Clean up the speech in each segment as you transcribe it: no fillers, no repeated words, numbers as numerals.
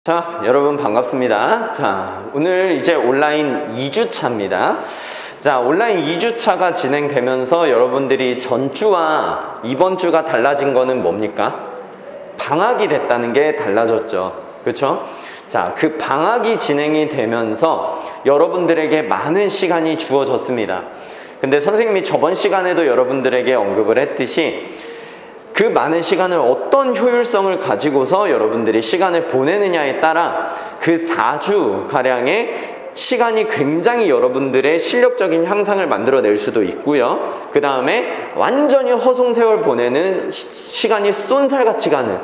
자, 여러분 반갑습니다. 자, 오늘 이제 온라인 2주차입니다. 자, 온라인 2주차가 진행되면서 여러분들이 전주와 이번 주가 달라진 거는 뭡니까? 방학이 됐다는 게 달라졌죠. 그렇죠? 자, 그 방학이 진행이 되면서 여러분들에게 많은 시간이 주어졌습니다. 근데 선생님이 저번 시간에도 여러분들에게 언급을 했듯이 그 많은 시간을 어떤 효율성을 가지고서 여러분들이 시간을 보내느냐에 따라 그 4주가량의 시간이 굉장히 여러분들의 실력적인 향상을 만들어낼 수도 있고요. 그 다음에 완전히 허송세월 보내는 시간이 쏜살같이 가는,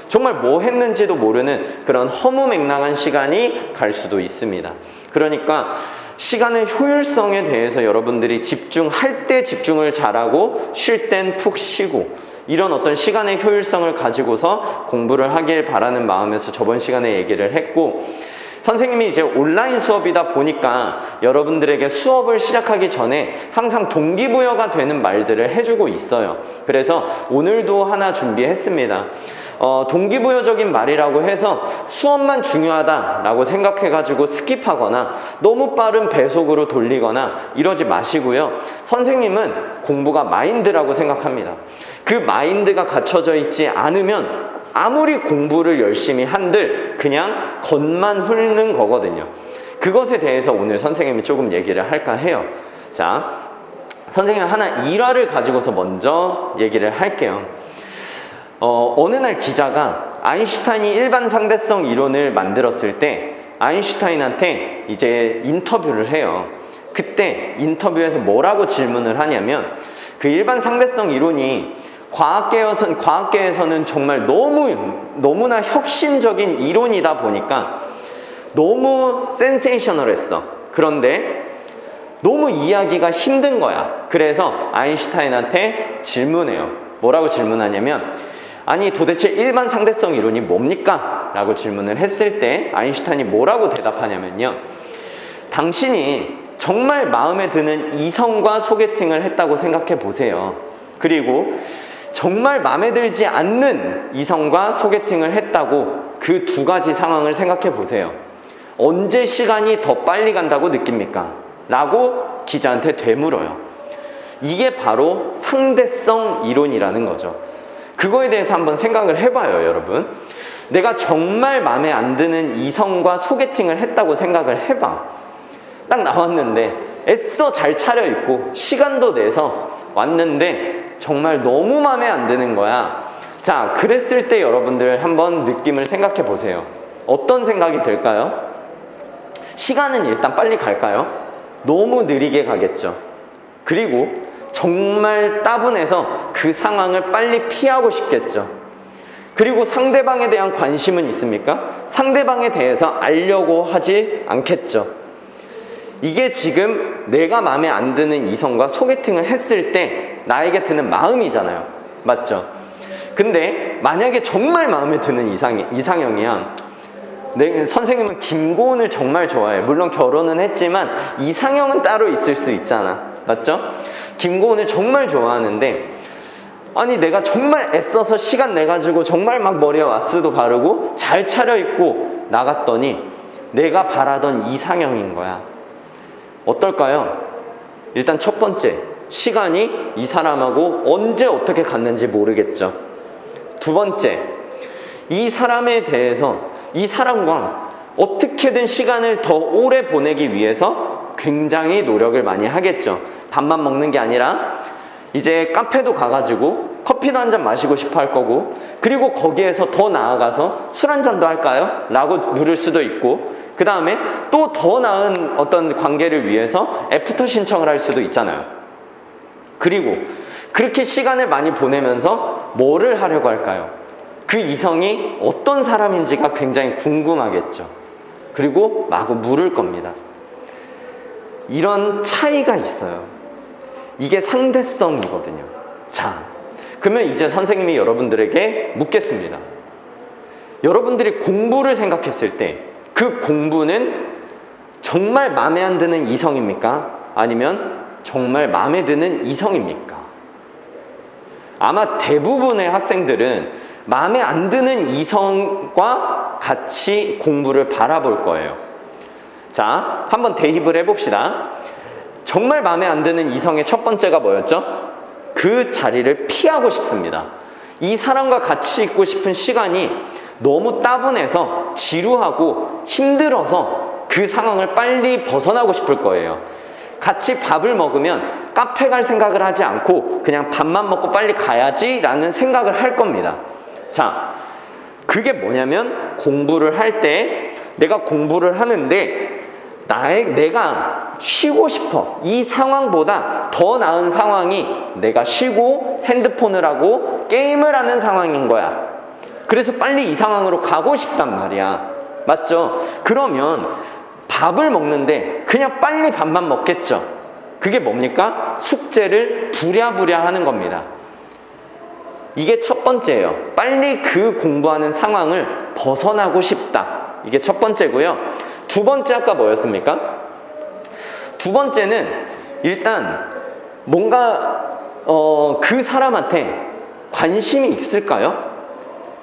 정말 뭐 했는지도 모르는 그런 허무맹랑한 시간이 갈 수도 있습니다. 그러니까 시간의 효율성에 대해서 여러분들이 집중할 때 집중을 잘하고 쉴 땐 푹 쉬고, 이런 어떤 시간의 효율성을 가지고서 공부를 하길 바라는 마음에서 저번 시간에 얘기를 했고, 선생님이 이제 온라인 수업이다 보니까 여러분들에게 수업을 시작하기 전에 항상 동기부여가 되는 말들을 해주고 있어요. 그래서 오늘도 하나 준비했습니다. 동기부여적인 말이라고 해서 수업만 중요하다라고 생각해가지고 스킵하거나 너무 빠른 배속으로 돌리거나 이러지 마시고요. 선생님은 공부가 마인드라고 생각합니다. 그 마인드가 갖춰져 있지 않으면 아무리 공부를 열심히 한들 그냥 겉만 훑는 거거든요. 그것에 대해서 오늘 선생님이 조금 얘기를 할까 해요. 자, 선생님 하나 일화를 가지고서 먼저 얘기를 할게요. 어느 날 기자가 아인슈타인이 일반 상대성 이론을 만들었을 때 아인슈타인한테 이제 인터뷰를 해요. 그때 인터뷰에서 뭐라고 질문을 하냐면, 그 일반 상대성 이론이 과학계에서는 정말 너무나 혁신적인 이론이다 보니까 너무 센세이셔널했어. 그런데 너무 이해하기가 힘든 거야. 그래서 아인슈타인한테 질문해요. 뭐라고 질문하냐면, 아니 도대체 일반 상대성 이론이 뭡니까? 라고 질문을 했을 때 아인슈타인이 뭐라고 대답하냐면요, 당신이 정말 마음에 드는 이성과 소개팅을 했다고 생각해 보세요. 그리고 정말 마음에 들지 않는 이성과 소개팅을 했다고 그 두 가지 상황을 생각해 보세요. 언제 시간이 더 빨리 간다고 느낍니까? 라고 기자한테 되물어요. 이게 바로 상대성 이론이라는 거죠. 그거에 대해서 한번 생각을 해봐요, 여러분. 내가 정말 마음에 안 드는 이성과 소개팅을 했다고 생각을 해봐. 딱 나왔는데 애써 잘 차려입고 시간도 내서 왔는데 정말 너무 마음에 안 드는 거야. 자, 그랬을 때 여러분들 한번 느낌을 생각해 보세요. 어떤 생각이 들까요? 시간은 일단 빨리 갈까요? 너무 느리게 가겠죠. 그리고 정말 따분해서 그 상황을 빨리 피하고 싶겠죠. 그리고 상대방에 대한 관심은 있습니까? 상대방에 대해서 알려고 하지 않겠죠. 이게 지금 내가 마음에 안 드는 이성과 소개팅을 했을 때 나에게 드는 마음이잖아요. 맞죠? 근데 만약에 정말 마음에 드는 이상형이야. 선생님은 김고은을 정말 좋아해. 물론 결혼은 했지만 이상형은 따로 있을 수 있잖아. 맞죠? 김고은을 정말 좋아하는데, 아니 내가 정말 애써서 시간 내가지고 정말 막 머리에 왁스도 바르고 잘 차려입고 나갔더니 내가 바라던 이상형인 거야. 어떨까요? 일단 첫 번째, 시간이 이 사람하고 언제 어떻게 갔는지 모르겠죠. 두 번째, 이 사람에 대해서 이 사람과 어떻게든 시간을 더 오래 보내기 위해서 굉장히 노력을 많이 하겠죠. 밥만 먹는 게 아니라 이제 카페도 가가지고 커피도 한 잔 마시고 싶어 할 거고, 그리고 거기에서 더 나아가서 술 한 잔도 할까요? 라고 물을 수도 있고, 그 다음에 또 더 나은 어떤 관계를 위해서 애프터 신청을 할 수도 있잖아요. 그리고 그렇게 시간을 많이 보내면서 뭐를 하려고 할까요? 그 이성이 어떤 사람인지가 굉장히 궁금하겠죠. 그리고 마구 물을 겁니다. 이런 차이가 있어요. 이게 상대성이거든요. 자, 그러면 이제 선생님이 여러분들에게 묻겠습니다. 여러분들이 공부를 생각했을 때 그 공부는 정말 마음에 안 드는 이성입니까? 아니면 정말 마음에 드는 이성입니까? 아마 대부분의 학생들은 마음에 안 드는 이성과 같이 공부를 바라볼 거예요. 자, 한번 대입을 해봅시다. 정말 마음에 안 드는 이성의 첫 번째가 뭐였죠? 그 자리를 피하고 싶습니다. 이 사람과 같이 있고 싶은 시간이 너무 따분해서 지루하고 힘들어서 그 상황을 빨리 벗어나고 싶을 거예요. 같이 밥을 먹으면 카페 갈 생각을 하지 않고 그냥 밥만 먹고 빨리 가야지 라는 생각을 할 겁니다. 자, 그게 뭐냐면 공부를 할 때 내가 공부를 하는데 내가 쉬고 싶어. 이 상황보다 더 나은 상황이 내가 쉬고 핸드폰을 하고 게임을 하는 상황인 거야. 그래서 빨리 이 상황으로 가고 싶단 말이야. 맞죠? 그러면 밥을 먹는데 그냥 빨리 밥만 먹겠죠. 그게 뭡니까? 숙제를 부랴부랴 하는 겁니다. 이게 첫 번째예요. 빨리 그 공부하는 상황을 벗어나고 싶다. 이게 첫 번째고요. 두 번째 아까 뭐였습니까? 두 번째는 일단 뭔가 그 사람한테 관심이 있을까요?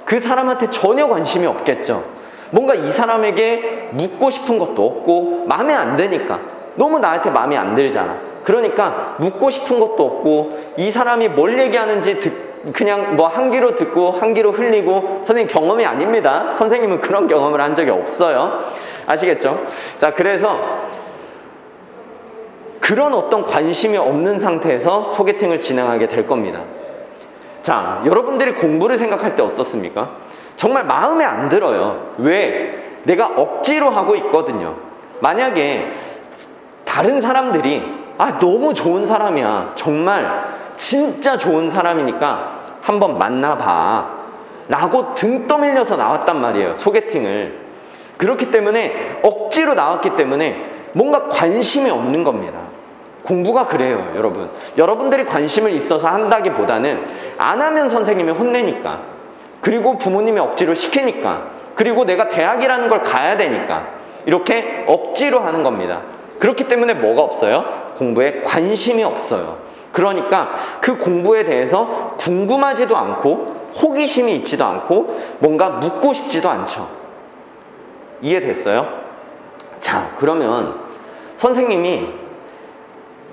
그 사람한테 전혀 관심이 없겠죠. 뭔가 이 사람에게 묻고 싶은 것도 없고 마음에 안 드니까. 너무 나한테 마음에 안 들잖아. 그러니까 묻고 싶은 것도 없고 이 사람이 뭘 얘기하는지 그냥 뭐 한 귀로 듣고 한 귀로 흘리고. 선생님 경험이 아닙니다. 선생님은 그런 경험을 한 적이 없어요. 아시겠죠? 자, 그래서 그런 어떤 관심이 없는 상태에서 소개팅을 진행하게 될 겁니다. 자, 여러분들이 공부를 생각할 때 어떻습니까? 정말 마음에 안 들어요. 왜? 내가 억지로 하고 있거든요. 만약에 다른 사람들이 너무 좋은 사람이야. 정말 진짜 좋은 사람이니까 한번 만나봐 라고 등 떠밀려서 나왔단 말이에요. 소개팅을. 그렇기 때문에 억지로 나왔기 때문에 뭔가 관심이 없는 겁니다. 공부가 그래요, 여러분. 여러분들이 관심을 있어서 한다기보다는 안 하면 선생님이 혼내니까, 그리고 부모님이 억지로 시키니까, 그리고 내가 대학이라는 걸 가야 되니까 이렇게 억지로 하는 겁니다. 그렇기 때문에 뭐가 없어요? 공부에 관심이 없어요. 그러니까 그 공부에 대해서 궁금하지도 않고 호기심이 있지도 않고 뭔가 묻고 싶지도 않죠. 이해됐어요? 자, 그러면 선생님이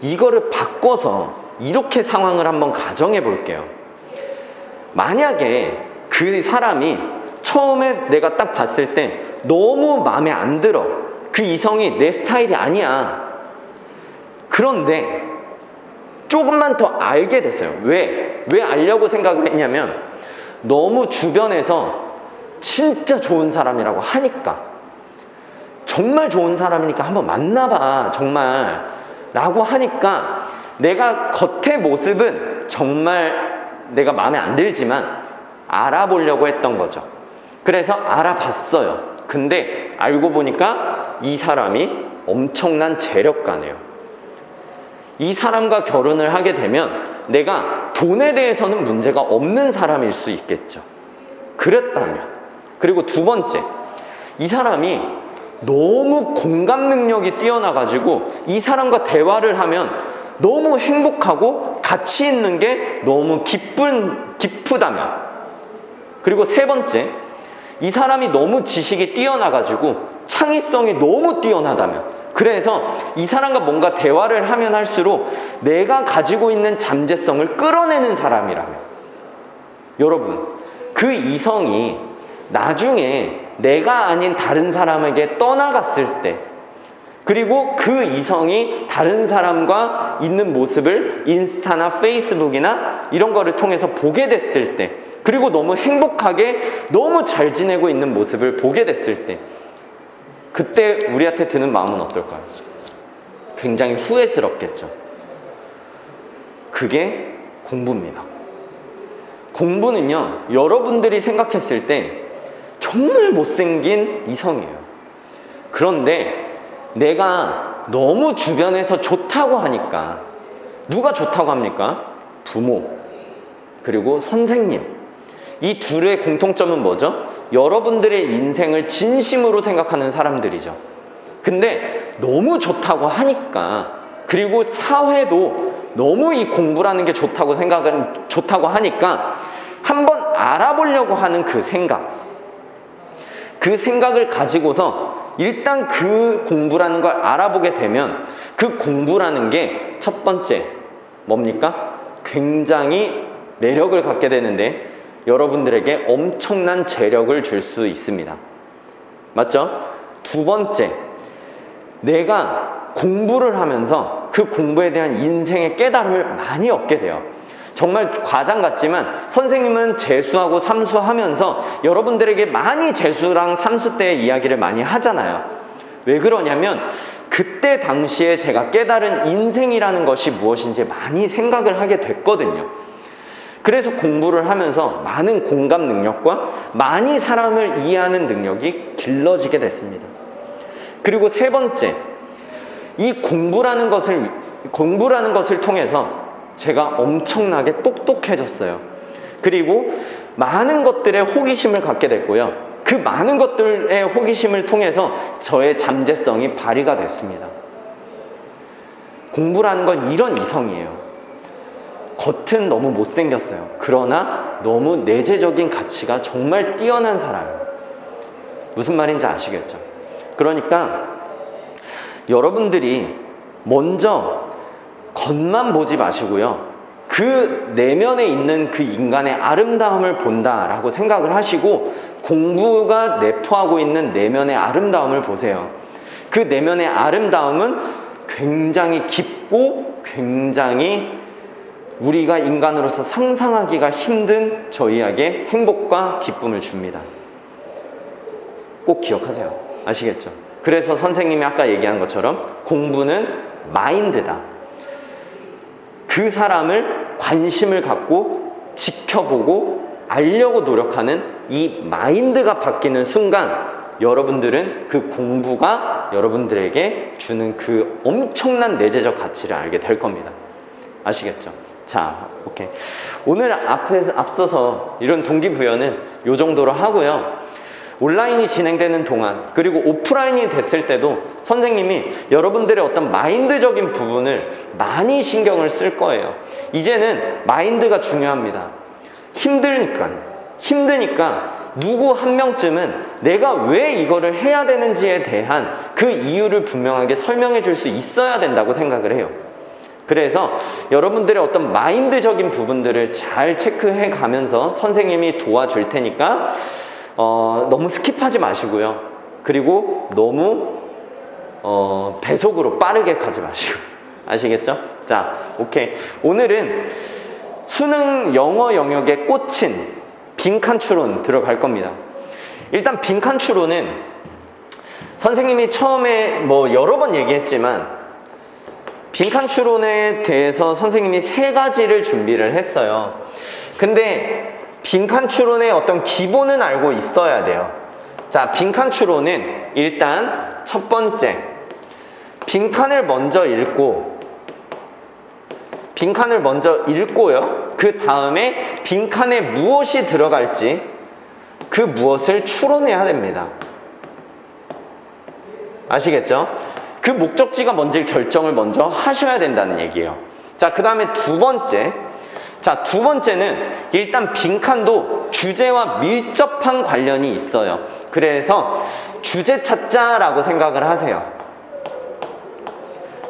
이거를 바꿔서 이렇게 상황을 한번 가정해 볼게요. 만약에 그 사람이 처음에 내가 딱 봤을 때 너무 마음에 안 들어. 그 이성이 내 스타일이 아니야. 그런데 조금만 더 알게 됐어요. 왜 알려고 생각을 했냐면 너무 주변에서 진짜 좋은 사람이라고 하니까, 정말 좋은 사람이니까 한번 만나봐 정말 라고 하니까 내가 겉의 모습은 정말 내가 마음에 안 들지만 알아보려고 했던 거죠. 그래서 알아봤어요. 근데 알고 보니까 이 사람이 엄청난 재력가네요. 이 사람과 결혼을 하게 되면 내가 돈에 대해서는 문제가 없는 사람일 수 있겠죠. 그랬다면. 그리고 두 번째, 이 사람이 너무 공감 능력이 뛰어나가지고 이 사람과 대화를 하면 너무 행복하고 가치 있는 게 너무 기쁘다면. 그리고 세 번째, 이 사람이 너무 지식이 뛰어나가지고 창의성이 너무 뛰어나다면. 그래서 이 사람과 뭔가 대화를 하면 할수록 내가 가지고 있는 잠재성을 끌어내는 사람이라면, 여러분, 그 이성이 나중에 내가 아닌 다른 사람에게 떠나갔을 때, 그리고 그 이성이 다른 사람과 있는 모습을 인스타나 페이스북이나 이런 거를 통해서 보게 됐을 때, 그리고 너무 행복하게 너무 잘 지내고 있는 모습을 보게 됐을 때, 그때 우리한테 드는 마음은 어떨까요? 굉장히 후회스럽겠죠. 그게 공부입니다. 공부는요, 여러분들이 생각했을 때 정말 못생긴 이성이에요. 그런데 내가 너무 주변에서 좋다고 하니까, 누가 좋다고 합니까? 부모, 그리고 선생님. 이 둘의 공통점은 뭐죠? 여러분들의 인생을 진심으로 생각하는 사람들이죠. 근데 너무 좋다고 하니까, 그리고 사회도 너무 이 공부라는 게 좋다고 하니까 한번 알아보려고 하는 그 생각을 가지고서 일단 그 공부라는 걸 알아보게 되면 그 공부라는 게 첫 번째 뭡니까? 굉장히 매력을 갖게 되는데 여러분들에게 엄청난 재력을 줄 수 있습니다. 맞죠? 두 번째, 내가 공부를 하면서 그 공부에 대한 인생의 깨달음을 많이 얻게 돼요. 정말 과장 같지만 선생님은 재수하고 삼수하면서 여러분들에게 많이 재수랑 삼수 때의 이야기를 많이 하잖아요. 왜 그러냐면 그때 당시에 제가 깨달은 인생이라는 것이 무엇인지 많이 생각을 하게 됐거든요. 그래서 공부를 하면서 많은 공감 능력과 많이 사람을 이해하는 능력이 길러지게 됐습니다. 그리고 세 번째, 이 공부라는 것을 통해서 제가 엄청나게 똑똑해졌어요. 그리고 많은 것들에 호기심을 갖게 됐고요. 그 많은 것들의 호기심을 통해서 저의 잠재성이 발휘가 됐습니다. 공부라는 건 이런 이성이에요. 겉은 너무 못생겼어요. 그러나 너무 내재적인 가치가 정말 뛰어난 사람이에요. 무슨 말인지 아시겠죠? 그러니까 여러분들이 먼저 겉만 보지 마시고요. 그 내면에 있는 그 인간의 아름다움을 본다라고 생각을 하시고 공부가 내포하고 있는 내면의 아름다움을 보세요. 그 내면의 아름다움은 굉장히 깊고 굉장히 우리가 인간으로서 상상하기가 힘든 저희에게 행복과 기쁨을 줍니다. 꼭 기억하세요. 아시겠죠? 그래서 선생님이 아까 얘기한 것처럼 공부는 마인드다. 그 사람을 관심을 갖고 지켜보고 알려고 노력하는 이 마인드가 바뀌는 순간 여러분들은 그 공부가 여러분들에게 주는 그 엄청난 내재적 가치를 알게 될 겁니다. 아시겠죠? 자, 오케이. 오늘 앞서서 이런 동기부여는 이 정도로 하고요. 온라인이 진행되는 동안 그리고 오프라인이 됐을 때도 선생님이 여러분들의 어떤 마인드적인 부분을 많이 신경을 쓸 거예요. 이제는 마인드가 중요합니다. 힘드니까 누구 한 명쯤은 내가 왜 이거를 해야 되는지에 대한 그 이유를 분명하게 설명해 줄 수 있어야 된다고 생각을 해요. 그래서 여러분들의 어떤 마인드적인 부분들을 잘 체크해 가면서 선생님이 도와줄 테니까 너무 스킵하지 마시고요. 그리고 너무 배속으로 빠르게 가지 마시고. 아시겠죠? 자, 오케이. 오늘은 수능 영어 영역에 꽂힌 빈칸 추론 들어갈 겁니다. 일단 빈칸 추론은 선생님이 처음에 여러 번 얘기했지만 빈칸 추론에 대해서 선생님이 3가지를 준비를 했어요. 근데 빈칸 추론의 어떤 기본은 알고 있어야 돼요. 자, 빈칸 추론은 일단 첫 번째, 빈칸을 먼저 읽고요. 그 다음에 빈칸에 무엇이 들어갈지 그 무엇을 추론해야 됩니다. 아시겠죠? 그 목적지가 뭔지 결정을 먼저 하셔야 된다는 얘기예요. 자, 그 다음에 두 번째는 일단 빈칸도 주제와 밀접한 관련이 있어요. 그래서 주제 찾자라고 생각을 하세요.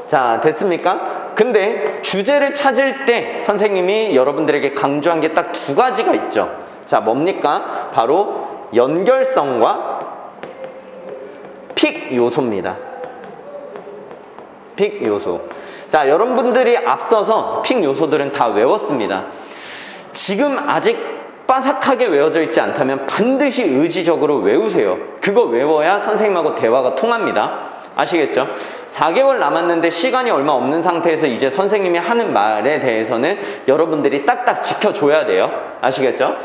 자, 됐습니까? 근데 주제를 찾을 때 선생님이 여러분들에게 강조한 게 딱 2가지가 있죠. 자, 뭡니까? 바로 연결성과 픽 요소입니다. 픽 요소. 자, 여러분들이 앞서서 픽 요소들은 다 외웠습니다. 지금 아직 빠삭하게 외워져 있지 않다면 반드시 의지적으로 외우세요. 그거 외워야 선생님하고 대화가 통합니다. 아시겠죠? 4개월 남았는데 시간이 얼마 없는 상태에서 이제 선생님이 하는 말에 대해서는 여러분들이 딱딱 지켜줘야 돼요. 아시겠죠?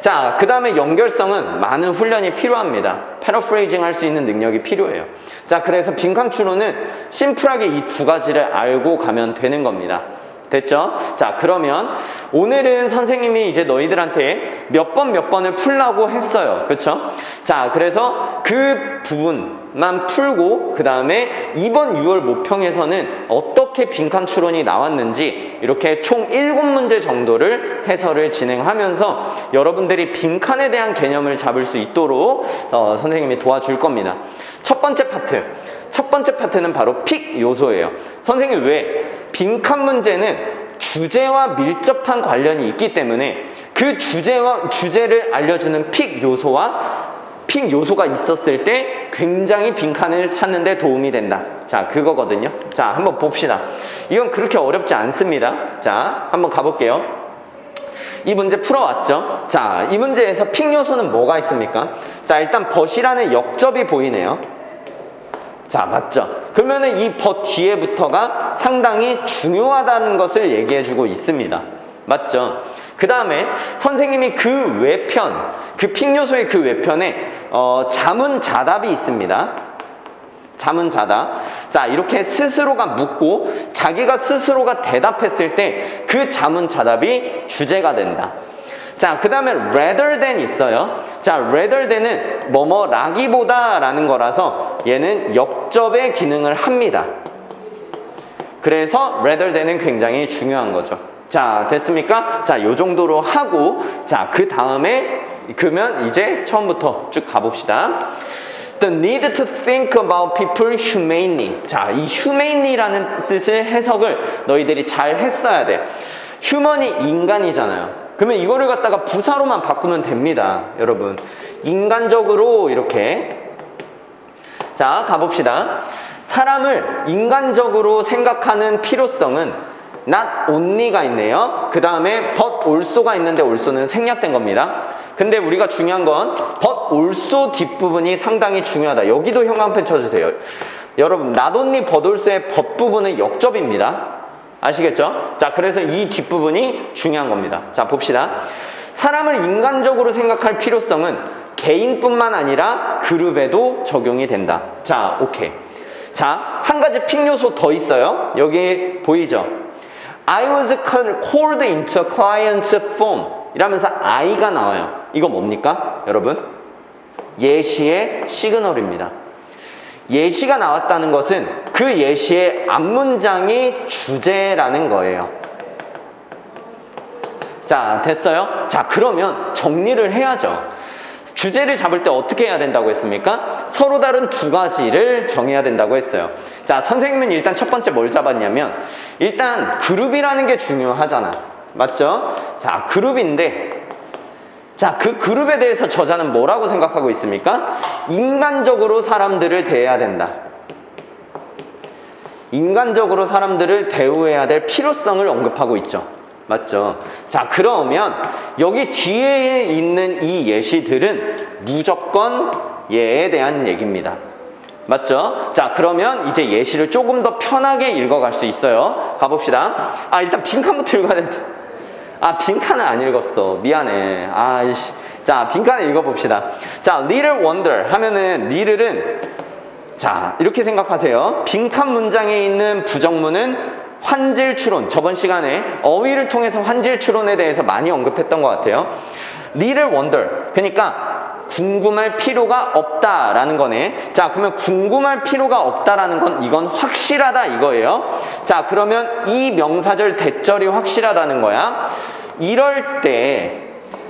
자, 그 다음에 연결성은 많은 훈련이 필요합니다. 패러프레이징 할 수 있는 능력이 필요해요. 자, 그래서 빈칸 추론은 심플하게 이 2가지를 알고 가면 되는 겁니다. 됐죠? 자, 그러면 오늘은 선생님이 이제 너희들한테 몇 번을 풀라고 했어요. 그쵸? 자, 그래서 그 부분만 풀고 그 다음에 이번 6월 모평에서는 어떻게 빈칸 추론이 나왔는지 이렇게 총 7문제 정도를 해설을 진행하면서 여러분들이 빈칸에 대한 개념을 잡을 수 있도록 선생님이 도와줄 겁니다. 첫 번째 파트는 바로 픽 요소예요. 선생님 왜? 빈칸 문제는 주제와 밀접한 관련이 있기 때문에 그 주제를 알려주는 픽 요소가 있었을 때 굉장히 빈칸을 찾는 데 도움이 된다. 자, 그거거든요. 자, 한번 봅시다. 이건 그렇게 어렵지 않습니다. 자, 한번 가볼게요. 이 문제 풀어왔죠? 자, 이 문제에서 픽 요소는 뭐가 있습니까? 자, 일단 벗이라는 역접이 보이네요. 자, 맞죠? 그러면은 이 벗 뒤에부터가 상당히 중요하다는 것을 얘기해주고 있습니다. 맞죠? 그 다음에 선생님이 그 외편, 그 픽 요소의 그 외편에 자문자답이 있습니다. 자문자답. 자, 이렇게 스스로가 묻고 자기가 스스로가 대답했을 때 그 자문자답이 주제가 된다. 자, 그 다음에 rather than 있어요. 자, rather than은 뭐뭐라기보다 라는 거라서 얘는 역접의 기능을 합니다. 그래서 rather than은 굉장히 중요한 거죠. 자, 됐습니까? 자, 요 정도로 하고 자, 그 다음에 그러면 이제 처음부터 쭉 가봅시다. The need to think about people humanely. 자, 이 humanely라는 뜻의 해석을 너희들이 잘 했어야 돼. human이 인간이잖아요. 그러면 이거를 갖다가 부사로만 바꾸면 됩니다. 여러분, 인간적으로 이렇게. 자, 가봅시다. 사람을 인간적으로 생각하는 필요성은 not only가 있네요. 그 다음에 but also가 있는데 also는 생략된 겁니다. 근데 우리가 중요한 건 but also 뒷부분이 상당히 중요하다. 여기도 형광펜 쳐주세요. 여러분, not only but also의 but 부분은 역접입니다. 아시겠죠? 자, 그래서 이 뒷부분이 중요한 겁니다. 자, 봅시다. 사람을 인간적으로 생각할 필요성은 개인뿐만 아니라 그룹에도 적용이 된다. 자, 오케이. 자, 한 가지 픽 요소 더 있어요. 여기 보이죠? I was called into a client's firm 이라면서 I가 나와요. 이거 뭡니까? 여러분, 예시의 시그널입니다. 예시가 나왔다는 것은 그 예시의 앞문장이 주제라는 거예요. 자, 됐어요? 자, 그러면 정리를 해야죠. 주제를 잡을 때 어떻게 해야 된다고 했습니까? 서로 다른 두 가지를 정해야 된다고 했어요. 자, 선생님은 일단 첫 번째 뭘 잡았냐면 일단 그룹이라는 게 중요하잖아. 맞죠? 자, 그룹인데 자, 그 그룹에 대해서 저자는 뭐라고 생각하고 있습니까? 인간적으로 사람들을 대해야 된다. 인간적으로 사람들을 대우해야 될 필요성을 언급하고 있죠. 맞죠? 자, 그러면 여기 뒤에 있는 이 예시들은 무조건 얘에 대한 얘기입니다. 맞죠? 자, 그러면 이제 예시를 조금 더 편하게 읽어갈 수 있어요. 가봅시다. 아, 일단 빈칸부터 읽어야 되는데. 아, 빈칸을 안 읽었어. 미안해. 아이씨. 자, 빈칸을 읽어봅시다. 자, little wonder 하면은 little은 자, 이렇게 생각하세요. 빈칸 문장에 있는 부정문은 환질 추론. 저번 시간에 어휘를 통해서 환질 추론에 대해서 많이 언급했던 것 같아요. little wonder. 그러니까 궁금할 필요가 없다라는 거네. 자, 그러면 궁금할 필요가 없다라는 건 이건 확실하다 이거예요. 자, 그러면 이 명사절 대절이 확실하다는 거야. 이럴 때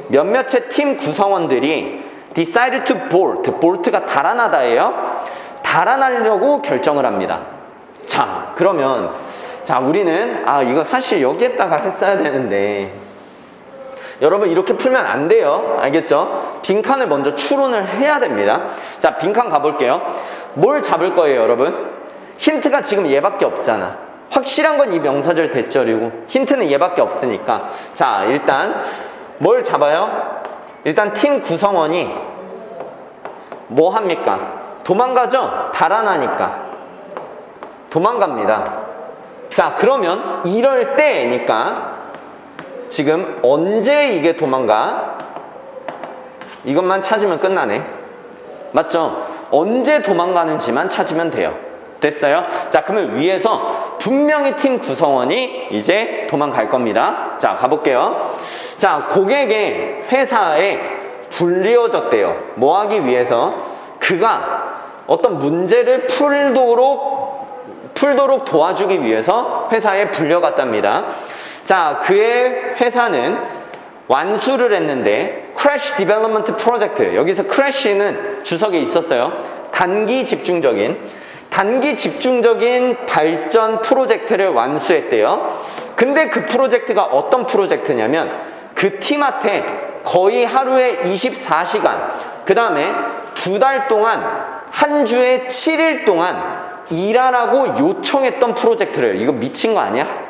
몇몇의 팀 구성원들이 decide to bolt. bolt가 달아나다예요. 달아나려고 결정을 합니다. 자, 그러면 자, 우리는 이거 사실 여기에다가 했어야 되는데 여러분 이렇게 풀면 안 돼요. 알겠죠? 빈칸을 먼저 추론을 해야 됩니다. 자, 빈칸 가볼게요. 뭘 잡을 거예요, 여러분? 힌트가 지금 얘밖에 없잖아. 확실한 건 이 명사절 대절이고 힌트는 얘밖에 없으니까 자, 일단 뭘 잡아요? 일단 팀 구성원이 뭐 합니까? 도망가죠? 달아나니까 도망갑니다. 자, 그러면 이럴 때니까 지금 언제 이게 도망가? 이것만 찾으면 끝나네. 맞죠? 언제 도망가는지만 찾으면 돼요. 됐어요? 자, 그러면 위에서 분명히 팀 구성원이 이제 도망갈 겁니다. 자, 가볼게요. 자, 고객의 회사에 불리워졌대요. 뭐 하기 위해서? 그가 어떤 문제를 풀도록 도와주기 위해서 회사에 불려갔답니다. 자, 그의 회사는 완수를 했는데 Crash Development Project, 여기서 crash는 주석에 있었어요. 단기 집중적인 발전 프로젝트를 완수했대요. 근데 그 프로젝트가 어떤 프로젝트냐면 그 팀한테 거의 하루에 24시간, 그 다음에 2달 동안 한 주에 7일 동안 일하라고 요청했던 프로젝트를. 이거 미친 거 아니야?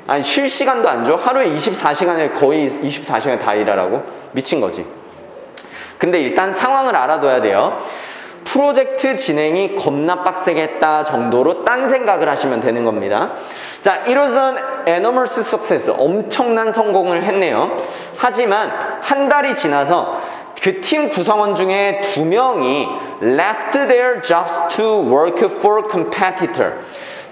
아니, 쉴 시간도 안 줘? 하루에 24시간을 거의 24시간 다 일하라고? 미친 거지. 근데 일단 상황을 알아둬야 돼요. 프로젝트 진행이 겁나 빡세게 했다 정도로 딴 생각을 하시면 되는 겁니다. 자, it was an enormous success. 엄청난 성공을 했네요. 하지만 한 달이 지나서 그 팀 구성원 중에 2명이 left their jobs to work for competitor.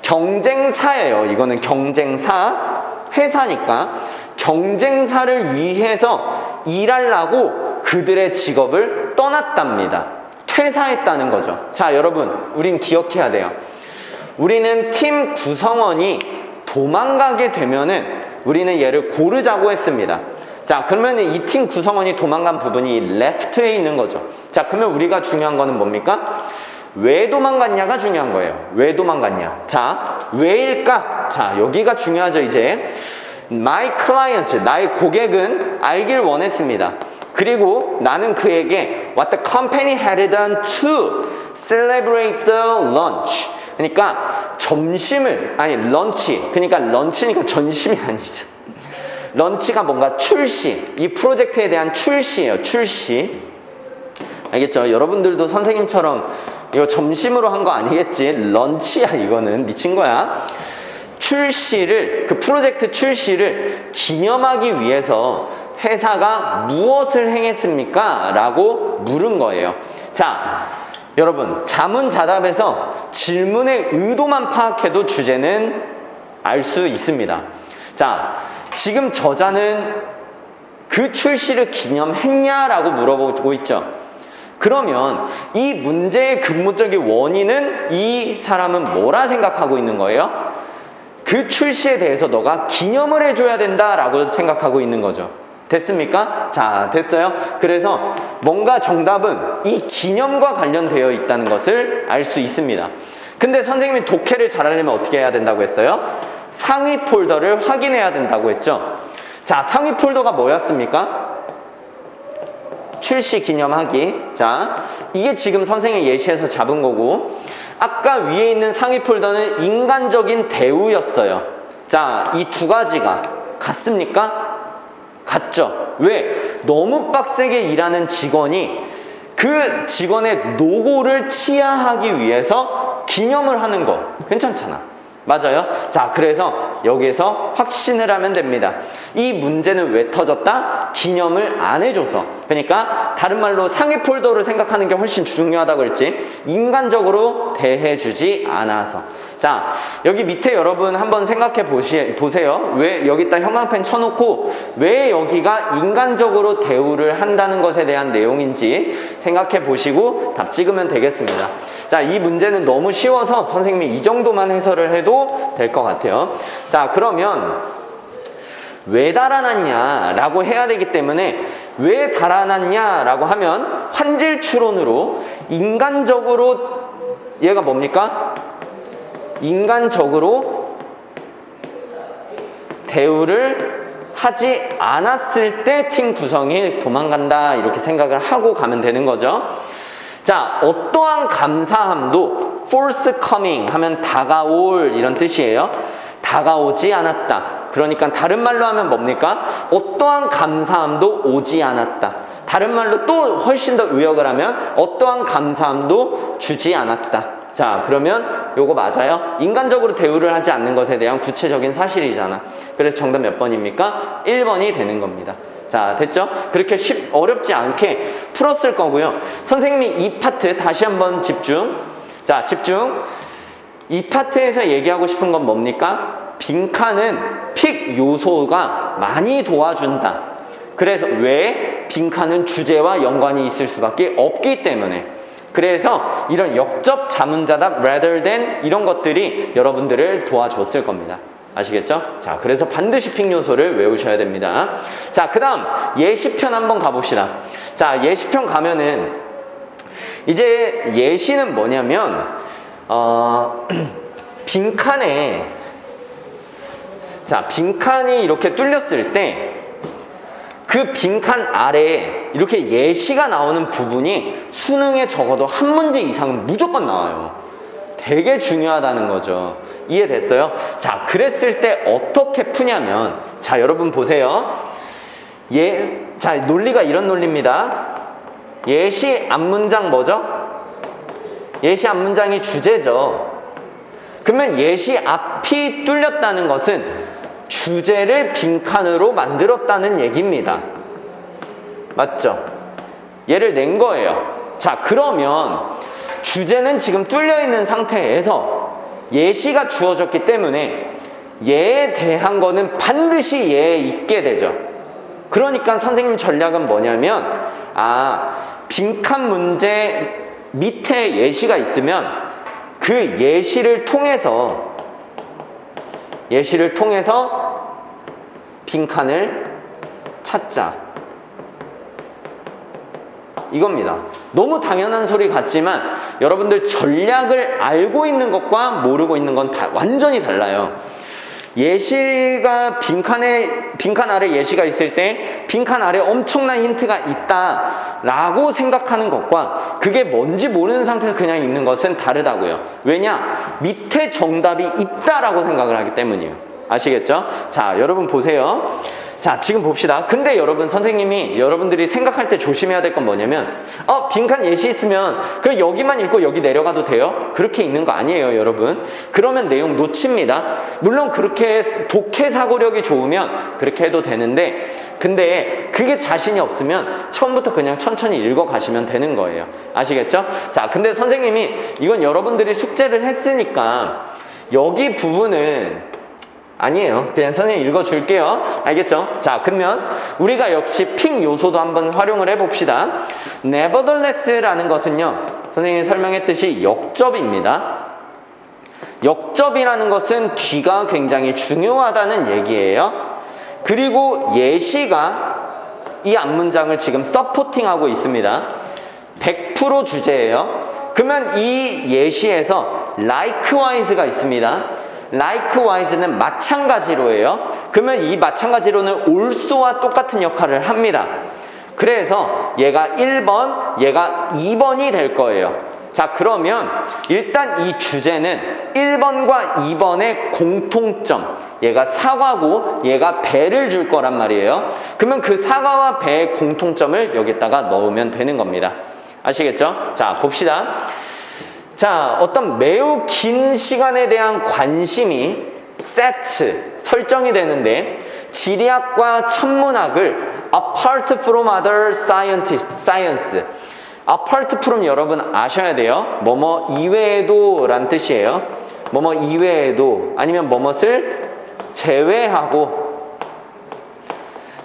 경쟁사예요. 이거는 경쟁사, 회사니까 경쟁사를 위해서 일하려고 그들의 직업을 떠났답니다. 퇴사했다는 거죠. 자, 여러분, 우린 기억해야 돼요. 우리는 팀 구성원이 도망가게 되면은 우리는 얘를 고르자고 했습니다. 자, 그러면 이 팀 구성원이 도망간 부분이 left에 있는 거죠. 자, 그러면 우리가 중요한 거는 뭡니까? 왜 도망갔냐가 중요한 거예요. 왜 도망갔냐? 자, 왜일까? 자, 여기가 중요하죠. 이제 my client, 나의 고객은 알길 원했습니다. 그리고 나는 그에게 what the company had done to celebrate the lunch. 그러니까 점심을, 아니 런치, 그러니까 런치니까 전심이 아니죠. 런치가 뭔가 출시, 이 프로젝트에 대한 출시예요. 출시. 알겠죠? 여러분들도 선생님처럼 이거 점심으로 한 거 아니겠지? 런치야, 이거는. 미친 거야. 출시를, 그 프로젝트 출시를 기념하기 위해서 회사가 무엇을 행했습니까? 라고 물은 거예요. 자, 여러분, 자문자답에서 질문의 의도만 파악해도 주제는 알 수 있습니다. 자, 지금 저자는 그 출시를 기념했냐라고 물어보고 있죠. 그러면 이 문제의 근본적인 원인은 이 사람은 뭐라 생각하고 있는 거예요? 그 출시에 대해서 너가 기념을 해줘야 된다라고 생각하고 있는 거죠. 됐습니까? 자, 됐어요? 그래서 뭔가 정답은 이 기념과 관련되어 있다는 것을 알 수 있습니다. 근데 선생님이 독해를 잘하려면 어떻게 해야 된다고 했어요? 상위 폴더를 확인해야 된다고 했죠. 자, 상위 폴더가 뭐였습니까? 출시 기념하기. 자, 이게 지금 선생님이 예시에서 잡은 거고, 아까 위에 있는 상위 폴더는 인간적인 대우였어요. 자, 이 두 가지가 같습니까? 같죠? 왜? 너무 빡세게 일하는 직원이 그 직원의 노고를 치하하기 위해서 기념을 하는 거 괜찮잖아. 맞아요? 자, 그래서 여기에서 확신을 하면 됩니다. 이 문제는 왜 터졌다? 기념을 안 해줘서. 그러니까 다른 말로 상위 폴더를 생각하는 게 훨씬 중요하다고 했지, 인간적으로 대해주지 않아서. 자, 여기 밑에 여러분 한번 생각해 보세요. 왜 여기다 형광펜 쳐놓고 왜 여기가 인간적으로 대우를 한다는 것에 대한 내용인지 생각해 보시고 답 찍으면 되겠습니다. 자, 이 문제는 너무 쉬워서 선생님이 이 정도만 해설을 해도 될 것 같아요. 자, 그러면 왜 달아났냐 라고 해야 되기 때문에, 왜 달아났냐 라고 하면 환질 추론으로 인간적으로 얘가 뭡니까? 인간적으로 대우를 하지 않았을 때 팀 구성이 도망간다, 이렇게 생각을 하고 가면 되는 거죠. 자, 어떠한 감사함도 forthcoming 하면 다가올, 이런 뜻이에요. 다가오지 않았다. 그러니까 다른 말로 하면 뭡니까? 어떠한 감사함도 오지 않았다. 다른 말로 또 훨씬 더 의역을 하면 어떠한 감사함도 주지 않았다. 자, 그러면 요거 맞아요? 인간적으로 대우를 하지 않는 것에 대한 구체적인 사실이잖아. 그래서 정답 몇 번입니까? 1번이 되는 겁니다. 자, 됐죠? 그렇게 어렵지 않게 풀었을 거고요. 선생님이 이 파트 다시 한번 집중. 자, 집중. 이 파트에서 얘기하고 싶은 건 뭡니까? 빈칸은 픽 요소가 많이 도와준다. 그래서 왜? 빈칸은 주제와 연관이 있을 수밖에 없기 때문에. 그래서 이런 역접 자문자답 rather than 이런 것들이 여러분들을 도와줬을 겁니다. 아시겠죠? 자, 그래서 반드시 픽 요소를 외우셔야 됩니다. 자, 그 다음 예시편 한번 가봅시다. 자, 예시편 가면은 이제 예시는 뭐냐면 빈칸에 자, 빈칸이 이렇게 뚫렸을 때 그 빈칸 아래에 이렇게 예시가 나오는 부분이 수능에 적어도 한 문제 이상은 무조건 나와요. 되게 중요하다는 거죠. 이해됐어요? 자, 그랬을 때 어떻게 푸냐면, 자, 여러분 보세요. 자, 논리가 이런 논리입니다. 예시 앞문장 뭐죠? 예시 앞문장이 주제죠. 그러면 예시 앞이 뚫렸다는 것은 주제를 빈칸으로 만들었다는 얘기입니다. 맞죠? 얘를 낸 거예요. 자, 그러면 주제는 지금 뚫려 있는 상태에서 예시가 주어졌기 때문에 얘에 대한 거는 반드시 얘에 있게 되죠. 그러니까 선생님 전략은 뭐냐면, 빈칸 문제 밑에 예시가 있으면 그 예시를 통해서 빈칸을 찾자. 이겁니다. 너무 당연한 소리 같지만 여러분들 전략을 알고 있는 것과 모르고 있는 건 완전히 달라요. 예시가 빈칸 아래 예시가 있을 때 빈칸 아래 엄청난 힌트가 있다라고 생각하는 것과 그게 뭔지 모르는 상태에서 그냥 있는 것은 다르다고요. 왜냐? 밑에 정답이 있다라고 생각을 하기 때문이에요. 아시겠죠? 자, 여러분 보세요. 자, 지금 봅시다. 근데 여러분, 선생님이 여러분들이 생각할 때 조심해야 될 건 뭐냐면 빈칸 예시 있으면 그 여기만 읽고 여기 내려가도 돼요? 그렇게 읽는 거 아니에요, 여러분. 그러면 내용 놓칩니다. 물론 그렇게 독해 사고력이 좋으면 그렇게 해도 되는데, 근데 그게 자신이 없으면 처음부터 그냥 천천히 읽어 가시면 되는 거예요. 아시겠죠? 자, 근데 선생님이 이건 여러분들이 숙제를 했으니까 여기 부분은 아니에요. 그냥 선생님 읽어줄게요. 알겠죠? 자, 그러면 우리가 역시 픽 요소도 한번 활용을 해봅시다. nevertheless라는 것은요, 선생님이 설명했듯이 역접입니다. 역접이라는 것은 뒤가 굉장히 중요하다는 얘기예요. 그리고 예시가 이 앞문장을 지금 서포팅하고 있습니다. 100% 주제예요. 그러면 이 예시에서 likewise가 있습니다. likewise는 마찬가지로예요. 그러면 이 마찬가지로는 also와 똑같은 역할을 합니다. 그래서 얘가 1번, 얘가 2번이 될 거예요. 자, 그러면 일단 이 주제는 1번과 2번의 공통점, 얘가 사과고 얘가 배를 줄 거란 말이에요. 그러면 그 사과와 배의 공통점을 여기다가 넣으면 되는 겁니다. 아시겠죠? 자, 봅시다. 자, 어떤 매우 긴 시간에 대한 관심이 설정이 되는데, 지리학과 천문학을 apart from other science. apart from 여러분 아셔야 돼요. 뭐뭐 이외에도 란 뜻이에요. 뭐뭐 이외에도 아니면 뭐뭇을 제외하고.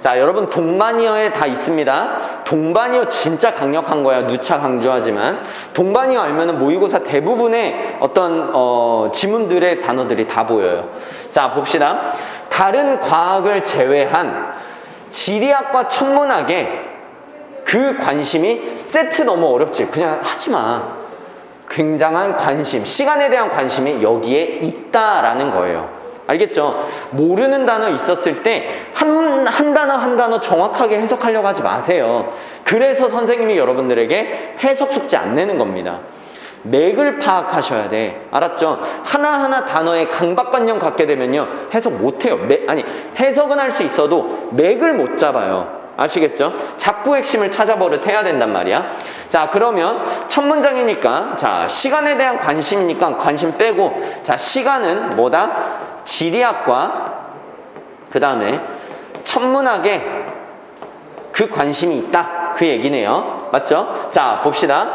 자, 여러분 동반이어에 다 있습니다. 동반이어 진짜 강력한 거야. 누차 강조하지만 동반이어 알면은 모의고사 대부분의 어떤 지문들의 단어들이 다 보여요. 자, 봅시다. 다른 과학을 제외한 지리학과 천문학에 그 관심이 세트 너무 어렵지. 그냥 하지마. 굉장한 관심, 시간에 대한 관심이 여기에 있다라는 거예요. 알겠죠? 모르는 단어 있었을 때 한 단어 한 단어 정확하게 해석하려고 하지 마세요. 그래서 선생님이 여러분들에게 해석 숙제 안 내는 겁니다. 맥을 파악하셔야 돼. 알았죠? 하나하나 단어에 강박관념 갖게 되면요, 해석 못해요. 해석은 할 수 있어도 맥을 못 잡아요. 아시겠죠? 자꾸 핵심을 찾아버릇 해야 된단 말이야. 자, 그러면 첫 문장이니까, 자, 시간에 대한 관심이니까 관심 빼고, 자, 시간은 뭐다? 지리학과 그 다음에 천문학에 그 관심이 있다, 그 얘기네요. 맞죠? 자, 봅시다.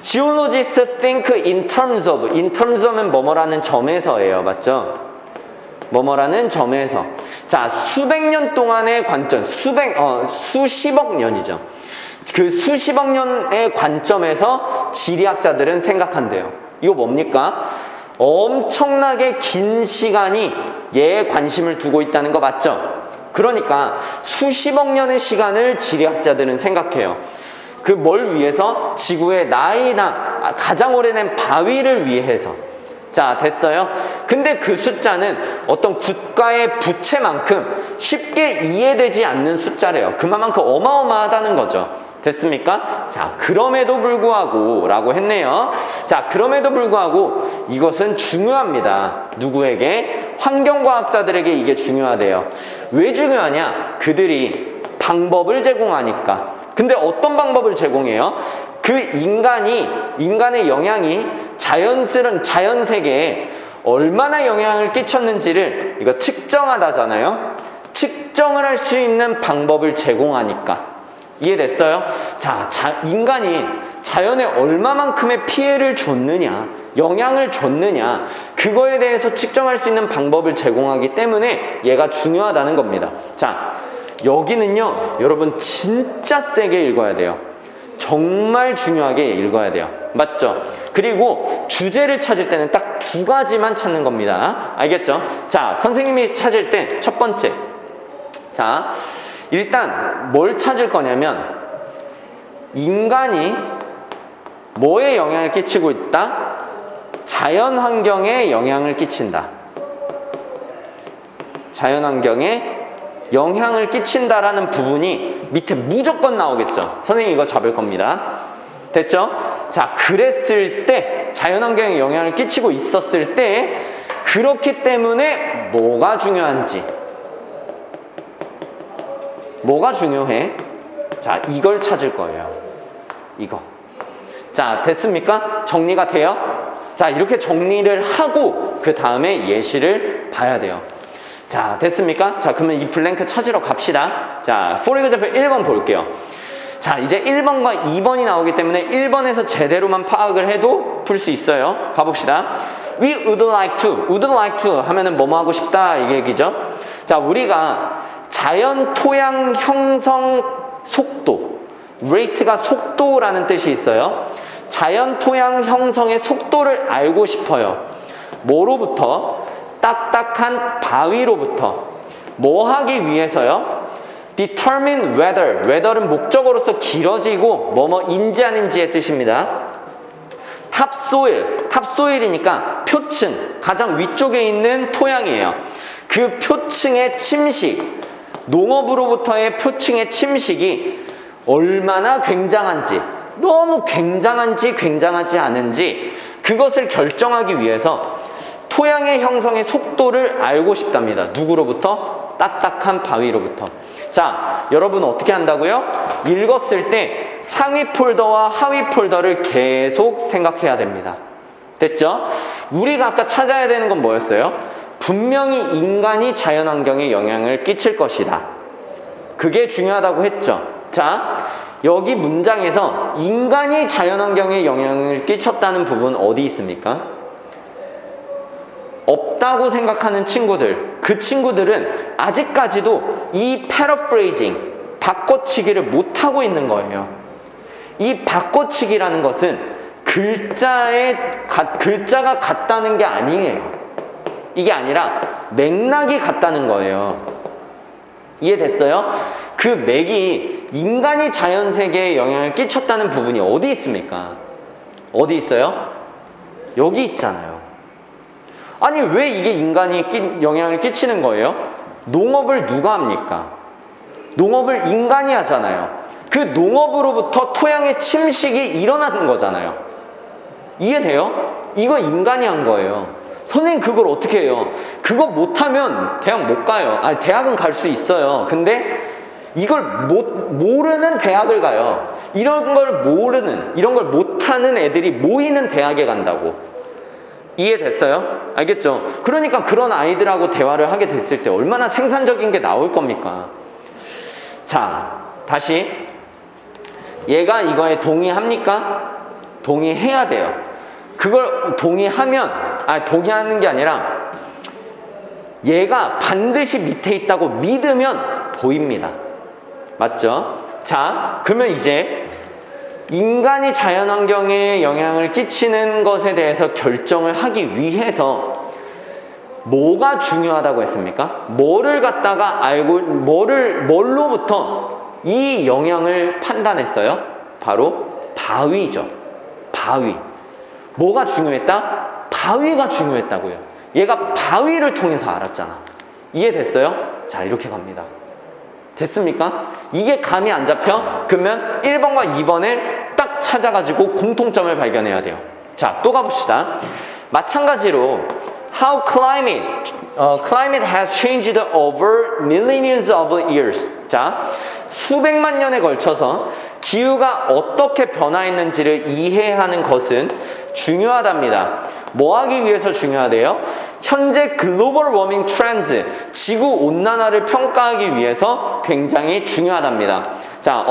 Geologists think in terms of은 뭐뭐라는 점에서예요. 맞죠? 뭐뭐라는 점에서. 자, 수백 년 동안의 관점, 수십억 년이죠. 그 수십억 년의 관점에서 지리학자들은 생각한대요. 이거 뭡니까? 엄청나게 긴 시간이 얘에 관심을 두고 있다는 거 맞죠? 그러니까 수십억 년의 시간을 지리학자들은 생각해요. 그 뭘 위해서? 지구의 나이나 가장 오래된 바위를 위해서. 자, 됐어요? 근데 그 숫자는 어떤 국가의 부채만큼 쉽게 이해되지 않는 숫자래요. 그만큼 어마어마하다는 거죠. 됐습니까? 자, 그럼에도 불구하고 라고 했네요. 자, 그럼에도 불구하고 이것은 중요합니다. 누구에게? 환경과학자들에게 이게 중요하대요. 왜 중요하냐? 그들이 방법을 제공하니까. 근데 어떤 방법을 제공해요? 그 인간의 영향이 자연 세계에 얼마나 영향을 끼쳤는지를 이거 측정하다잖아요. 측정을 할 수 있는 방법을 제공하니까. 이해됐어요? 자, 인간이 자연에 얼마만큼의 피해를 줬느냐, 영향을 줬느냐, 그거에 대해서 측정할 수 있는 방법을 제공하기 때문에 얘가 중요하다는 겁니다. 자, 여기는요, 여러분 진짜 세게 읽어야 돼요. 정말 중요하게 읽어야 돼요. 맞죠? 그리고 주제를 찾을 때는 딱 두 가지만 찾는 겁니다. 알겠죠? 자, 선생님이 찾을 때 첫 번째. 자, 일단 뭘 찾을 거냐면 인간이 뭐에 영향을 끼치고 있다? 자연 환경에 영향을 끼친다. 자연 환경에 영향을 끼친다라는 부분이 밑에 무조건 나오겠죠. 선생님 이거 잡을 겁니다. 됐죠? 자, 그랬을 때 자연환경에 영향을 끼치고 있었을 때 그렇기 때문에 뭐가 중요한지, 뭐가 중요해? 자, 이걸 찾을 거예요. 이거. 자, 됐습니까? 정리가 돼요? 자, 이렇게 정리를 하고 그 다음에 예시를 봐야 돼요. 자, 됐습니까? 자, 그러면 이 블랭크 찾으러 갑시다. 자, for example 1번 볼게요. 자, 이제 1번과 2번이 나오기 때문에 1번에서 제대로만 파악을 해도 풀 수 있어요. 가봅시다. We would like to 하면은 뭐뭐 하고 싶다 이 얘기죠. 자, 우리가 자연 토양 형성 속도, rate가 속도라는 뜻이 있어요. 자연 토양 형성의 속도를 알고 싶어요. 뭐로부터? 딱딱한 바위로부터. 뭐 하기 위해서요? Determine whether은 목적어로서 길어지고 뭐뭐 인지하는지의 뜻입니다. 탑소일이니까 표층, 가장 위쪽에 있는 토양이에요. 그 표층의 침식, 농업으로부터의 표층의 침식이 얼마나 굉장한지, 너무 굉장한지 굉장하지 않은지 그것을 결정하기 위해서 토양의 형성의 속도를 알고 싶답니다. 누구로부터? 딱딱한 바위로부터. 자, 여러분 어떻게 한다고요? 읽었을 때 상위 폴더와 하위 폴더를 계속 생각해야 됩니다. 됐죠? 우리가 아까 찾아야 되는 건 뭐였어요? 분명히 인간이 자연환경에 영향을 끼칠 것이다. 그게 중요하다고 했죠. 자, 여기 문장에서 인간이 자연환경에 영향을 끼쳤다는 부분 어디 있습니까? 없다고 생각하는 친구들, 그 친구들은 아직까지도 이 paraphrasing, 바꿔치기를 못하고 있는 거예요. 이 바꿔치기라는 것은 글자가 같다는 게 아니에요. 이게 아니라 맥락이 같다는 거예요. 이해됐어요? 그 맥이 인간이 자연세계에 영향을 끼쳤다는 부분이 어디 있습니까? 어디 있어요? 여기 있잖아요. 아니, 왜 이게 인간이 영향을 끼치는 거예요? 농업을 누가 합니까? 농업을 인간이 하잖아요. 그 농업으로부터 토양의 침식이 일어나는 거잖아요. 이해돼요? 이거 인간이 한 거예요. 선생님 그걸 어떻게 해요? 그거 못하면 대학 못 가요. 아니, 대학은 갈 수 있어요. 근데 이걸 모르는 대학을 가요. 이런 걸 못하는 애들이 모이는 대학에 간다고. 이해됐어요? 알겠죠? 그러니까 그런 아이들하고 대화를 하게 됐을 때 얼마나 생산적인 게 나올 겁니까? 자, 다시 얘가 이거에 동의합니까? 동의해야 돼요. 그걸 동의하는 게 아니라 얘가 반드시 밑에 있다고 믿으면 보입니다. 맞죠? 자, 그러면 이제 인간이 자연환경에 영향을 끼치는 것에 대해서 결정을 하기 위해서 뭐가 중요하다고 했습니까? 뭐를 갖다가 알고, 뭘로부터 이 영향을 판단했어요? 바로 바위죠. 바위. 뭐가 중요했다? 바위가 중요했다고요. 얘가 바위를 통해서 알았잖아. 이해됐어요? 자, 이렇게 갑니다. 됐습니까? 이게 감이 안 잡혀? 그러면 1번과 2번을 딱 찾아가지고 공통점을 발견해야 돼요. 자, 또 가봅시다. 마찬가지로 How climate has changed over millions of years. 자, 수백만 년에 걸쳐서 기후가 어떻게 변화했는지를 이해하는 것은 중요하답니다. 뭐 하기 위해서 중요하대요? 현재 글로벌 워밍 트렌드, 지구 온난화를 평가하기 위해서 굉장히 중요하답니다. 자,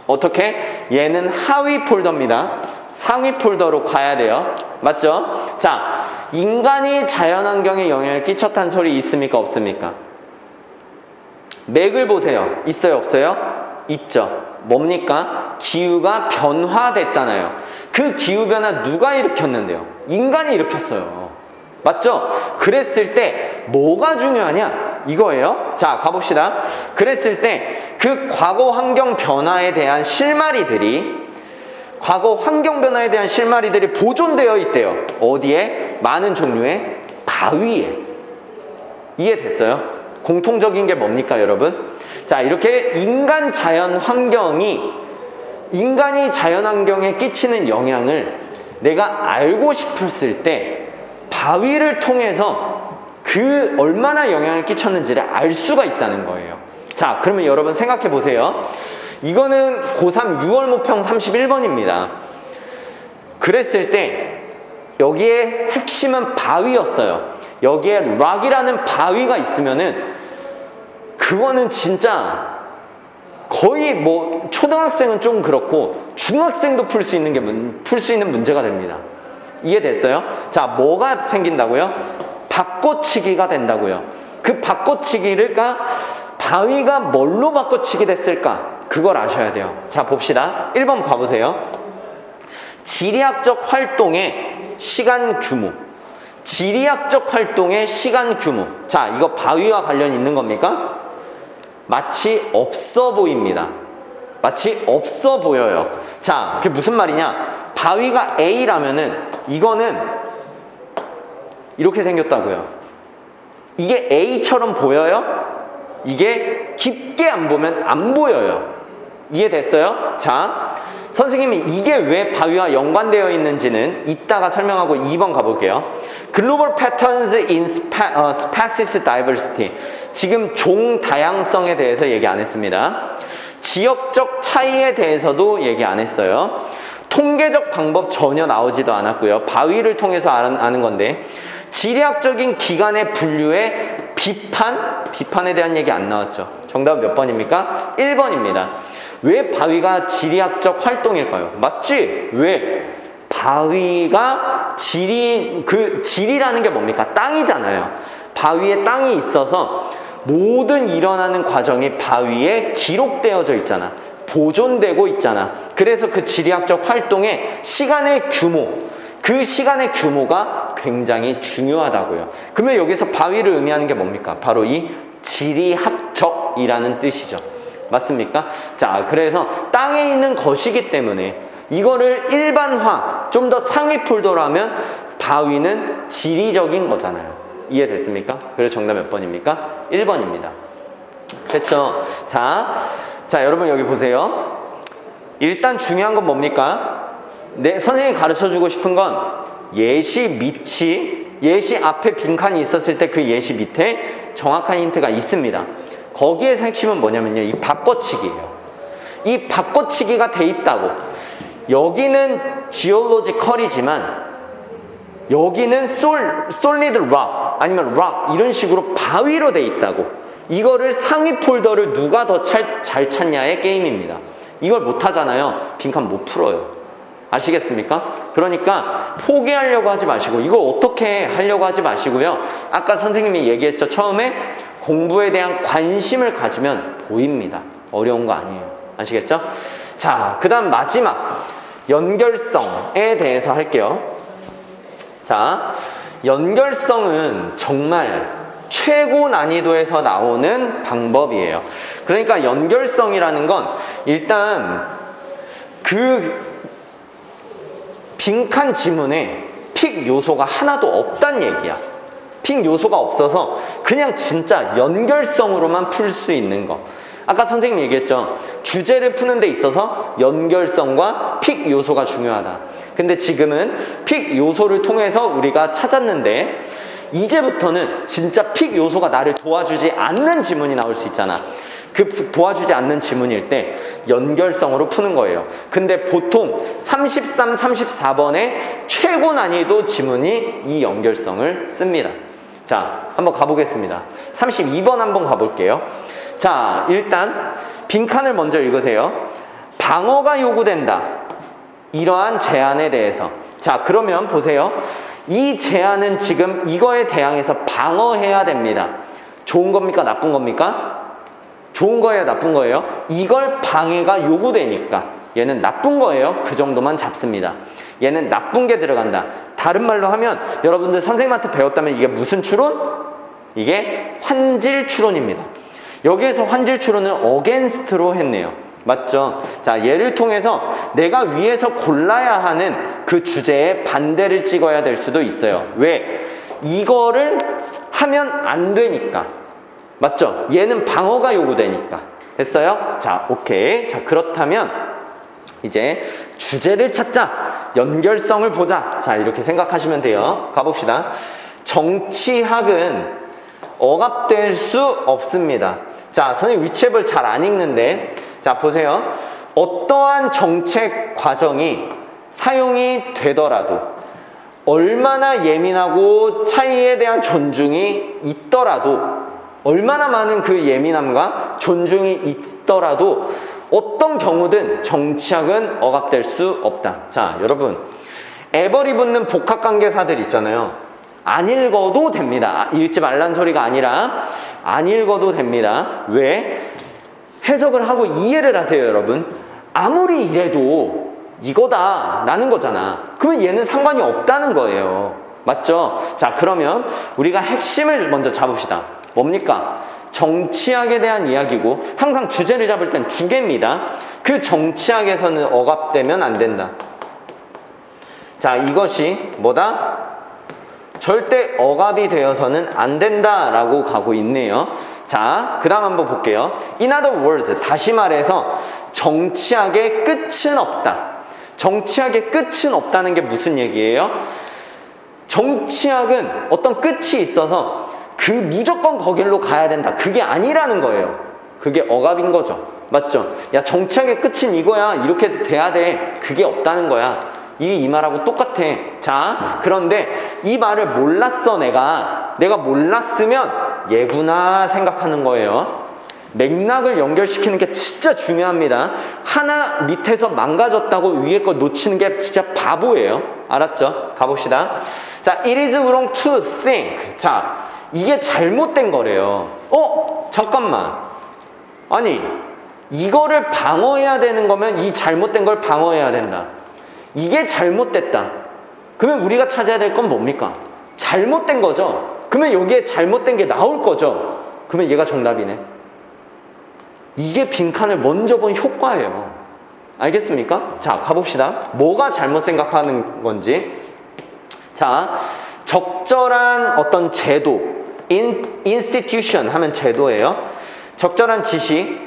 어떻게? 얘는 하위 폴더입니다. 상위 폴더로 가야 돼요. 맞죠? 자, 인간이 자연환경에 영향을 끼쳤다는 소리 있습니까? 없습니까? 맥을 보세요. 있어요? 없어요? 있죠. 뭡니까? 기후가 변화됐잖아요. 그 기후변화 누가 일으켰는데요? 인간이 일으켰어요. 맞죠? 그랬을 때 뭐가 중요하냐? 이거예요. 자, 가봅시다. 그랬을 때 그 과거 환경 변화에 대한 실마리들이 보존되어 있대요. 어디에? 많은 종류의 바위에. 이해됐어요? 공통적인 게 뭡니까, 여러분? 자, 이렇게 인간이 자연환경에 끼치는 영향을 내가 알고 싶었을 때 바위를 통해서 그 얼마나 영향을 끼쳤는지를 알 수가 있다는 거예요. 자, 그러면 여러분 생각해 보세요. 이거는 고3 6월 모평 31번입니다. 그랬을 때 여기에 핵심은 바위였어요. 여기에 락이라는 바위가 있으면은 그거는 진짜 거의 뭐 초등학생은 좀 그렇고 중학생도 풀 수 있는 문제가 됩니다. 이해됐어요? 자, 뭐가 생긴다고요? 바꿔치기가 된다고요. 그 바꿔치기가 바위가 뭘로 바꿔치기 됐을까? 그걸 아셔야 돼요. 자, 봅시다. 1번 가보세요. 지리학적 활동의 시간 규모. 지리학적 활동의 시간 규모. 자, 이거 바위와 관련이 있는 겁니까? 마치 없어 보입니다. 마치 없어 보여요. 자, 그게 무슨 말이냐? 바위가 A라면은 이거는 이렇게 생겼다고요. 이게 A처럼 보여요? 이게 깊게 안 보면 안 보여요. 이해됐어요? 자, 선생님이 이게 왜 바위와 연관되어 있는지는 이따가 설명하고 2번 가볼게요. Global Patterns in Species Diversity. 지금 종 다양성에 대해서 얘기 안 했습니다. 지역적 차이에 대해서도 얘기 안 했어요. 통계적 방법 전혀 나오지도 않았고요. 바위를 통해서 아는 건데, 지리학적인 기관의 분류에 비판에 대한 얘기 안 나왔죠. 정답은 몇 번입니까? 1번입니다. 왜 바위가 지리학적 활동일까요? 맞지? 왜? 바위가 지리라는 게 뭡니까? 땅이잖아요. 바위에 땅이 있어서 모든 일어나는 과정이 바위에 기록되어져 있잖아. 보존되고 있잖아. 그래서 그 지리학적 활동의 시간의 규모, 그 시간의 규모가 굉장히 중요하다고요. 그러면 여기서 바위를 의미하는 게 뭡니까? 바로 이 지리학적이라는 뜻이죠. 맞습니까? 자, 그래서 땅에 있는 것이기 때문에 이거를 일반화, 좀 더 상위 폴더로 하면 바위는 지리적인 거잖아요. 이해됐습니까? 그래서 정답 몇 번입니까? 1번입니다. 됐죠? 자, 여러분 여기 보세요. 일단 중요한 건 뭡니까? 선생님이 가르쳐주고 싶은 건 예시 앞에 빈칸이 있었을 때 그 예시 밑에 정확한 힌트가 있습니다. 거기에서 핵심은 뭐냐면요, 이 바꿔치기예요. 이 바꿔치기가 돼 있다고. 여기는 geological이지만 여기는 solid rock 아니면 rock 이런 식으로 바위로 돼 있다고. 이거를 상위 폴더를 누가 더 잘 찾냐의 게임입니다. 이걸 못 하잖아요. 빈칸 못 풀어요. 아시겠습니까? 그러니까 포기하려고 하지 마시고 이걸 어떻게 하려고 하지 마시고요. 아까 선생님이 얘기했죠. 처음에 공부에 대한 관심을 가지면 보입니다. 어려운 거 아니에요. 아시겠죠? 자, 그 다음 마지막 연결성에 대해서 할게요. 자, 연결성은 정말 최고 난이도에서 나오는 방법이에요. 그러니까 연결성이라는 건 일단 그 빈칸 지문에 픽 요소가 하나도 없단 얘기야. 픽 요소가 없어서 그냥 진짜 연결성으로만 풀 수 있는 거. 아까 선생님 얘기했죠. 주제를 푸는 데 있어서 연결성과 픽 요소가 중요하다. 근데 지금은 픽 요소를 통해서 우리가 찾았는데 이제부터는 진짜 픽 요소가 나를 도와주지 않는 지문이 나올 수 있잖아. 그 도와주지 않는 지문일 때 연결성으로 푸는 거예요. 근데 보통 33, 34번의 최고 난이도 지문이 이 연결성을 씁니다. 자, 한번 가보겠습니다. 32번 한번 가볼게요. 자, 일단 빈칸을 먼저 읽으세요. 방어가 요구된다. 이러한 제안에 대해서. 자, 그러면 보세요. 이 제안은 지금 이거에 대항해서 방어해야 됩니다. 좋은 겁니까? 나쁜 겁니까? 좋은 거예요? 나쁜 거예요? 이걸 방해가 요구되니까 얘는 나쁜 거예요. 그 정도만 잡습니다. 얘는 나쁜 게 들어간다. 다른 말로 하면 여러분들 선생님한테 배웠다면 이게 무슨 추론? 이게 환질 추론입니다. 여기에서 환질 추론은 against로 했네요. 맞죠? 자, 얘를 통해서 내가 위에서 골라야 하는 그 주제에 반대를 찍어야 될 수도 있어요. 왜? 이거를 하면 안 되니까. 맞죠? 얘는 방어가 요구되니까. 됐어요? 자, 오케이. 자, 그렇다면 이제 주제를 찾자. 연결성을 보자. 자, 이렇게 생각하시면 돼요. 가봅시다. 정치학은 억압될 수 없습니다. 자, 선생님 위치앱을 잘 안 읽는데, 자, 보세요. 어떠한 정책 과정이 사용이 되더라도 얼마나 예민하고 차이에 대한 존중이 있더라도 얼마나 많은 그 예민함과 존중이 있더라도 어떤 경우든 정치학은 억압될 수 없다. 자, 여러분, 애벌이 붙는 복합관계사들 있잖아요. 안 읽어도 됩니다. 읽지 말란 소리가 아니라 안 읽어도 됩니다. 왜? 해석을 하고 이해를 하세요, 여러분. 아무리 이래도 이거다 라는 거잖아. 그러면 얘는 상관이 없다는 거예요. 맞죠? 자, 그러면 우리가 핵심을 먼저 잡읍시다. 뭡니까? 정치학에 대한 이야기고 항상 주제를 잡을 땐 두 개입니다. 그 정치학에서는 억압되면 안 된다. 자, 이것이 뭐다? 절대 억압이 되어서는 안 된다라고 가고 있네요. 자, 그 다음 한번 볼게요. In other words, 다시 말해서 정치학의 끝은 없다. 정치학의 끝은 없다는 게 무슨 얘기예요? 정치학은 어떤 끝이 있어서 그 무조건 거길로 가야 된다. 그게 아니라는 거예요. 그게 억압인 거죠. 맞죠? 야, 정치학의 끝은 이거야. 이렇게 돼야 돼. 그게 없다는 거야. 이게 이 말하고 똑같아. 자, 그런데 이 말을 몰랐어. 내가 몰랐으면 얘구나 생각하는 거예요. 맥락을 연결시키는 게 진짜 중요합니다. 하나 밑에서 망가졌다고 위에 거 놓치는 게 진짜 바보예요. 알았죠? 가봅시다. 자, it is wrong to think. 자, 이게 잘못된 거래요. 잠깐만. 아니, 이거를 방어해야 되는 거면 이 잘못된 걸 방어해야 된다. 이게 잘못됐다. 그러면 우리가 찾아야 될 건 뭡니까? 잘못된 거죠. 그러면 여기에 잘못된 게 나올 거죠. 그러면 얘가 정답이네. 이게 빈칸을 먼저 본 효과예요. 알겠습니까? 자, 가봅시다. 뭐가 잘못 생각하는 건지. 자, 적절한 어떤 제도, institution 하면 제도예요. 적절한 지식,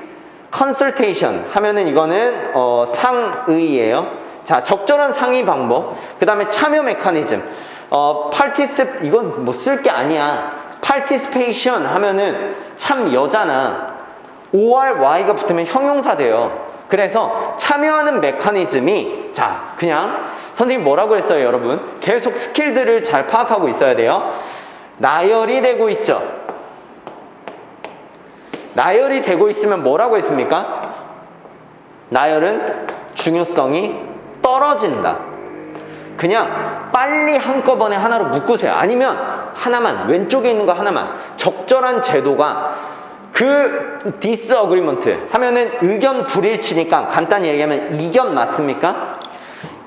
consultation 하면은 이거는 상의예요. 자, 적절한 상의 방법, 그 다음에 참여 메커니즘, 이건 뭐 쓸 게 아니야. participation 하면은 참여잖아. ORY가 붙으면 형용사 돼요. 그래서 참여하는 메커니즘이, 자, 그냥 선생님 뭐라고 했어요, 여러분? 계속 스킬들을 잘 파악하고 있어야 돼요. 나열이 되고 있죠. 나열이 되고 있으면 뭐라고 했습니까? 나열은 중요성이 떨어진다. 그냥 빨리 한꺼번에 하나로 묶으세요. 아니면 하나만, 왼쪽에 있는 거 하나만. 적절한 제도가 그 disagreement 하면은 의견 불일치니까 간단히 얘기하면 이견 맞습니까?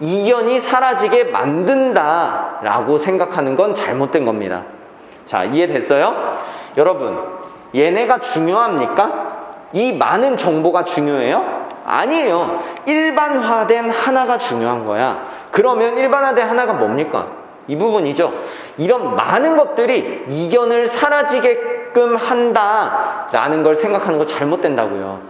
이견이 사라지게 만든다 라고 생각하는 건 잘못된 겁니다. 자, 이해됐어요? 여러분, 얘네가 중요합니까? 이 많은 정보가 중요해요? 아니에요. 일반화된 하나가 중요한 거야. 그러면 일반화된 하나가 뭡니까? 이 부분이죠. 이런 많은 것들이 이견을 사라지게끔 한다라는 걸 생각하는 거 잘못된다고요.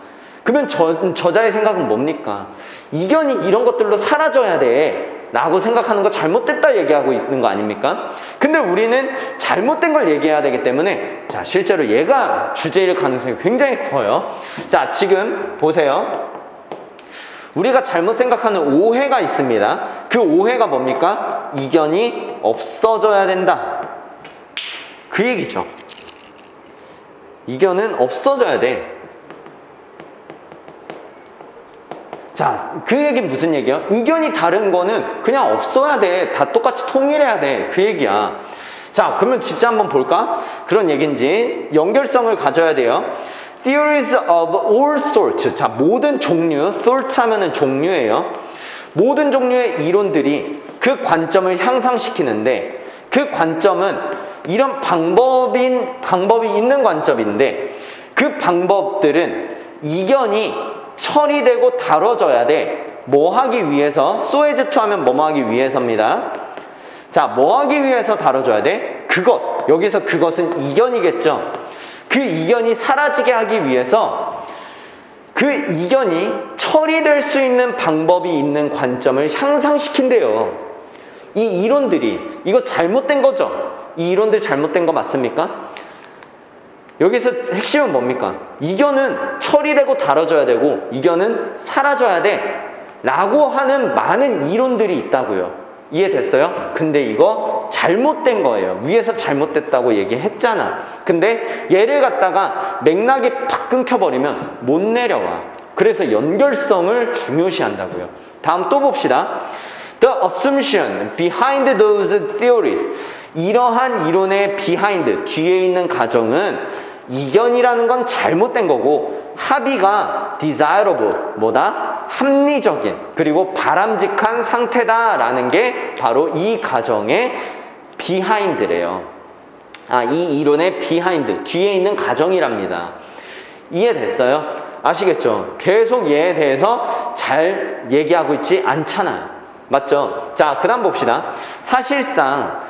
그러면 저자의 생각은 뭡니까? 이견이 이런 것들로 사라져야 돼 라고 생각하는 거 잘못됐다 얘기하고 있는 거 아닙니까? 근데 우리는 잘못된 걸 얘기해야 되기 때문에 자, 실제로 얘가 주제일 가능성이 굉장히 커요. 자, 지금 보세요. 우리가 잘못 생각하는 오해가 있습니다. 그 오해가 뭡니까? 이견이 없어져야 된다. 그 얘기죠. 이견은 없어져야 돼. 자, 그 얘기는 무슨 얘기야? 의견이 다른 거는 그냥 없어야 돼. 다 똑같이 통일해야 돼. 그 얘기야. 자, 그러면 진짜 한번 볼까? 그런 얘기인지 연결성을 가져야 돼요. Theories of all sorts. 자, 모든 종류, sort 하면은 종류예요. 모든 종류의 이론들이 그 관점을 향상시키는데 그 관점은 이런 방법이 있는 관점인데 그 방법들은 이견이 처리되고 다뤄져야 돼. 뭐 하기 위해서? so as to 하면 뭐 하기 위해서입니다. 자, 뭐 하기 위해서 다뤄줘야 돼? 그것. 여기서 그것은 이견이겠죠. 그 이견이 사라지게 하기 위해서 그 이견이 처리될 수 있는 방법이 있는 관점을 향상시킨대요. 이 이론들이 이거 잘못된 거죠? 이 이론들 잘못된 거 맞습니까? 여기서 핵심은 뭡니까? 이견은 처리되고 다뤄져야 되고 이견은 사라져야 돼 라고 하는 많은 이론들이 있다고요. 이해됐어요? 근데 이거 잘못된 거예요. 위에서 잘못됐다고 얘기했잖아. 근데 얘를 갖다가 맥락이 팍 끊겨버리면 못 내려와. 그래서 연결성을 중요시한다고요. 다음 또 봅시다. The assumption behind those theories. 이러한 이론의 behind, 뒤에 있는 가정은 이견이라는 건 잘못된 거고 합의가 desirable, 뭐다? 합리적인, 그리고 바람직한 상태다라는 게 바로 이 가정의 behind래요. 아, 이 이론의 behind, 뒤에 있는 가정이랍니다. 이해됐어요? 아시겠죠? 계속 얘에 대해서 잘 얘기하고 있지 않잖아요. 맞죠? 자, 그 다음 봅시다. 사실상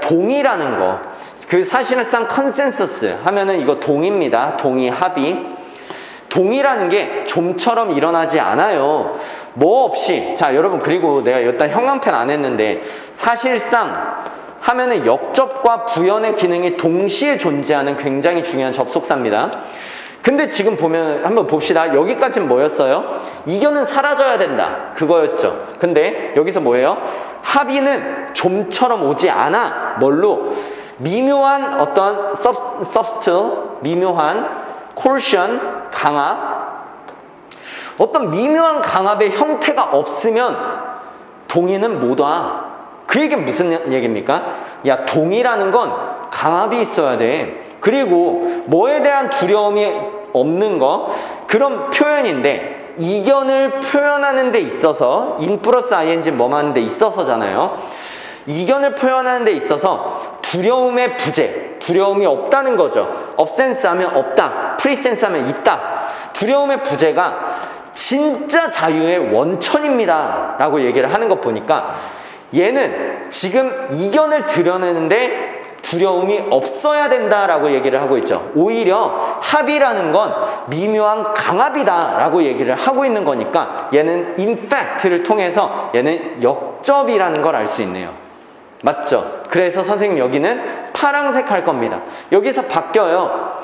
동의라는 거, 그 사실상 컨센서스 하면은 이거 동의입니다. 동의, 합의. 동의라는 게 좀처럼 일어나지 않아요. 뭐 없이. 자, 여러분, 그리고 내가 일단 형광펜 안 했는데 사실상 하면은 역접과 부연의 기능이 동시에 존재하는 굉장히 중요한 접속사입니다. 근데 지금 보면 한번 봅시다. 여기까지는 뭐였어요? 이견은 사라져야 된다. 그거였죠. 근데 여기서 뭐예요? 합의는 좀처럼 오지 않아. 뭘로? 미묘한 어떤 subtle, 미묘한 coercion, 강압. 어떤 미묘한 강압의 형태가 없으면 동의는 못 와. 그 얘기는 무슨 얘기입니까? 야, 동의라는 건 강압이 있어야 돼. 그리고 뭐에 대한 두려움이 없는 거, 그런 표현인데 이견을 표현하는 데 있어서 in 플러스 ing 뭐 하는 데 있어서잖아요. 이견을 표현하는 데 있어서 두려움의 부재, 두려움이 없다는 거죠. absence 하면 없다, presence 하면 있다. 두려움의 부재가 진짜 자유의 원천입니다 라고 얘기를 하는 것 보니까 얘는 지금 이견을 드러내는데 두려움이 없어야 된다라고 얘기를 하고 있죠. 오히려 합의라는 건 미묘한 강압이다라고 얘기를 하고 있는 거니까 얘는 in fact를 통해서 얘는 역접이라는 걸 알 수 있네요. 맞죠? 그래서 선생님 여기는 파란색 할 겁니다. 여기서 바뀌어요.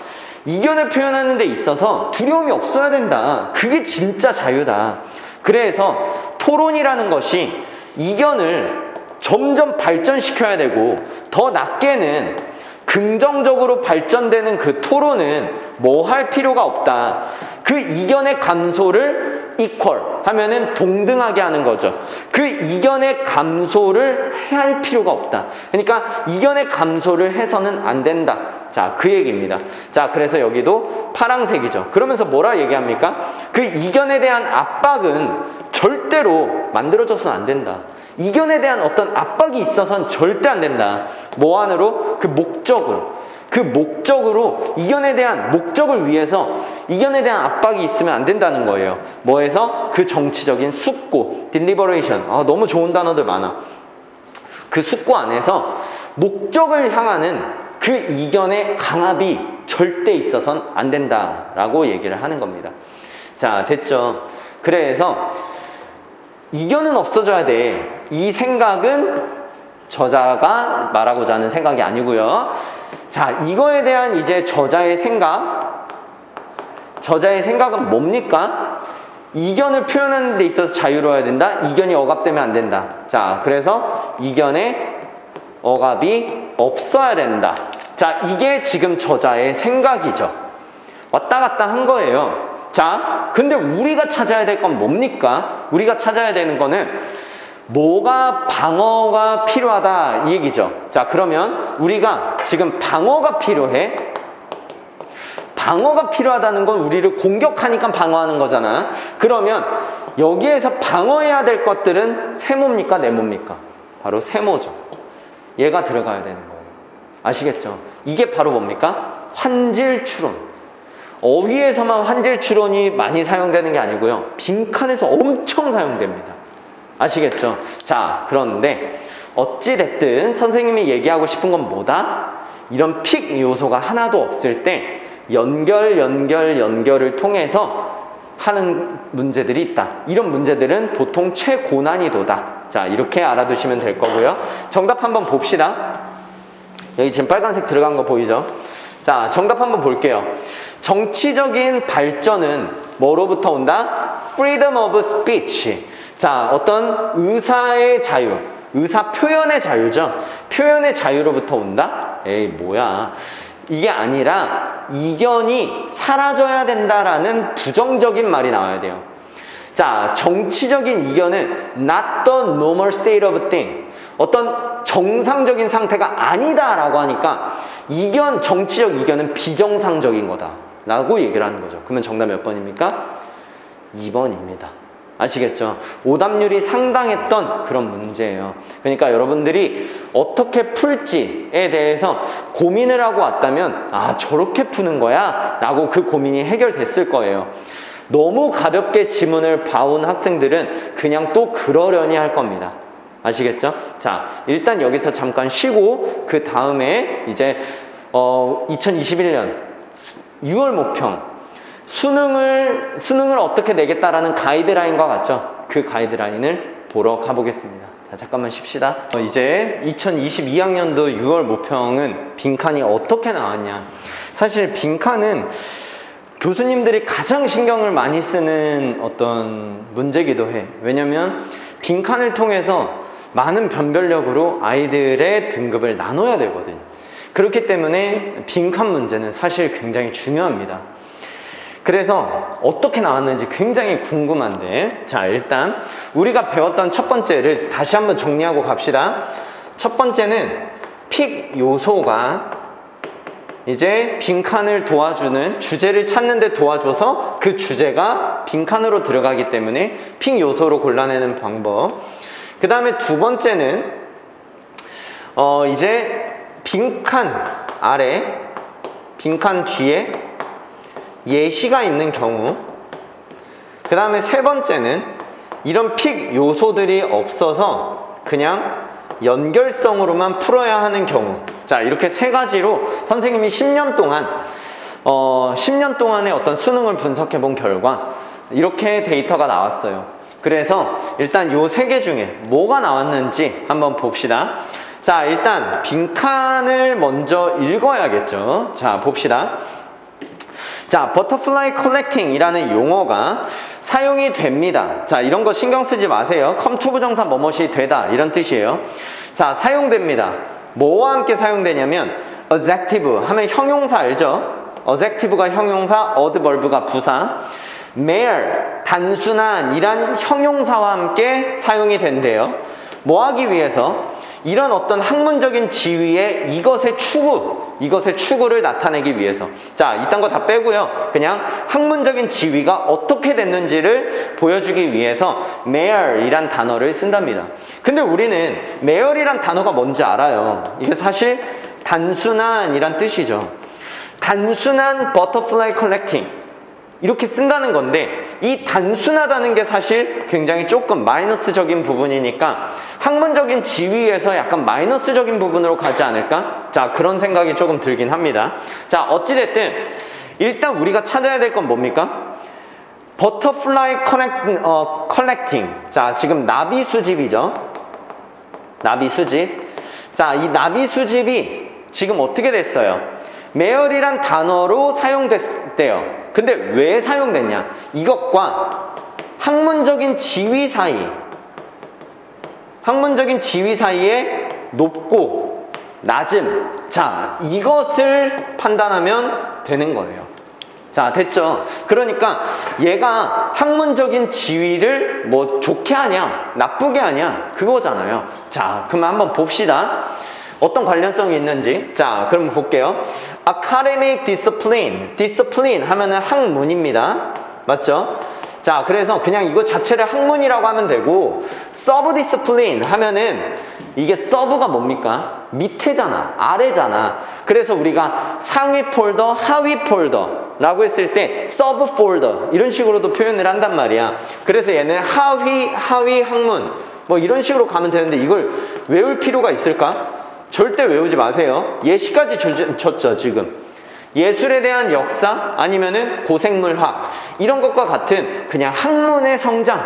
이견을 표현하는 데 있어서 두려움이 없어야 된다. 그게 진짜 자유다. 그래서 토론이라는 것이 이견을 점점 발전시켜야 되고 더 낮게는 긍정적으로 발전되는 그 토론은 뭐 할 필요가 없다. 그 이견의 감소를 equal, 하면은 동등하게 하는 거죠. 그 이견의 감소를 할 필요가 없다. 그러니까 이견의 감소를 해서는 안 된다. 자, 그 얘기입니다. 자, 그래서 여기도 파랑색이죠. 그러면서 뭐라 얘기합니까? 그 이견에 대한 압박은 절대로 만들어져서는 안 된다. 이견에 대한 어떤 압박이 있어서는 절대 안 된다. 뭐 안으로? 그 목적으로 이견에 대한 목적을 위해서 이견에 대한 압박이 있으면 안 된다는 거예요. 뭐해서? 그 정치적인 숙고, deliberation. 너무 좋은 단어들 많아. 그 숙고 안에서 목적을 향하는 그 이견의 강압이 절대 있어서는 안 된다라고 얘기를 하는 겁니다. 자, 됐죠? 그래서 이견은 없어져야 돼. 이 생각은 저자가 말하고자 하는 생각이 아니고요. 자, 이거에 대한 이제 저자의 생각은 뭡니까? 이견을 표현하는 데 있어서 자유로워야 된다. 이견이 억압되면 안 된다. 자, 그래서 이견의 억압이 없어야 된다. 자, 이게 지금 저자의 생각이죠. 왔다 갔다 한 거예요. 자, 근데 우리가 찾아야 될 건 뭡니까? 우리가 찾아야 되는 거는 뭐가 방어가 필요하다 이 얘기죠. 자, 그러면 우리가 지금 방어가 필요해. 방어가 필요하다는 건 우리를 공격하니까 방어하는 거잖아. 그러면 여기에서 방어해야 될 것들은 세모입니까? 네모입니까? 바로 세모죠. 얘가 들어가야 되는 거예요. 아시겠죠? 이게 바로 뭡니까? 환질추론. 어휘에서만 환질추론이 많이 사용되는 게 아니고요. 빈칸에서 엄청 사용됩니다. 아시겠죠? 자, 그런데 어찌됐든 선생님이 얘기하고 싶은 건 뭐다? 이런 픽 요소가 하나도 없을 때 연결을 통해서 하는 문제들이 있다. 이런 문제들은 보통 최고난이도다. 자, 이렇게 알아두시면 될 거고요. 정답 한번 봅시다. 여기 지금 빨간색 들어간 거 보이죠? 자, 정답 한번 볼게요. 정치적인 발전은 뭐로부터 온다? Freedom of speech. 자, 어떤 의사의 자유, 의사 표현의 자유죠. 표현의 자유로부터 온다? 에이, 뭐야. 이게 아니라 이견이 사라져야 된다라는 부정적인 말이 나와야 돼요. 자, 정치적인 이견은 not the normal state of things. 어떤 정상적인 상태가 아니다라고 하니까 정치적 이견은 비정상적인 거다 라고 얘기를 하는 거죠. 그러면 정답 몇 번입니까? 2번입니다. 아시겠죠? 오답률이 상당했던 그런 문제예요. 그러니까 여러분들이 어떻게 풀지에 대해서 고민을 하고 왔다면 저렇게 푸는 거야? 라고 그 고민이 해결됐을 거예요. 너무 가볍게 지문을 봐온 학생들은 그냥 또 그러려니 할 겁니다. 아시겠죠? 자, 일단 여기서 잠깐 쉬고 그 다음에 이제 2021년 6월 모평 수능을 어떻게 내겠다라는 가이드라인과 같죠? 그 가이드라인을 보러 가보겠습니다. 자, 잠깐만 쉽시다. 이제 2022학년도 6월 모평은 빈칸이 어떻게 나왔냐? 사실 빈칸은 교수님들이 가장 신경을 많이 쓰는 어떤 문제기도 해. 왜냐면 빈칸을 통해서 많은 변별력으로 아이들의 등급을 나눠야 되거든. 그렇기 때문에 빈칸 문제는 사실 굉장히 중요합니다. 그래서 어떻게 나왔는지 굉장히 궁금한데, 자, 일단 우리가 배웠던 첫 번째를 다시 한번 정리하고 갑시다. 첫 번째는 픽 요소가 이제 빈칸을 도와주는 주제를 찾는 데 도와줘서 그 주제가 빈칸으로 들어가기 때문에 픽 요소로 골라내는 방법. 그 다음에 두 번째는 이제 빈칸 아래, 빈칸 뒤에 예시가 있는 경우. 그 다음에 세 번째는 이런 픽 요소들이 없어서 그냥 연결성으로만 풀어야 하는 경우. 자, 이렇게 세 가지로 선생님이 10년 동안의 어떤 수능을 분석해 본 결과 이렇게 데이터가 나왔어요. 그래서 일단 요 세 개 중에 뭐가 나왔는지 한번 봅시다. 자, 일단 빈칸을 먼저 읽어야겠죠. 자, 봅시다. 자, 버터플라이 컬렉팅 이라는 용어가 사용이 됩니다. 자, 이런 거 신경 쓰지 마세요. 컴투 부정사 뭐뭇이 되다 이런 뜻이에요. 자, 사용됩니다. 뭐와 함께 사용되냐면 adjective 하면 형용사 알죠? adjective가 형용사, adverb가 부사. mere, 단순한 이란 형용사와 함께 사용이 된대요. 뭐 하기 위해서? 이런 어떤 학문적인 지위의 이것의 추구를 나타내기 위해서. 자, 이딴 거 다 빼고요. 그냥 학문적인 지위가 어떻게 됐는지를 보여주기 위해서 mere이란 단어를 쓴답니다. 근데 우리는 mere이란 단어가 뭔지 알아요. 이게 사실 단순한 이란 뜻이죠. 단순한 butterfly collecting. 이렇게 쓴다는 건데 이 단순하다는 게 사실 굉장히 조금 마이너스적인 부분이니까 학문적인 지위에서 약간 마이너스적인 부분으로 가지 않을까? 자, 그런 생각이 조금 들긴 합니다. 자, 어찌됐든 일단 우리가 찾아야 될 건 뭡니까? 버터플라이 컬렉팅. 자, 지금 나비 수집이죠. 나비 수집. 자, 이 나비 수집이 지금 어떻게 됐어요? 메어리란 단어로 사용됐대요. 근데 왜 사용됐냐? 이것과 학문적인 지위 사이에 높고 낮음. 자, 이것을 판단하면 되는 거예요. 자, 됐죠? 그러니까 얘가 학문적인 지위를 뭐 좋게 하냐, 나쁘게 하냐, 그거잖아요. 자, 그럼 한번 봅시다. 어떤 관련성이 있는지. 자, 그럼 볼게요. academic discipline 하면은 학문입니다. 맞죠? 자, 그래서 그냥 이거 자체를 학문이라고 하면 되고, subdiscipline 하면은 이게 sub가 뭡니까? 밑에잖아, 아래잖아. 그래서 우리가 상위 폴더, 하위 폴더라고 했을 때 sub 폴더 이런 식으로도 표현을 한단 말이야. 그래서 얘는 하위 학문 뭐 이런 식으로 가면 되는데 이걸 외울 필요가 있을까? 절대 외우지 마세요. 예시까지 줬죠, 지금. 예술에 대한 역사 아니면은 고생물학 이런 것과 같은 그냥 학문의 성장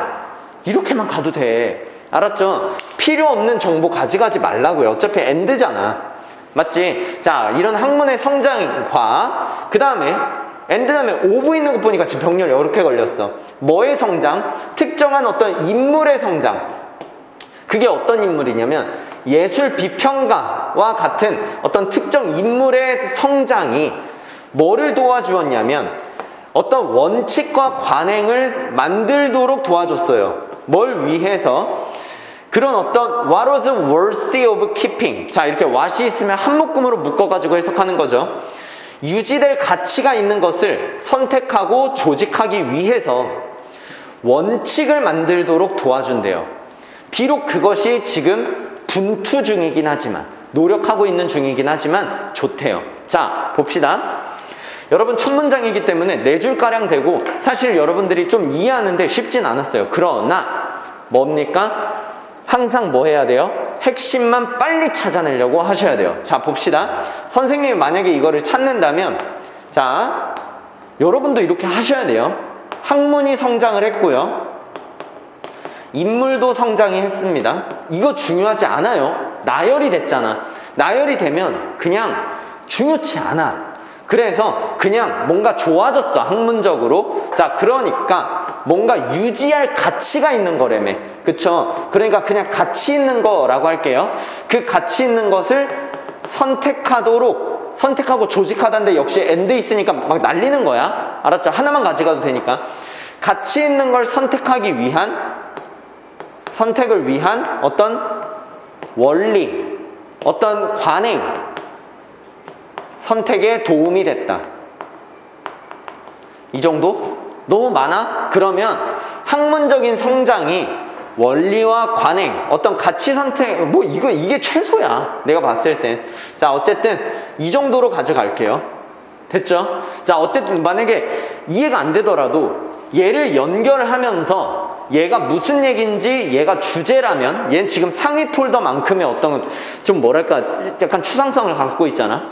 이렇게만 가도 돼. 알았죠? 필요 없는 정보 가져가지 말라고요. 어차피 엔드잖아. 맞지? 자, 이런 학문의 성장과 그 다음에 엔드 다음에 오브 있는 거 보니까 지금 병렬 이렇게 걸렸어. 뭐의 성장? 특정한 어떤 인물의 성장. 그게 어떤 인물이냐면 예술 비평가와 같은 어떤 특정 인물의 성장이 뭐를 도와주었냐면 어떤 원칙과 관행을 만들도록 도와줬어요. 뭘 위해서? 그런 어떤 what was worthy of keeping. 자, 이렇게 what이 있으면 한 묶음으로 묶어가지고 해석하는 거죠. 유지될 가치가 있는 것을 선택하고 조직하기 위해서 원칙을 만들도록 도와준대요. 비록 그것이 지금 분투 중이긴 하지만, 노력하고 있는 중이긴 하지만 좋대요. 자, 봅시다. 여러분 첫 문장이기 때문에 4줄가량 되고 사실 여러분들이 좀 이해하는데 쉽진 않았어요. 그러나 뭡니까? 항상 뭐 해야 돼요? 핵심만 빨리 찾아내려고 하셔야 돼요. 자, 봅시다. 선생님이 만약에 이거를 찾는다면, 자, 여러분도 이렇게 하셔야 돼요. 학문이 성장을 했고요. 인물도 성장이 했습니다. 이거 중요하지 않아요. 나열이 됐잖아. 나열이 되면 그냥 중요치 않아. 그래서 그냥 뭔가 좋아졌어, 학문적으로. 자, 그러니까 뭔가 유지할 가치가 있는 거라며. 그쵸? 그러니까 그냥 가치 있는 거라고 할게요. 그 가치 있는 것을 선택하고 조직하다는데 역시 엔드 있으니까 막 날리는 거야. 알았죠? 하나만 가져가도 되니까. 가치 있는 걸 선택을 위한 어떤 원리, 어떤 관행, 선택에 도움이 됐다. 이 정도? 너무 많아? 그러면 학문적인 성장이 원리와 관행, 어떤 가치 선택, 뭐 이게 최소야. 내가 봤을 땐. 자, 어쨌든 이 정도로 가져갈게요. 됐죠? 자, 어쨌든 만약에 이해가 안 되더라도 얘를 연결하면서 얘가 무슨 얘기인지 얘가 주제라면, 얘는 지금 상위 폴더만큼의 어떤 좀 뭐랄까 약간 추상성을 갖고 있잖아.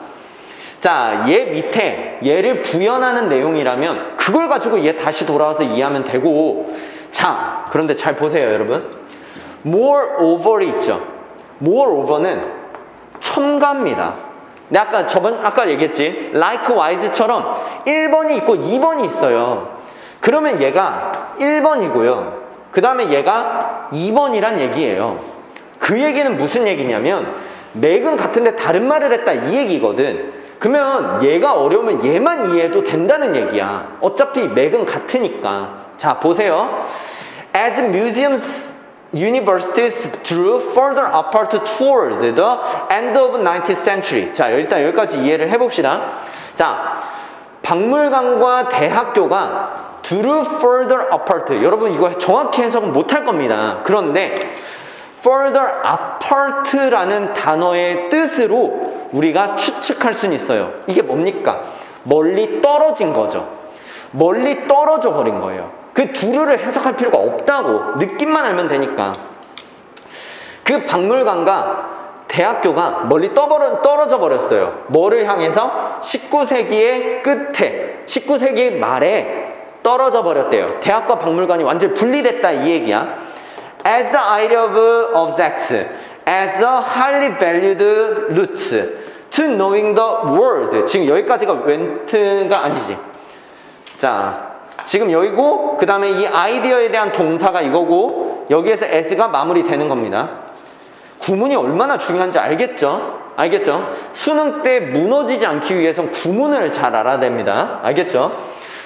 자, 얘 밑에 얘를 부연하는 내용이라면 그걸 가지고 얘 다시 돌아와서 이해하면 되고. 자, 그런데 잘 보세요, 여러분. moreover이 있죠. moreover는 첨가입니다. 내가 아까 얘기했지. likewise처럼 1번이 있고 2번이 있어요. 그러면 얘가 1번이고요. 그 다음에 얘가 2번이란 얘기예요. 그 얘기는 무슨 얘기냐면 맥은 같은데 다른 말을 했다 이 얘기거든. 그러면 얘가 어려우면 얘만 이해해도 된다는 얘기야. 어차피 맥은 같으니까. 자, 보세요. As museums, universities drew further apart toward the end of 19th century. 자, 일단 여기까지 이해를 해봅시다. 자, 박물관과 대학교가 drew further apart. 여러분 이거 정확히 해석은 못할 겁니다. 그런데 further apart라는 단어의 뜻으로 우리가 추측할 수는 있어요. 이게 뭡니까? 멀리 떨어진 거죠. 멀리 떨어져 버린 거예요. 그 두루를 해석할 필요가 없다고, 느낌만 알면 되니까. 그 박물관과 대학교가 멀리 떨어져 버렸어요. 뭐를 향해서? 19세기의 끝에, 19세기 말에 떨어져 버렸대요. 대학과 박물관이 완전히 분리됐다 이 얘기야. As the idea of objects, as a highly valued route to knowing the world. 지금 여기까지가 went가 아니지. 자, 지금 여기고 그 다음에 이 아이디어에 대한 동사가 이거고 여기에서 as가 마무리되는 겁니다. 구문이 얼마나 중요한지 알겠죠? 알겠죠? 수능 때 무너지지 않기 위해선 구문을 잘 알아야 됩니다. 알겠죠?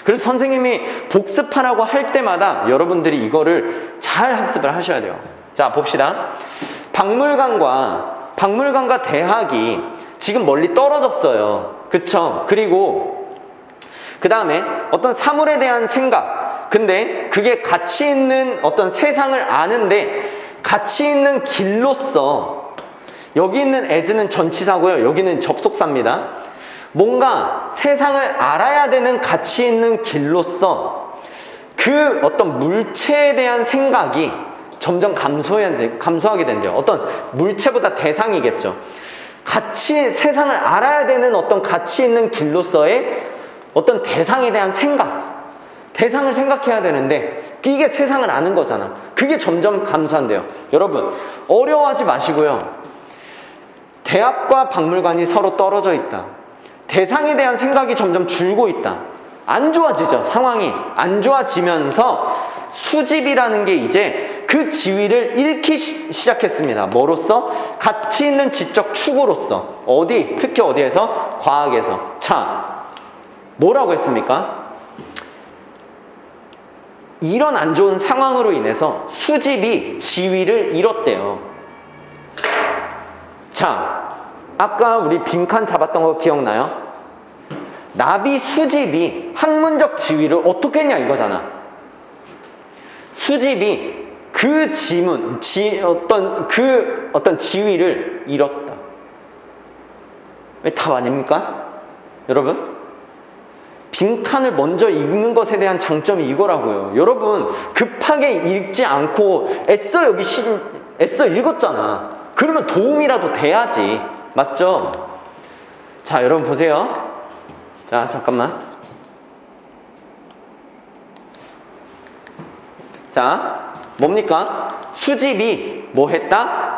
그래서 선생님이 복습하라고 할 때마다 여러분들이 이거를 잘 학습을 하셔야 돼요. 자, 봅시다. 박물관과 대학이 지금 멀리 떨어졌어요. 그쵸? 그리고 그 다음에 어떤 사물에 대한 생각, 근데 그게 가치 있는 어떤 세상을 아는데 가치 있는 길로서, 여기 있는 as는 전치사고요, 여기는 접속사입니다. 뭔가 세상을 알아야 되는 가치 있는 길로서 그 어떤 물체에 대한 생각이 점점 감소하게 된대요. 어떤 물체보다 대상이겠죠. 세상을 알아야 되는 어떤 가치 있는 길로서의 어떤 대상에 대한 대상을 생각해야 되는데 이게 세상을 아는 거잖아. 그게 점점 감소한대요. 여러분 어려워하지 마시고요. 대학과 박물관이 서로 떨어져 있다. 대상에 대한 생각이 점점 줄고 있다. 안 좋아지죠. 상황이 안 좋아지면서 수집이라는 게 이제 그 지위를 잃기 시작했습니다. 뭐로써? 가치 있는 지적 추구로서. 어디? 특히 어디에서? 과학에서. 자, 뭐라고 했습니까? 이런 안 좋은 상황으로 인해서 수집이 지위를 잃었대요. 자, 아까 우리 빈칸 잡았던 거 기억나요? 나비 수집이 학문적 지위를 어떻게 했냐 이거잖아. 수집이 그 어떤 지위를 잃었다. 왜 답 아닙니까? 여러분? 빈칸을 먼저 읽는 것에 대한 장점이 이거라고요. 여러분 급하게 읽지 않고 애써 읽었잖아. 그러면 도움이라도 돼야지. 맞죠? 자, 여러분 보세요. 자, 잠깐만. 자, 뭡니까? 수집이 뭐 했다?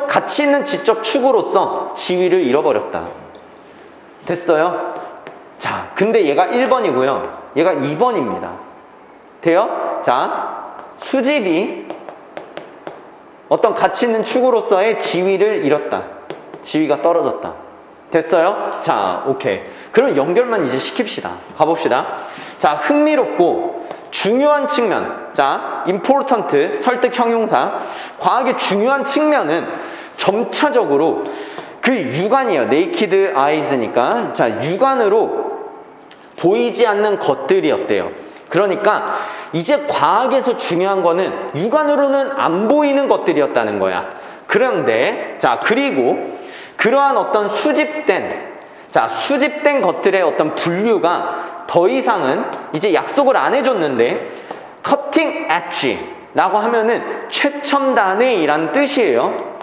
가치 있는 지적 추구로서 지위를 잃어버렸다. 됐어요? 자, 근데 얘가 1번이고요. 얘가 2번입니다. 돼요? 자, 수집이 어떤 가치 있는 추구로서의 지위를 잃었다. 지위가 떨어졌다. 됐어요? 자, 오케이. 그럼 연결만 이제 시킵시다. 가봅시다. 자, 흥미롭고 중요한 측면. 자, important, 설득 형용사. 과학의 중요한 측면은 점차적으로 그 육안이에요. naked eyes니까. 자, 육안으로 보이지 않는 것들이었대요. 그러니까 이제 과학에서 중요한 거는 육안으로는 안 보이는 것들이었다는 거야. 그런데 자, 그리고 그러한 어떤 수집된 것들의 어떤 분류가 더 이상은 이제 약속을 안 해줬는데 cutting edge 라고 하면은 최첨단의 이란 뜻이에요.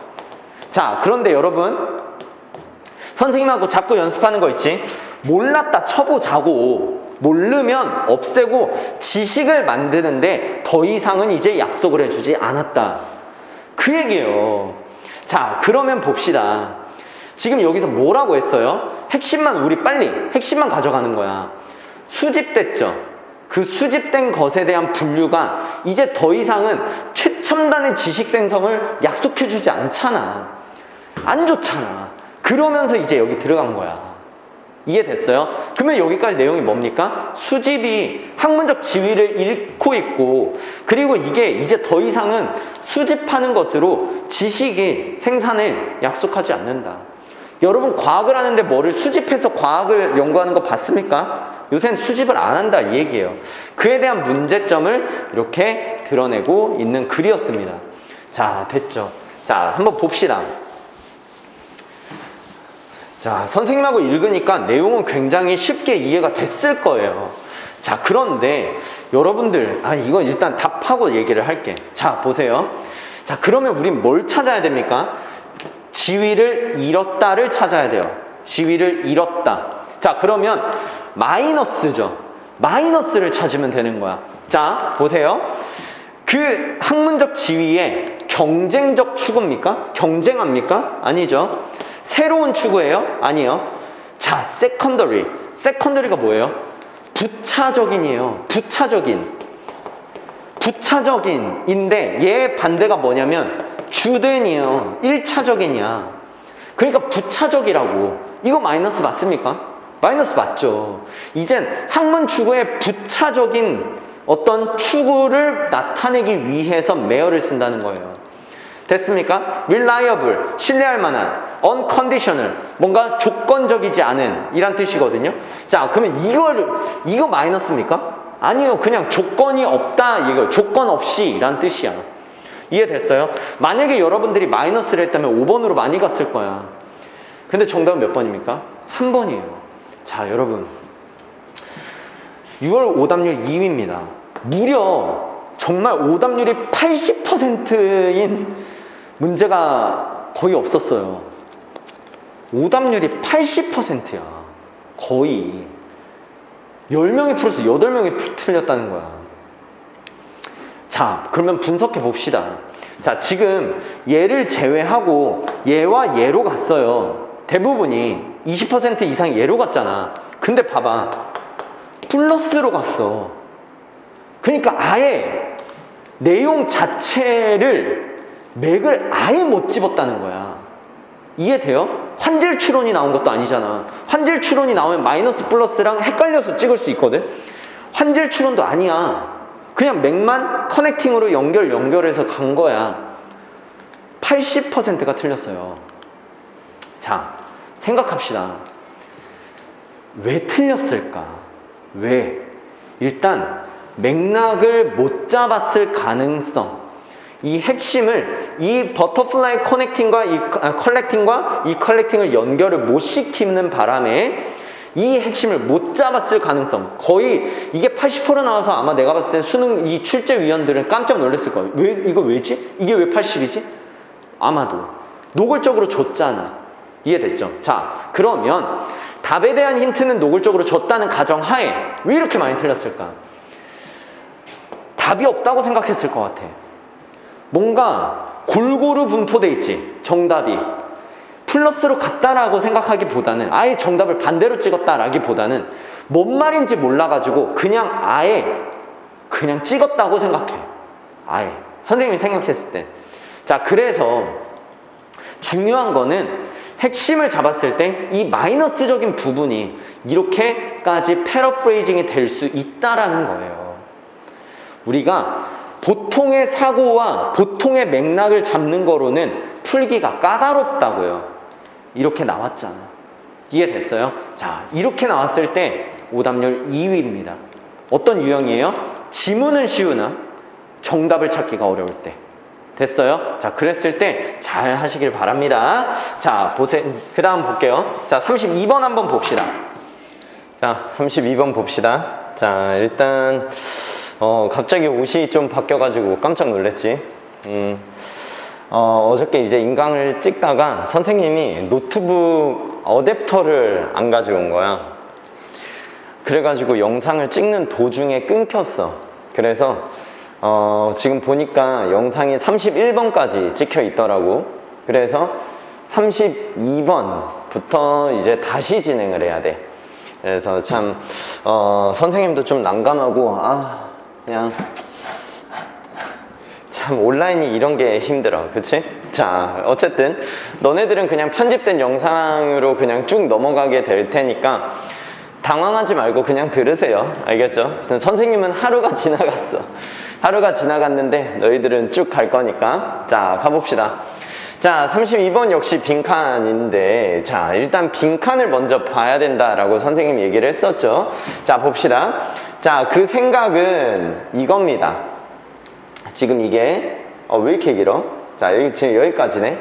자, 그런데 여러분 선생님하고 자꾸 연습하는 거 있지? 몰랐다 쳐보자고. 모르면 없애고 지식을 만드는데 더 이상은 이제 약속을 해주지 않았다. 그 얘기예요. 자, 그러면 봅시다. 지금 여기서 뭐라고 했어요? 핵심만 가져가는 거야. 수집됐죠. 그 수집된 것에 대한 분류가 이제 더 이상은 최첨단의 지식 생성을 약속해주지 않잖아. 안 좋잖아. 그러면서 이제 여기 들어간 거야. 이해됐어요? 그러면 여기까지 내용이 뭡니까? 수집이 학문적 지위를 잃고 있고, 그리고 이게 이제 더 이상은 수집하는 것으로 지식의 생산을 약속하지 않는다. 여러분 과학을 하는데 뭐를 수집해서 과학을 연구하는 거 봤습니까? 요새는 수집을 안 한다 이 얘기예요. 그에 대한 문제점을 이렇게 드러내고 있는 글이었습니다. 자, 됐죠? 자, 한번 봅시다. 자, 선생님하고 읽으니까 내용은 굉장히 쉽게 이해가 됐을 거예요. 자, 그런데 여러분들, 이거 일단 답하고 얘기를 할게. 자, 보세요. 자, 그러면 우린 뭘 찾아야 됩니까? 지위를 잃었다를 찾아야 돼요. 지위를 잃었다. 자, 그러면 마이너스죠. 마이너스를 찾으면 되는 거야. 자, 보세요. 그 학문적 지위의 경쟁적 추구입니까? 경쟁합니까? 아니죠. 새로운 추구예요? 아니요. 자, 세컨더리. 세컨더리가 뭐예요? 부차적인이에요. 부차적인인데 얘 반대가 뭐냐면 주된이에요. 1차적이냐. 그러니까 부차적이라고. 이거 마이너스 맞습니까? 마이너스 맞죠. 이젠 학문 추구의 부차적인 어떤 추구를 나타내기 위해서 매어를 쓴다는 거예요. 됐습니까? reliable, 신뢰할 만한, unconditional, 뭔가 조건적이지 않은 이란 뜻이거든요. 자, 그러면 이거 마이너스입니까? 아니요. 그냥 조건이 없다 이거. 조건 없이 란 뜻이야. 이해됐어요? 만약에 여러분들이 마이너스를 했다면 5번으로 많이 갔을 거야. 근데 정답은 몇 번입니까? 3번이에요. 자, 여러분 6월 오답률 2위입니다. 무려 정말 오답률이 80%인 문제가 거의 없었어요. 오답률이 80%야. 거의 10명이 풀어서 8명이 틀렸다는 거야. 자, 그러면 분석해 봅시다. 자, 지금 얘를 제외하고 얘와 얘로 갔어요. 대부분이 20% 이상 얘로 갔잖아. 근데 봐봐, 플러스로 갔어. 그러니까 아예 내용 자체를 맥을 아예 못 집었다는 거야. 이해돼요? 환질 추론이 나온 것도 아니잖아. 환질 추론이 나오면 마이너스 플러스랑 헷갈려서 찍을 수 있거든. 환질 추론도 아니야. 그냥 맥만 커넥팅으로 연결해서 간 거야. 80%가 틀렸어요. 자, 생각합시다. 왜 틀렸을까? 왜? 일단 맥락을 못 잡았을 가능성. 이 핵심을, 이 버터플라이 커넥팅과 이 컬렉팅을 연결을 못 시키는 바람에 이 핵심을 못 잡았을 가능성. 거의 이게 80% 나와서 아마 내가 봤을 때 수능 이 출제위원들은 깜짝 놀랐을 거예요. 이거 왜지? 이게 왜 80이지? 아마도 노골적으로 줬잖아. 이해됐죠? 자, 그러면 답에 대한 힌트는 노골적으로 줬다는 가정하에 왜 이렇게 많이 틀렸을까? 답이 없다고 생각했을 것 같아. 뭔가 골고루 분포돼 있지, 정답이. 플러스로 갔다라고 생각하기보다는, 아예 정답을 반대로 찍었다라기보다는 뭔 말인지 몰라가지고 그냥 찍었다고 생각해. 아예 선생님이 생각했을 때. 자, 그래서 중요한 거는 핵심을 잡았을 때 이 마이너스적인 부분이 이렇게까지 패러프레이징이 될 수 있다라는 거예요. 우리가 보통의 사고와 보통의 맥락을 잡는 거로는 풀기가 까다롭다고요. 이렇게 나왔잖아. 이해됐어요? 자, 이렇게 나왔을 때 오답률 2위입니다. 어떤 유형이에요? 지문은 쉬우나 정답을 찾기가 어려울 때. 됐어요? 자, 그랬을 때 잘 하시길 바랍니다. 자, 보세요. 그 다음 볼게요. 자, 32번 한번 봅시다. 자, 32번 봅시다. 자, 일단 갑자기 옷이 좀 바뀌어가지고 깜짝 놀랐지. 어저께 이제 인강을 찍다가 선생님이 노트북 어댑터를 안 가져온 거야. 그래가지고 영상을 찍는 도중에 끊겼어. 그래서 지금 보니까 영상이 31번까지 찍혀 있더라고. 그래서 32번부터 이제 다시 진행을 해야 돼. 그래서 참 선생님도 좀 난감하고 그냥 참 온라인이 이런 게 힘들어, 그치? 자, 어쨌든 너네들은 그냥 편집된 영상으로 그냥 쭉 넘어가게 될 테니까 당황하지 말고 그냥 들으세요. 알겠죠? 선생님은 하루가 지나갔어. 하루가 지나갔는데 너희들은 쭉 갈 거니까. 자, 가봅시다. 자, 32번 역시 빈칸인데, 자, 일단 빈칸을 먼저 봐야 된다라고 선생님이 얘기를 했었죠. 자, 봅시다. 자, 그 생각은 이겁니다. 지금 이게 왜 이렇게 길어? 자, 여기 지금 여기까지네.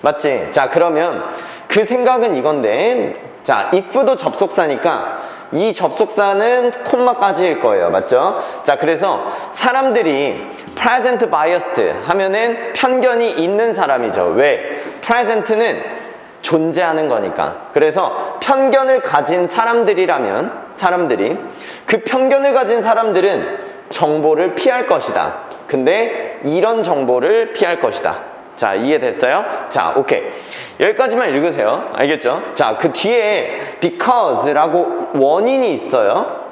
맞지? 자, 그러면 그 생각은 이건데, 자, if도 접속사니까 이 접속사는 콤마까지일 거예요. 맞죠? 자, 그래서 사람들이 present biased 하면은 편견이 있는 사람이죠. 왜? present는 존재하는 거니까. 그래서 편견을 가진 사람들이라면, 사람들이 그 편견을 가진 사람들은 정보를 피할 것이다. 근데 이런 정보를 피할 것이다. 자, 이해됐어요? 자, 오케이. 여기까지만 읽으세요. 알겠죠? 자, 그 뒤에 because라고 원인이 있어요.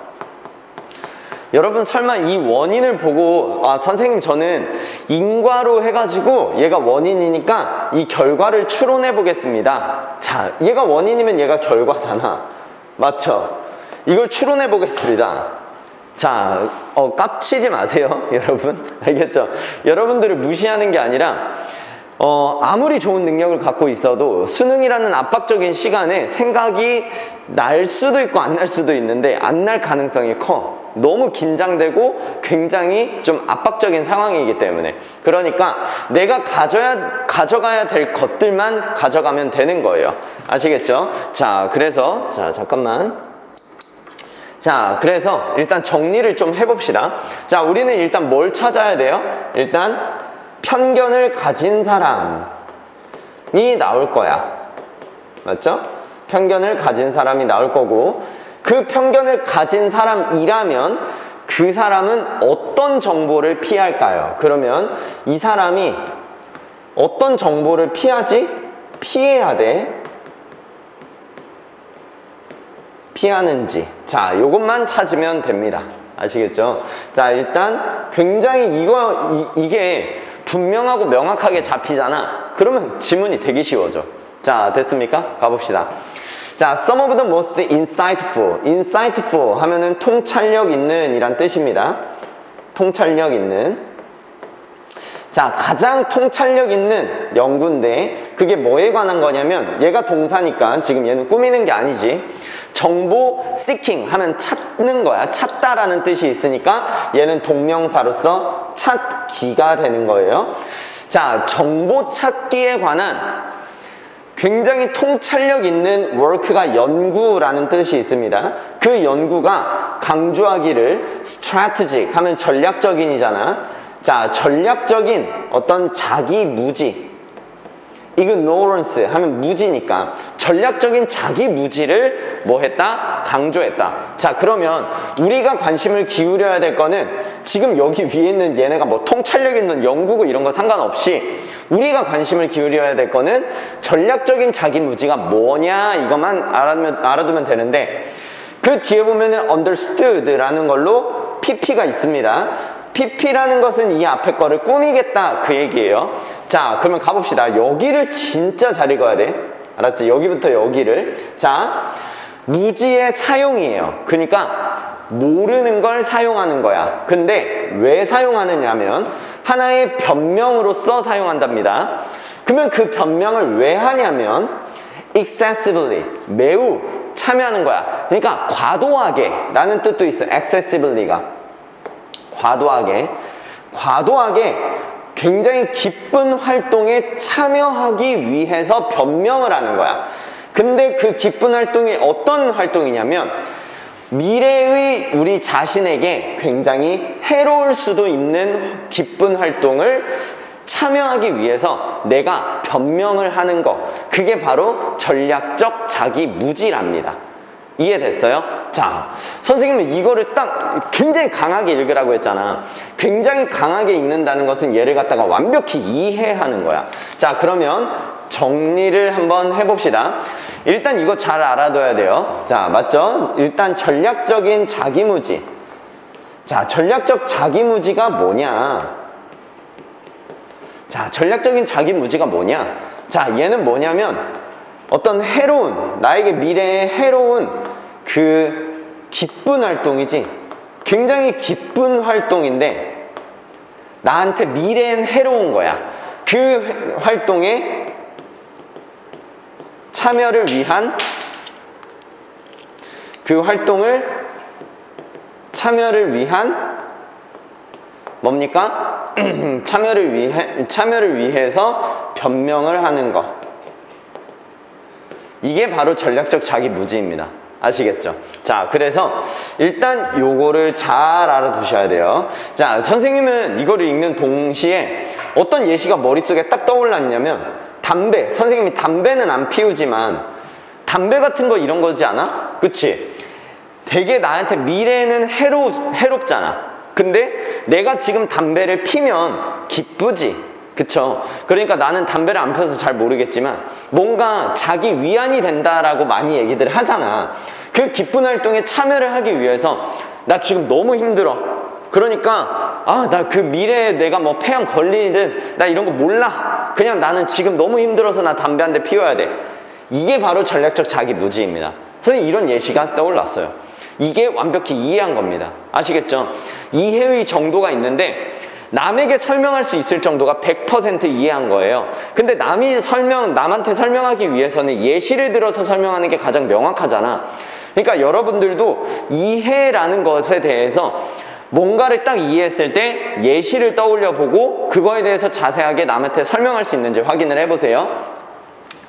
여러분 설마 이 원인을 보고 선생님 저는 인과로 해가지고 얘가 원인이니까 이 결과를 추론해 보겠습니다. 자, 얘가 원인이면 얘가 결과잖아. 맞죠? 이걸 추론해 보겠습니다. 자, 깝치지 마세요. 여러분 알겠죠? 여러분들을 무시하는 게 아니라 아무리 좋은 능력을 갖고 있어도 수능이라는 압박적인 시간에 생각이 날 수도 있고 안 날 수도 있는데 안 날 가능성이 커. 너무 긴장되고 굉장히 좀 압박적인 상황이기 때문에. 그러니까 내가 가져가야 될 것들만 가져가면 되는 거예요. 아시겠죠? 자, 그래서 잠깐만. 자, 그래서 일단 정리를 좀 해봅시다. 자, 우리는 일단 뭘 찾아야 돼요? 일단 편견을 가진 사람이 나올 거야. 맞죠? 편견을 가진 사람이 나올 거고, 그 편견을 가진 사람이라면 그 사람은 어떤 정보를 피할까요? 그러면 이 사람이 어떤 정보를 피하지? 피해야 돼. 피하는지. 자, 요것만 찾으면 됩니다. 아시겠죠? 자, 일단 굉장히 이게 분명하고 명확하게 잡히잖아. 그러면 지문이 되게 쉬워져. 자, 됐습니까? 가봅시다. 자, some of the most insightful. insightful 하면은 통찰력 있는 이란 뜻입니다. 통찰력 있는. 자, 가장 통찰력 있는 연구인데 그게 뭐에 관한 거냐면 얘가 동사니까 지금 얘는 꾸미는 게 아니지. 정보 seeking 하면 찾는 거야. 찾다라는 뜻이 있으니까 얘는 동명사로서 찾기가 되는 거예요. 자, 정보 찾기에 관한 굉장히 통찰력 있는 work가 연구라는 뜻이 있습니다. 그 연구가 강조하기를 strategic 하면 전략적인이잖아. 자, 전략적인 어떤 자기 무지, ignorance 하면 무지니까 전략적인 자기 무지를 뭐 했다? 강조했다. 자, 그러면 우리가 관심을 기울여야 될 거는 지금 여기 위에 있는 얘네가 뭐 통찰력 있는 연구고 이런 거 상관없이 우리가 관심을 기울여야 될 거는 전략적인 자기 무지가 뭐냐 이것만 알아두면 되는데, 그 뒤에 보면은 understood라는 걸로 pp가 있습니다. pp라는 것은 이 앞에 거를 꾸미겠다 그 얘기예요. 자, 그러면 가봅시다. 여기를 진짜 잘 읽어야 돼. 알았지? 여기부터 여기를. 자, 무지의 사용이에요. 그러니까 모르는 걸 사용하는 거야. 근데 왜 사용하느냐면 하나의 변명으로서 사용한답니다. 그러면 그 변명을 왜 하냐면 excessively, 매우 참여하는 거야. 그러니까 과도하게 라는 뜻도 있어. excessively가 과도하게 굉장히 기쁜 활동에 참여하기 위해서 변명을 하는 거야. 근데 그 기쁜 활동이 어떤 활동이냐면 미래의 우리 자신에게 굉장히 해로울 수도 있는 기쁜 활동을 참여하기 위해서 내가 변명을 하는 거, 그게 바로 전략적 자기 무지랍니다. 이해됐어요? 자, 선생님은 이거를 딱 굉장히 강하게 읽으라고 했잖아. 굉장히 강하게 읽는다는 것은 얘를 갖다가 완벽히 이해하는 거야. 자, 그러면 정리를 한번 해봅시다. 일단 이거 잘 알아둬야 돼요. 자, 맞죠? 일단 전략적인 자기무지. 자, 전략적 자기무지가 뭐냐? 자, 전략적인 자기 무지가 뭐냐? 자, 얘는 뭐냐면 어떤 해로운, 나에게 미래에 해로운 그 기쁜 활동이지. 굉장히 기쁜 활동인데 나한테 미래엔 해로운 거야. 그 활동에 참여를 위한, 그 활동을 참여를 위한 뭡니까? 참여를 위해서 변명을 하는 거. 이게 바로 전략적 자기 무지입니다. 아시겠죠? 자, 그래서 일단 요거를 잘 알아두셔야 돼요. 자, 선생님은 이거를 읽는 동시에 어떤 예시가 머릿속에 딱 떠올랐냐면 담배. 선생님이 담배는 안 피우지만 담배 같은 거 이런 거지 않아? 그치? 되게 나한테 미래에는 해롭잖아. 근데 내가 지금 담배를 피면 기쁘지. 그쵸? 그러니까 나는 담배를 안 펴서 잘 모르겠지만 뭔가 자기 위안이 된다라고 많이 얘기들 하잖아. 그 기쁜 활동에 참여를 하기 위해서 나 지금 너무 힘들어. 그러니까 나 그 미래에 내가 뭐 폐암 걸리든 나 이런 거 몰라. 그냥 나는 지금 너무 힘들어서 나 담배 한 대 피워야 돼. 이게 바로 전략적 자기 무지입니다. 선생님 이런 예시가 떠올랐어요. 이게 완벽히 이해한 겁니다. 아시겠죠? 이해의 정도가 있는데 남에게 설명할 수 있을 정도가 100% 이해한 거예요. 근데 남한테 설명하기 위해서는 예시를 들어서 설명하는 게 가장 명확하잖아. 그러니까 여러분들도 이해라는 것에 대해서 뭔가를 딱 이해했을 때 예시를 떠올려 보고 그거에 대해서 자세하게 남한테 설명할 수 있는지 확인을 해보세요.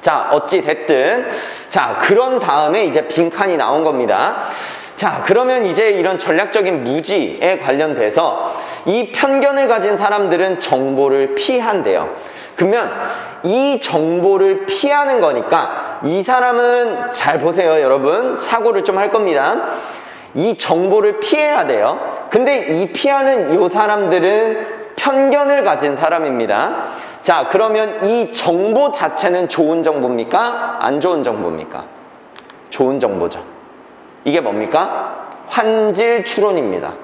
자, 어찌 됐든 자, 그런 다음에 이제 빈칸이 나온 겁니다. 자, 그러면 이제 이런 전략적인 무지에 관련돼서 이 편견을 가진 사람들은 정보를 피한대요. 그러면 이 정보를 피하는 거니까 이 사람은 잘 보세요, 여러분. 사고를 좀 할 겁니다. 이 정보를 피해야 돼요. 근데 이 피하는 이 사람들은 편견을 가진 사람입니다. 자, 그러면 이 정보 자체는 좋은 정보입니까? 안 좋은 정보입니까? 좋은 정보죠. 이게 뭡니까? 환질 추론입니다.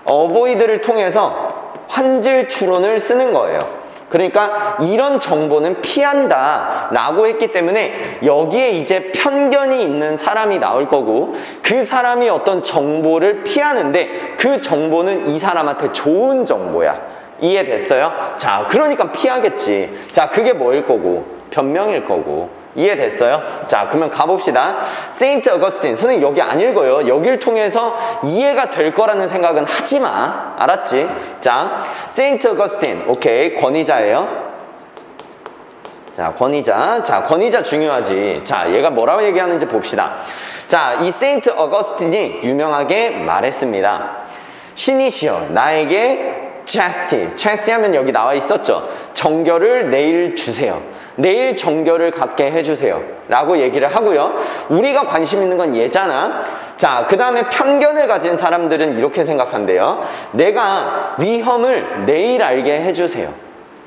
어보이드를 통해서 환질 추론을 쓰는 거예요. 그러니까 이런 정보는 피한다 라고 했기 때문에 여기에 이제 편견이 있는 사람이 나올 거고 그 사람이 어떤 정보를 피하는데 그 정보는 이 사람한테 좋은 정보야. 이해됐어요? 자, 그러니까 피하겠지. 자, 그게 뭐일 거고? 변명일 거고. 이해됐어요? 자, 그러면 가봅시다. 세인트 어거스틴. 선생님 여기 안 읽어요. 여길 통해서 이해가 될 거라는 생각은 하지 마. 알았지? 자, 세인트 어거스틴. 오케이. 권위자예요. 자, 권위자. 자, 권위자 중요하지. 자, 얘가 뭐라고 얘기하는지 봅시다. 자, 이 세인트 어거스틴이 유명하게 말했습니다. 신이시여, 나에게 chaste 하면 여기 나와 있었죠. 정결을 내일 주세요. 내일 정결을 갖게 해주세요 라고 얘기를 하고요. 우리가 관심 있는 건 얘잖아. 자, 그 다음에 편견을 가진 사람들은 이렇게 생각한대요. 내가 위험을 내일 알게 해주세요.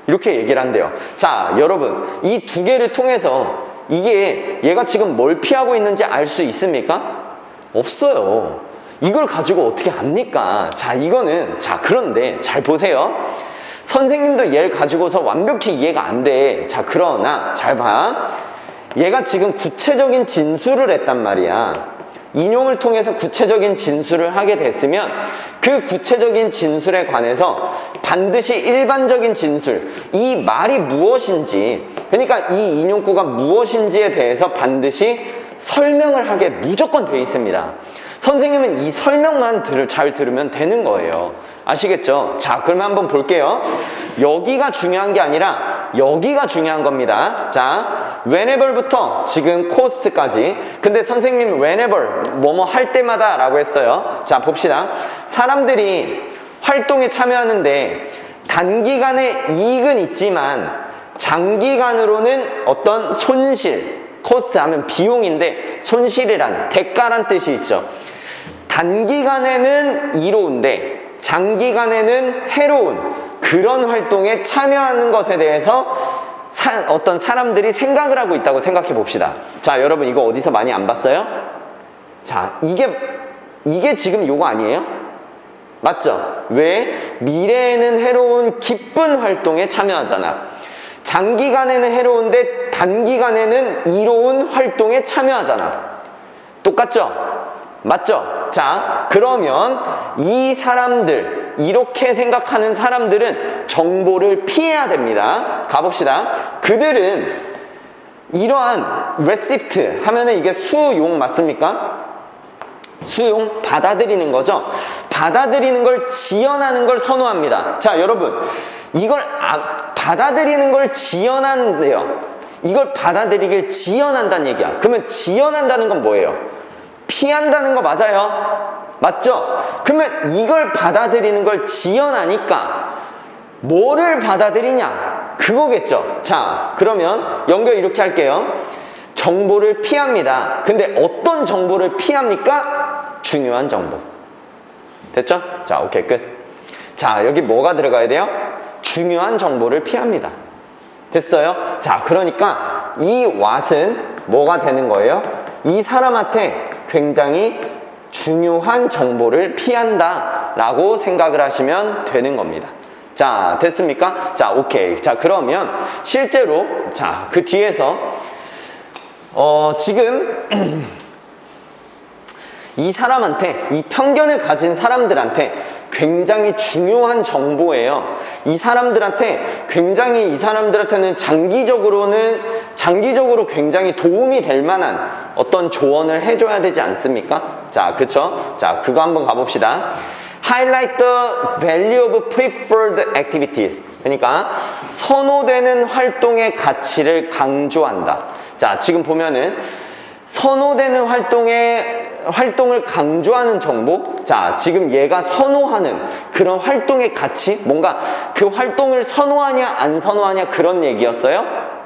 이렇게 얘기를 한대요. 자, 여러분 이 두 개를 통해서 이게 얘가 지금 뭘 피하고 있는지 알 수 있습니까? 없어요. 이걸 가지고 어떻게 압니까? 자, 이거는 자, 그런데 잘 보세요. 선생님도 얘를 가지고서 완벽히 이해가 안 돼. 자, 그러나 잘 봐. 얘가 지금 구체적인 진술을 했단 말이야. 인용을 통해서 구체적인 진술을 하게 됐으면 그 구체적인 진술에 관해서 반드시 일반적인 진술, 이 말이 무엇인지, 그러니까 이 인용구가 무엇인지에 대해서 반드시 설명을 하게 무조건 돼 있습니다. 선생님은 이 설명만 잘 들으면 되는 거예요. 아시겠죠? 자, 그러면 한번 볼게요. 여기가 중요한 게 아니라 여기가 중요한 겁니다. 자, whenever부터 지금 cost까지. 근데 선생님 whenever, 뭐뭐 할 때마다 라고 했어요. 자, 봅시다. 사람들이 활동에 참여하는데 단기간의 이익은 있지만 장기간으로는 어떤 손실, 코스트 하면 비용인데 손실이란 대가란 뜻이 있죠. 단기간에는 이로운데 장기간에는 해로운 그런 활동에 참여하는 것에 대해서 어떤 사람들이 생각을 하고 있다고 생각해 봅시다. 자, 여러분 이거 어디서 많이 안 봤어요? 자, 이게 지금 요거 아니에요? 맞죠? 왜? 미래에는 해로운 기쁜 활동에 참여하잖아. 장기간에는 해로운데 단기간에는 이로운 활동에 참여하잖아. 똑같죠? 맞죠? 자, 그러면 이 사람들, 이렇게 생각하는 사람들은 정보를 피해야 됩니다. 가봅시다. 그들은 이러한 레시프트 하면은 이게 수용 맞습니까? 수용, 받아들이는 거죠. 받아들이는 걸 지연하는 걸 선호합니다. 자, 여러분, 이걸 받아들이는 걸 지연한대요. 이걸 받아들이길 지연한다는 얘기야. 그러면 지연한다는 건 뭐예요? 피한다는 거 맞아요? 맞죠? 그러면 이걸 받아들이는 걸 지연하니까 뭐를 받아들이냐? 그거겠죠. 자, 그러면 연결 이렇게 할게요. 정보를 피합니다. 근데 어떤 정보를 피합니까? 중요한 정보. 됐죠? 자, 오케이, 끝. 자, 여기 뭐가 들어가야 돼요? 중요한 정보를 피합니다. 됐어요? 자, 그러니까 이 what은 뭐가 되는 거예요? 이 사람한테 굉장히 중요한 정보를 피한다 라고 생각을 하시면 되는 겁니다. 자, 됐습니까? 자, 오케이. 자, 그러면 실제로 자, 그 뒤에서 지금 이 사람한테, 이 편견을 가진 사람들한테 굉장히 중요한 정보예요. 이 사람들한테는 장기적으로 굉장히 도움이 될 만한 어떤 조언을 해줘야 되지 않습니까? 자, 그쵸? 자, 그거 한번 가봅시다. Highlight the value of preferred activities. 그러니까 선호되는 활동의 가치를 강조한다. 자, 지금 보면은 선호되는 활동을 강조하는 정보. 자, 지금 얘가 선호하는 그런 활동의 가치, 뭔가 그 활동을 선호하냐 안 선호하냐 그런 얘기였어요?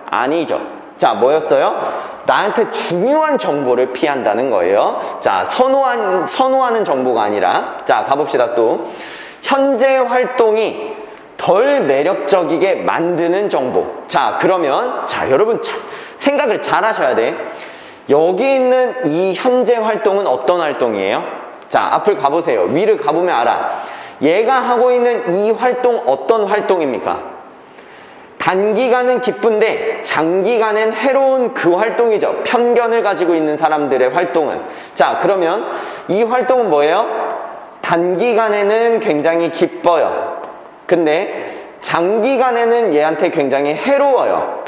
아니죠. 자, 뭐였어요? 나한테 중요한 정보를 피한다는 거예요. 자, 선호하는 정보가 아니라, 자, 가봅시다. 또 현재 활동이 덜 매력적이게 만드는 정보. 자, 그러면 자, 여러분 생각을 잘 하셔야 돼. 여기 있는 이 현재 활동은 어떤 활동이에요? 자, 앞을 가보세요. 위를 가보면 알아. 얘가 하고 있는 이 활동 어떤 활동입니까? 단기간은 기쁜데 장기간은 해로운 그 활동이죠. 편견을 가지고 있는 사람들의 활동은. 자, 그러면 이 활동은 뭐예요? 단기간에는 굉장히 기뻐요. 근데 장기간에는 얘한테 굉장히 해로워요.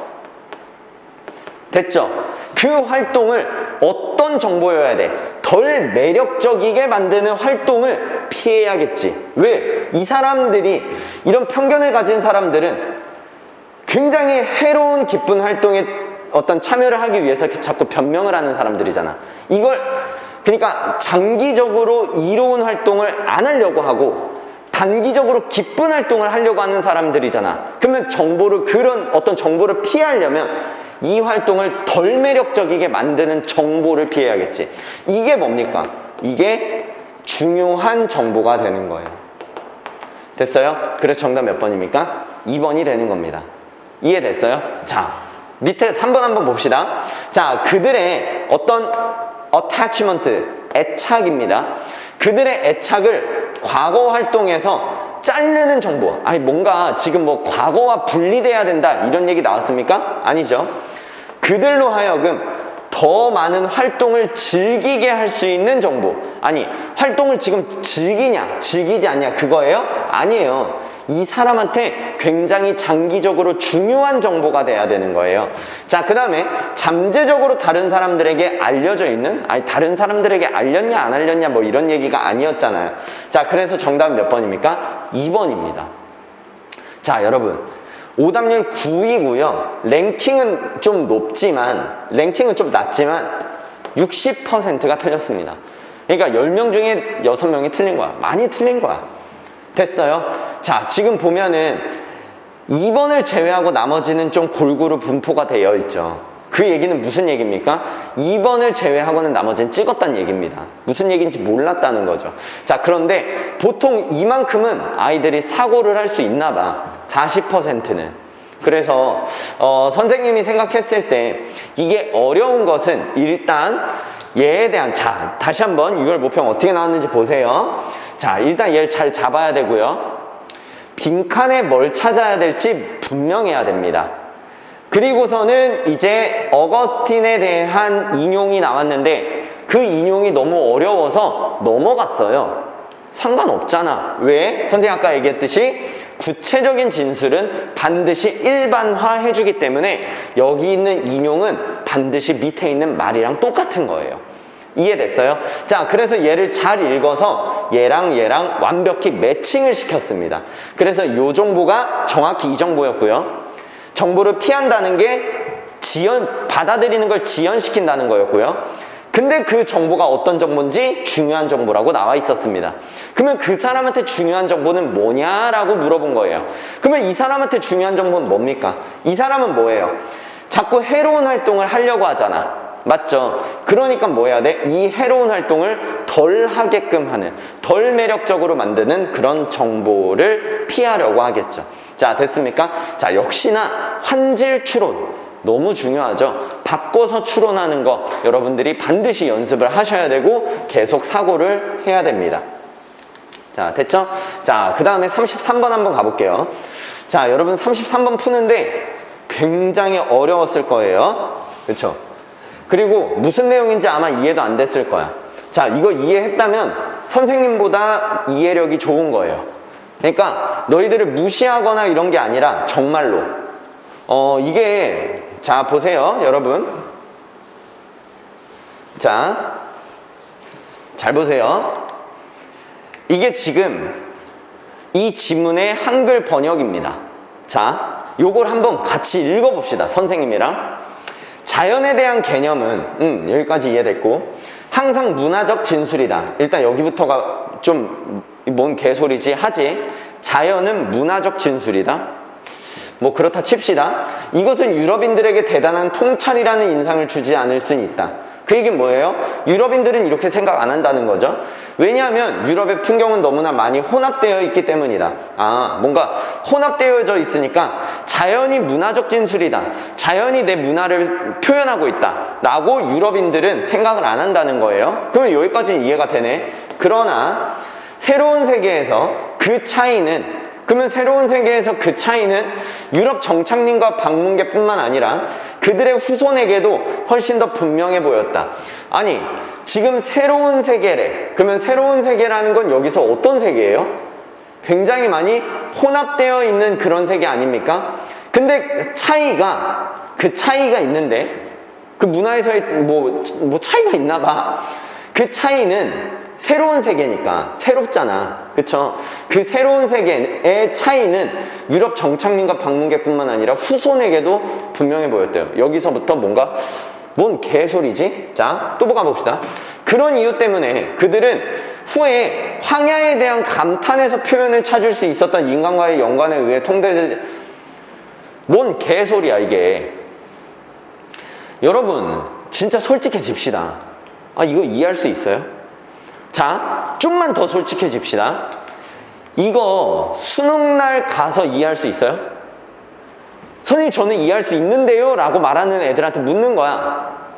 됐죠? 그 활동을 어떤 정보여야 돼? 덜 매력적이게 만드는 활동을 피해야겠지. 왜? 이 사람들이, 이런 편견을 가진 사람들은 굉장히 해로운 기쁜 활동에 어떤 참여를 하기 위해서 자꾸 변명을 하는 사람들이잖아. 그러니까 장기적으로 이로운 활동을 안 하려고 하고 단기적으로 기쁜 활동을 하려고 하는 사람들이잖아. 그러면 그런 어떤 정보를 피하려면 이 활동을 덜 매력적이게 만드는 정보를 피해야겠지. 이게 뭡니까? 이게 중요한 정보가 되는 거예요. 됐어요? 그래서 정답 몇 번입니까? 2번이 되는 겁니다. 이해됐어요? 자, 밑에 3번 한번 봅시다. 자, 그들의 어떤 attachment, 애착입니다. 그들의 애착을 과거 활동에서 자르는 정보. 아니, 뭔가 지금 뭐 과거와 분리돼야 된다 이런 얘기 나왔습니까? 아니죠. 그들로 하여금 더 많은 활동을 즐기게 할 수 있는 정보. 아니, 활동을 지금 즐기지 않냐 그거예요? 아니에요. 이 사람한테 굉장히 장기적으로 중요한 정보가 돼야 되는 거예요. 자, 그 다음에 잠재적으로 다른 사람들에게 알려져 있는, 아니 다른 사람들에게 알렸냐 안 알렸냐 뭐 이런 얘기가 아니었잖아요. 자, 그래서 정답은 몇 번입니까? 2번입니다. 자, 여러분, 오답률 9이고요. 랭킹은 좀 낮지만 60%가 틀렸습니다. 그러니까 10명 중에 6명이 틀린 거야. 많이 틀린 거야. 됐어요? 자, 지금 보면은 2번을 제외하고 나머지는 좀 골고루 분포가 되어 있죠. 그 얘기는 무슨 얘기입니까? 2번을 제외하고는 나머지는 찍었다는 얘기입니다. 무슨 얘기인지 몰랐다는 거죠. 자, 그런데 보통 이만큼은 아이들이 사고를 할 수 있나 봐. 40%는. 그래서 선생님이 생각했을 때 이게 어려운 것은 일단 얘에 대한, 자, 다시 한번 6월 모평 어떻게 나왔는지 보세요. 자, 일단 얘를 잘 잡아야 되고요. 빈칸에 뭘 찾아야 될지 분명해야 됩니다. 그리고서는 이제 어거스틴에 대한 인용이 나왔는데 그 인용이 너무 어려워서 넘어갔어요. 상관없잖아. 왜? 선생님 아까 얘기했듯이 구체적인 진술은 반드시 일반화 해주기 때문에 여기 있는 인용은 반드시 밑에 있는 말이랑 똑같은 거예요. 이해됐어요? 자, 그래서 얘를 잘 읽어서 얘랑 완벽히 매칭을 시켰습니다. 그래서 이 정보가 정확히 이 정보였고요. 정보를 피한다는 게 받아들이는 걸 지연시킨다는 거였고요. 근데 그 정보가 어떤 정보인지 중요한 정보라고 나와 있었습니다. 그러면 그 사람한테 중요한 정보는 뭐냐라고 물어본 거예요. 그러면 이 사람한테 중요한 정보는 뭡니까? 이 사람은 뭐예요? 자꾸 해로운 활동을 하려고 하잖아. 맞죠? 그러니까 뭐 해야 돼? 이 해로운 활동을 덜 하게끔 하는, 덜 매력적으로 만드는 그런 정보를 피하려고 하겠죠. 자, 됐습니까? 자, 역시나 환질 추론. 너무 중요하죠. 바꿔서 추론하는 거 여러분들이 반드시 연습을 하셔야 되고 계속 사고를 해야 됩니다. 자, 됐죠? 자, 그 다음에 33번 한번 가볼게요. 자, 여러분 33번 푸는데 굉장히 어려웠을 거예요. 그렇죠? 그리고 무슨 내용인지 아마 이해도 안 됐을 거야. 자, 이거 이해했다면 선생님보다 이해력이 좋은 거예요. 그러니까 너희들을 무시하거나 이런 게 아니라 정말로 이게 자, 보세요, 여러분. 자, 잘 보세요. 이게 지금 이 지문의 한글 번역입니다. 자, 요걸 한번 같이 읽어봅시다, 선생님이랑. 자연에 대한 개념은 여기까지 이해됐고 항상 문화적 진술이다. 일단 여기부터가 좀 뭔 개소리지 하지. 자연은 문화적 진술이다. 뭐 그렇다 칩시다. 이것은 유럽인들에게 대단한 통찰이라는 인상을 주지 않을 수는 있다. 그 얘기는 뭐예요? 유럽인들은 이렇게 생각 안 한다는 거죠. 왜냐하면 유럽의 풍경은 너무나 많이 혼합되어 있기 때문이다. 뭔가 혼합되어져 있으니까 자연이 문화적 진술이다. 자연이 내 문화를 표현하고 있다. 라고 유럽인들은 생각을 안 한다는 거예요. 그러면 여기까지는 이해가 되네. 그러나 새로운 세계에서 그 차이는 그러면 새로운 세계에서 그 차이는 유럽 정착민과 방문객뿐만 아니라 그들의 후손에게도 훨씬 더 분명해 보였다. 아니, 지금 새로운 세계래. 그러면 새로운 세계라는 건 여기서 어떤 세계예요? 굉장히 많이 혼합되어 있는 그런 세계 아닙니까? 근데 그 차이가 있는데 그 문화에서의 뭐 차이가 있나 봐. 그 차이는 새로운 세계니까 새롭잖아. 그쵸? 그 새로운 세계의 차이는 유럽 정착민과 방문객뿐만 아니라 후손에게도 분명해 보였대요. 여기서부터 뭔 개소리지? 자, 또 가봅시다. 그런 이유 때문에 그들은 후에 황야에 대한 감탄에서 표현을 찾을 수 있었던 인간과의 연관에 의해 뭔 개소리야 이게. 여러분 진짜 솔직해집시다. 이거 이해할 수 있어요? 자, 좀만 더 솔직해집시다. 이거 수능날 가서 이해할 수 있어요? 선생님 저는 이해할 수 있는데요 라고 말하는 애들한테 묻는 거야.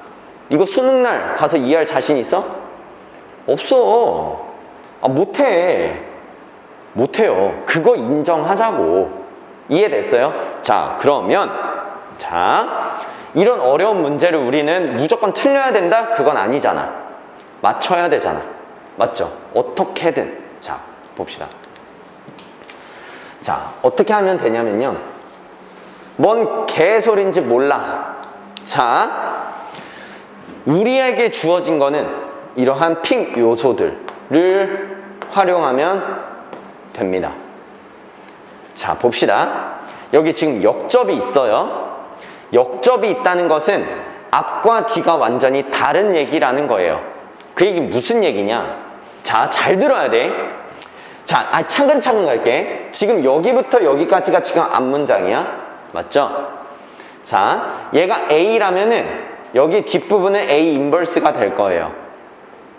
이거 수능날 가서 이해할 자신 있어? 없어. 못해요. 그거 인정하자고. 이해됐어요? 자, 그러면 이런 어려운 문제를 우리는 무조건 틀려야 된다? 그건 아니잖아. 맞춰야 되잖아. 맞죠? 어떻게든. 자, 봅시다. 자, 어떻게 하면 되냐면요. 뭔 개소리인지 몰라. 자, 우리에게 주어진 거는 이러한 픽 요소들을 활용하면 됩니다. 자, 봅시다. 여기 지금 역접이 있어요. 역접이 있다는 것은 앞과 뒤가 완전히 다른 얘기라는 거예요. 그 얘기 무슨 얘기냐? 자, 잘 들어야 돼. 자, 차근차근 갈게. 지금 여기부터 여기까지가 지금 앞문장이야. 맞죠? 자, 얘가 A라면은 여기 뒷부분은 A 인버스가 될 거예요.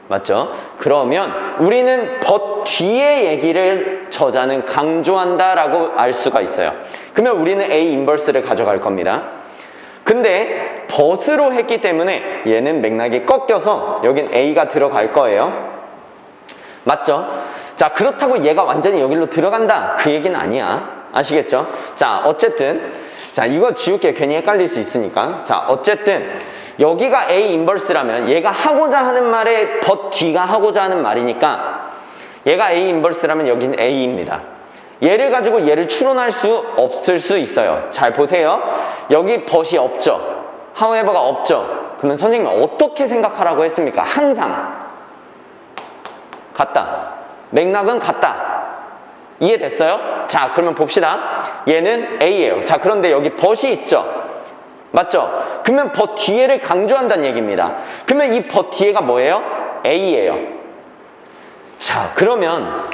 맞죠? 그러면 우리는 but 뒤의 얘기를 저자는 강조한다라고 알 수가 있어요. 그러면 우리는 A 인버스를 가져갈 겁니다. 근데 but으로 했기 때문에 얘는 맥락이 꺾여서 여긴 A가 들어갈 거예요. 맞죠? 자, 그렇다고 얘가 완전히 여기로 들어간다 그 얘기는 아니야. 아시겠죠? 자, 어쨌든 자, 이거 지울게. 괜히 헷갈릴 수 있으니까. 자, 어쨌든 여기가 A 인버스라면 얘가 하고자 하는 말에 but D가 하고자 하는 말이니까 얘가 A 인버스라면 여기는 A입니다. 얘를 가지고 얘를 추론할 수 없을 수 있어요. 잘 보세요. 여기 but이 없죠. however가 없죠. 그러면 선생님은 어떻게 생각하라고 했습니까? 항상 같다. 맥락은 같다. 이해됐어요? 자, 그러면 봅시다. 얘는 A예요. 자, 그런데 여기 but이 있죠. 맞죠? 그러면 but 뒤에를 강조한다는 얘기입니다. 그러면 이 but 뒤에가 뭐예요? A예요. 자, 그러면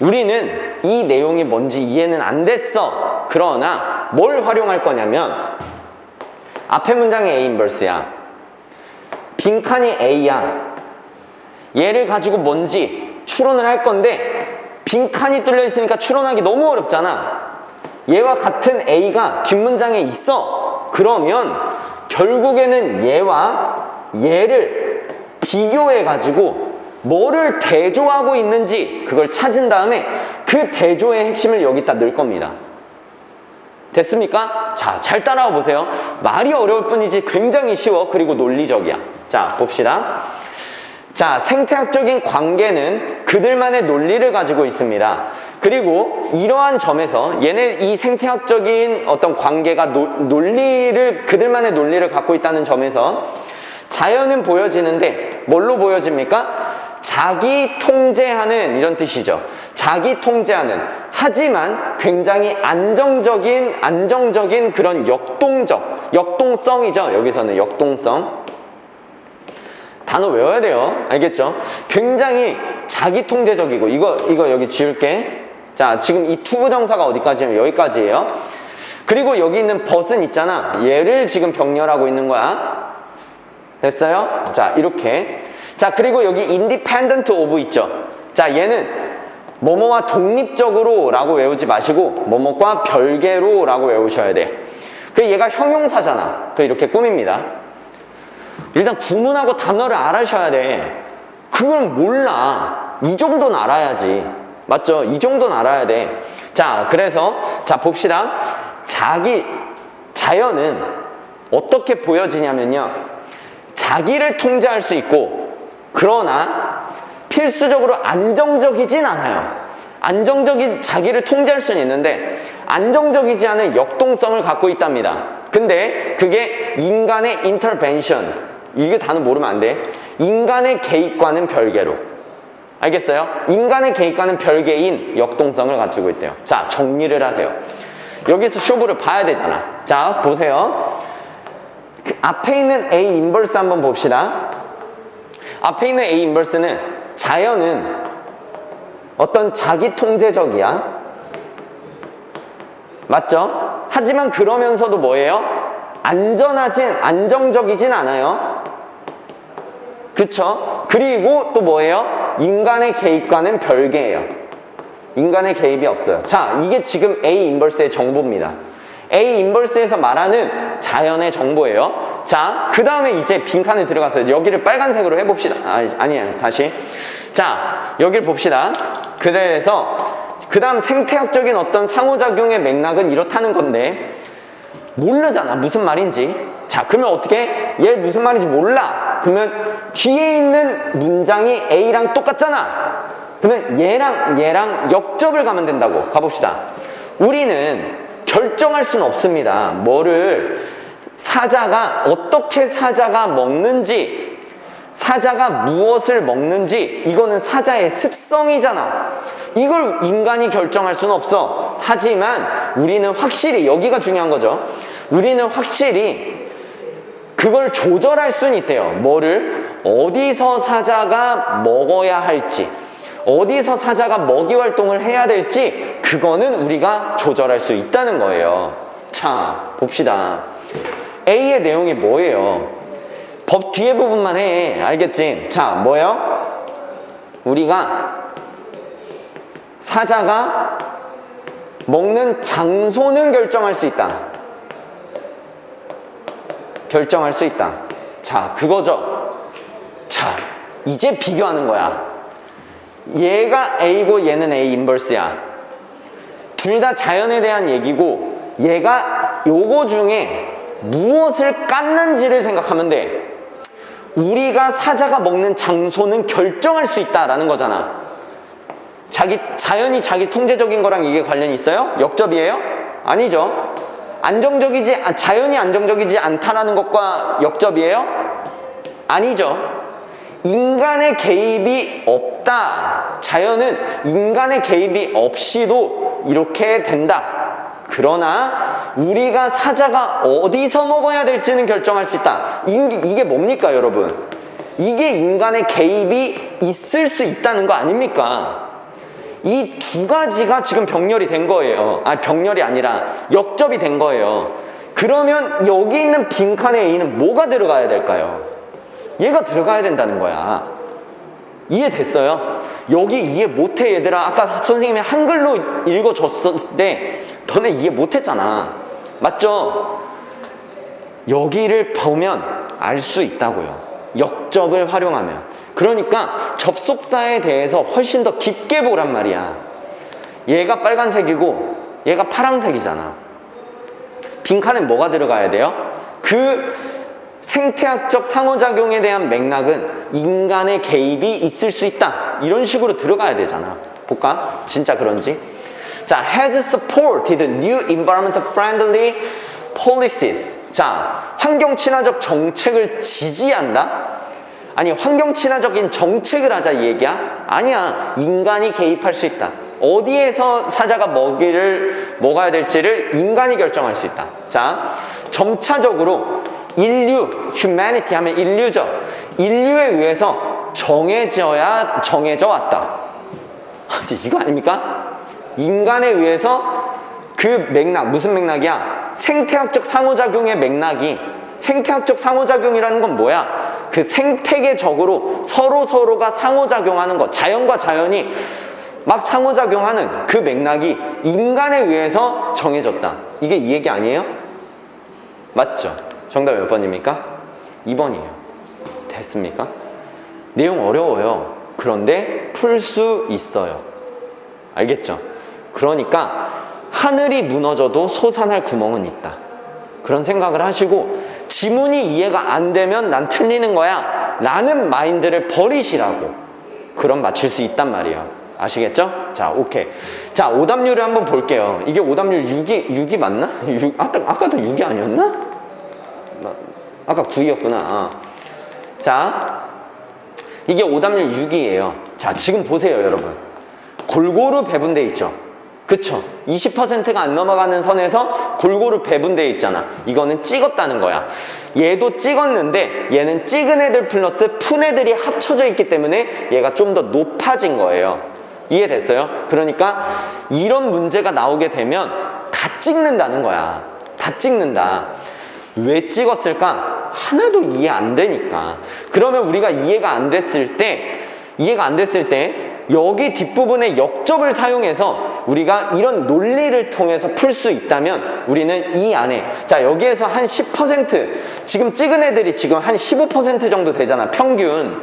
우리는 이 내용이 뭔지 이해는 안 됐어. 그러나 뭘 활용할 거냐면 앞에 문장이 A 인버스야. 빈칸이 A야. 얘를 가지고 뭔지 추론을 할 건데 빈칸이 뚫려 있으니까 추론하기 너무 어렵잖아. 얘와 같은 A가 뒷문장에 있어. 그러면 결국에는 얘와 얘를 비교해 가지고 뭐를 대조하고 있는지 그걸 찾은 다음에 그 대조의 핵심을 여기다 넣을 겁니다. 됐습니까? 자, 잘 따라와 보세요. 말이 어려울 뿐이지 굉장히 쉬워. 그리고 논리적이야. 자, 봅시다. 자, 생태학적인 관계는 그들만의 논리를 가지고 있습니다. 그리고 이러한 점에서 얘네 이 생태학적인 어떤 관계가 그들만의 논리를 갖고 있다는 점에서 자연은 보여지는데 뭘로 보여집니까? 자기 통제하는 이런 뜻이죠. 자기 통제하는. 하지만 굉장히 안정적인 그런 역동성이죠. 여기서는 역동성. 단어 외워야 돼요. 알겠죠? 굉장히 자기 통제적이고 이거 여기 지울게. 자, 지금 이 투부정사가 어디까지냐면 여기까지예요. 그리고 여기 있는 but은 있잖아. 얘를 지금 병렬하고 있는 거야. 됐어요? 자, 이렇게. 자, 그리고 여기 independent of 있죠. 자, 얘는 뭐뭐와 독립적으로 라고 외우지 마시고 뭐뭐과 별개로 라고 외우셔야 돼. 그 얘가 형용사잖아. 그 이렇게 꾸밉니다. 일단 구문하고 단어를 알아셔야 돼. 그걸 몰라. 이 정도는 알아야지. 맞죠? 이 정도는 알아야 돼. 자, 그래서 자, 봅시다. 자연은 어떻게 보여지냐면요. 자기를 통제할 수 있고 그러나 필수적으로 안정적이진 않아요. 안정적인 자기를 통제할 수는 있는데 안정적이지 않은 역동성을 갖고 있답니다. 근데 그게 인간의 intervention. 이게 단어 모르면 안 돼. 인간의 개입과는 별개로. 알겠어요? 인간의 개입과는 별개인 역동성을 가지고 있대요. 자, 정리를 하세요. 여기서 쇼부를 봐야 되잖아. 자, 보세요. 그 앞에 있는 A 인버스 한번 봅시다. 앞에 있는 A 인버스는 자연은 어떤 자기 통제적이야. 맞죠? 하지만 그러면서도 뭐예요? 안정적이진 않아요. 그쵸? 그리고 또 뭐예요? 인간의 개입과는 별개예요. 인간의 개입이 없어요. 자, 이게 지금 A 인버스의 정보입니다. A 인버스에서 말하는 자연의 정보예요. 자, 그 다음에 이제 빈칸에 들어가서 여기를 빨간색으로 해봅시다. 아니에요. 다시. 자, 여기를 봅시다. 그래서 그 다음 생태학적인 어떤 상호작용의 맥락은 이렇다는 건데 모르잖아. 무슨 말인지. 자, 그러면 어떻게? 얘 무슨 말인지 몰라. 그러면 뒤에 있는 문장이 A랑 똑같잖아. 그러면 얘랑 역접을 가면 된다고. 가봅시다. 우리는 결정할 수는 없습니다. 어떻게 사자가 먹는지, 사자가 무엇을 먹는지, 이거는 사자의 습성이잖아. 이걸 인간이 결정할 수는 없어. 하지만 우리는 확실히, 여기가 중요한 거죠. 우리는 확실히 그걸 조절할 수는 있대요. 어디서 사자가 먹어야 할지, 어디서 사자가 먹이 활동을 해야 될지, 그거는 우리가 조절할 수 있다는 거예요. 자, 봅시다. A의 내용이 뭐예요? 법 뒤에 부분만 해. 알겠지? 자, 뭐예요? 우리가 사자가 먹는 장소는 결정할 수 있다. 결정할 수 있다. 자, 그거죠. 자, 이제 비교하는 거야. 얘가 A고 얘는 A 인버스야. 둘 다 자연에 대한 얘기고 얘가 요거 중에 무엇을 깠는지를 생각하면 돼. 우리가 사자가 먹는 장소는 결정할 수 있다라는 거잖아. 자연이 자기 통제적인 거랑 이게 관련이 있어요? 역접이에요? 아니죠. 자연이 안정적이지 않다라는 것과 역접이에요? 아니죠. 인간의 개입이 없다. 자연은 인간의 개입이 없이도 이렇게 된다. 그러나 우리가 사자가 어디서 먹어야 될지는 결정할 수 있다. 이게 뭡니까, 여러분? 이게 인간의 개입이 있을 수 있다는 거 아닙니까? 이 두 가지가 지금 병렬이 된 거예요. 병렬이 아니라 역접이 된 거예요. 그러면 여기 있는 빈칸에 A는 뭐가 들어가야 될까요? 얘가 들어가야 된다는 거야. 이해됐어요? 여기 이해 못해, 얘들아. 아까 선생님이 한글로 읽어줬었는데 너네 이해 못했잖아. 맞죠? 여기를 보면 알 수 있다고요. 역접을 활용하면. 그러니까 접속사에 대해서 훨씬 더 깊게 보란 말이야. 얘가 빨간색이고 얘가 파란색이잖아. 빈칸엔 뭐가 들어가야 돼요? 그 생태학적 상호작용에 대한 맥락은 인간의 개입이 있을 수 있다. 이런 식으로 들어가야 되잖아. 볼까? 진짜 그런지. 자, has supported new environmental friendly policies. 자, 환경 친화적 정책을 지지한다? 아니, 환경 친화적인 정책을 하자 이 얘기야? 아니야. 인간이 개입할 수 있다. 어디에서 사자가 먹어야 될지를 인간이 결정할 수 있다. 자, 점차적으로 인류, humanity 하면 인류죠. 인류에 의해서 정해져 왔다. 이거 아닙니까? 인간에 의해서 그 맥락, 무슨 맥락이야? 생태학적 상호작용의 맥락이, 생태학적 상호작용이라는 건 뭐야? 그 생태계적으로 서로가 상호작용하는 것, 자연과 자연이 막 상호작용하는 그 맥락이 인간에 의해서 정해졌다. 이게 이 얘기 아니에요? 맞죠? 정답 몇 번입니까? 2번이에요. 됐습니까? 내용 어려워요. 그런데 풀 수 있어요. 알겠죠? 그러니까 하늘이 무너져도 솟아날 구멍은 있다. 그런 생각을 하시고, 지문이 이해가 안 되면 난 틀리는 거야 라는 마인드를 버리시라고. 그럼 맞출 수 있단 말이에요. 아시겠죠? 자, 오케이. 자, 오답률을 한번 볼게요. 이게 오답률 6이 맞나? 아까도 6이 아니었나? 아까 9이었구나. 자, 이게 오답률 6이에요. 자, 지금 보세요, 여러분. 골고루 배분돼 있죠? 그쵸? 20%가 안 넘어가는 선에서 골고루 배분돼 있잖아. 이거는 찍었다는 거야. 얘도 찍었는데 얘는 찍은 애들 플러스 푼 애들이 합쳐져 있기 때문에 얘가 좀 더 높아진 거예요. 이해됐어요? 그러니까 이런 문제가 나오게 되면 다 찍는다는 거야. 다 찍는다. 왜 찍었을까? 하나도 이해 안 되니까. 그러면 우리가 이해가 안 됐을 때 여기 뒷부분에 역접을 사용해서 우리가 이런 논리를 통해서 풀 수 있다면 우리는 이 안에, 자, 여기에서 한 10%, 지금 찍은 애들이 지금 한 15% 정도 되잖아. 평균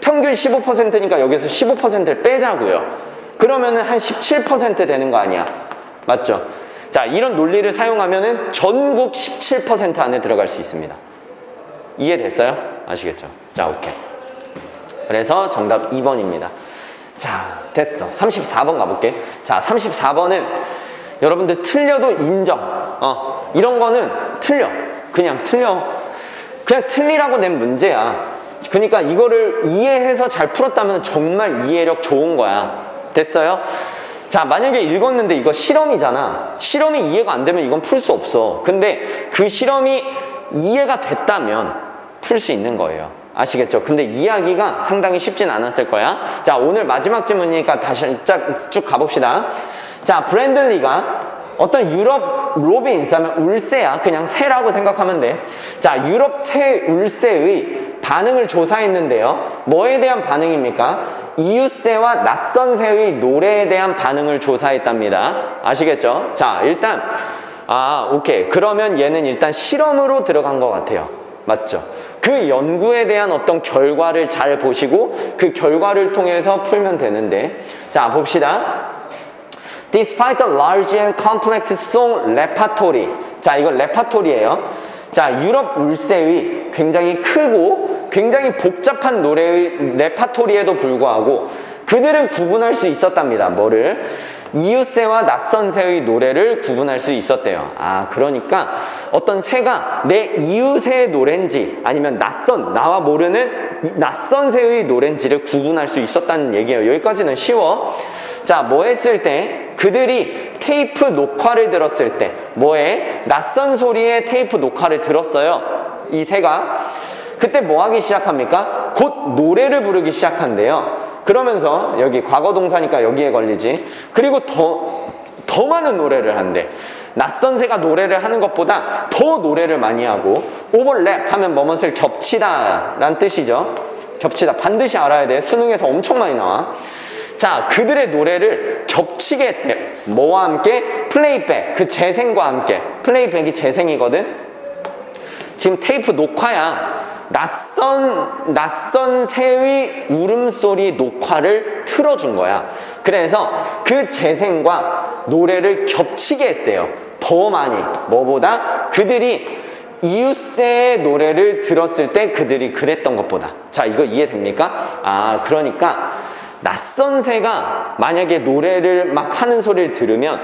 15%니까 여기서 15%를 빼자고요. 그러면은 한 17% 되는 거 아니야. 맞죠? 자, 이런 논리를 사용하면은 전국 17% 안에 들어갈 수 있습니다. 이해됐어요? 아시겠죠? 자, 오케이. 그래서 정답 2번입니다. 자, 됐어. 34번 가볼게. 자, 34번은 여러분들 틀려도 인정. 이런 거는 틀려. 그냥 틀리라고 낸 문제야. 그러니까 이거를 이해해서 잘 풀었다면 정말 이해력 좋은 거야. 됐어요? 자, 만약에 읽었는데 이거 실험이잖아. 실험이 이해가 안 되면 이건 풀 수 없어. 근데 그 실험이 이해가 됐다면 풀 수 있는 거예요. 아시겠죠? 근데 이야기가 상당히 쉽진 않았을 거야. 자, 오늘 마지막 질문이니까 다시 쭉 가봅시다. 자, 브랜들리가 어떤 유럽 로빈스 하면 울새야. 그냥 새라고 생각하면 돼. 자, 유럽 새 울새의 반응을 조사했는데요. 뭐에 대한 반응입니까? 이웃새와 낯선 새의 노래에 대한 반응을 조사했답니다. 아시겠죠? 자, 일단 오케이. 그러면 얘는 일단 실험으로 들어간 것 같아요. 맞죠? 그 연구에 대한 어떤 결과를 잘 보시고 그 결과를 통해서 풀면 되는데, 자, 봅시다. Despite the large and complex song repertoire, 자, 이거 레파토리예요. 자, 유럽 울세의 굉장히 크고 굉장히 복잡한 노래의 레파토리에도 불구하고 그들은 구분할 수 있었답니다. 뭐를? 이웃새와 낯선 새의 노래를 구분할 수 있었대요. 아, 그러니까 어떤 새가 내 이웃의 노래인지 아니면 나와 모르는 낯선 새의 노래인지를 구분할 수 있었다는 얘기예요. 여기까지는 쉬워. 자, 뭐 했을 때? 그들이 테이프 녹화를 들었을 때 뭐에? 낯선 소리의 테이프 녹화를 들었어요. 이 새가. 그때 뭐 하기 시작합니까? 곧 노래를 부르기 시작한대요. 그러면서 여기 과거 동사니까 여기에 걸리지. 그리고 더 많은 노래를 한대. 낯선 새가 노래를 하는 것보다 더 노래를 많이 하고, 오버랩 하면 뭐뭇을 겹치다 라는 뜻이죠. 겹치다. 반드시 알아야 돼. 수능에서 엄청 많이 나와. 자, 그들의 노래를 겹치게 했대요. 뭐와 함께? 플레이백. 그 재생과 함께. 플레이백이 재생이거든. 지금 테이프 녹화야. 낯선 새의 울음소리 녹화를 틀어준 거야. 그래서 그 재생과 노래를 겹치게 했대요. 더 많이. 뭐보다? 그들이 이웃새의 노래를 들었을 때 그들이 그랬던 것보다. 자, 이거 이해됩니까? 아, 그러니까 낯선 새가 만약에 노래를 막 하는 소리를 들으면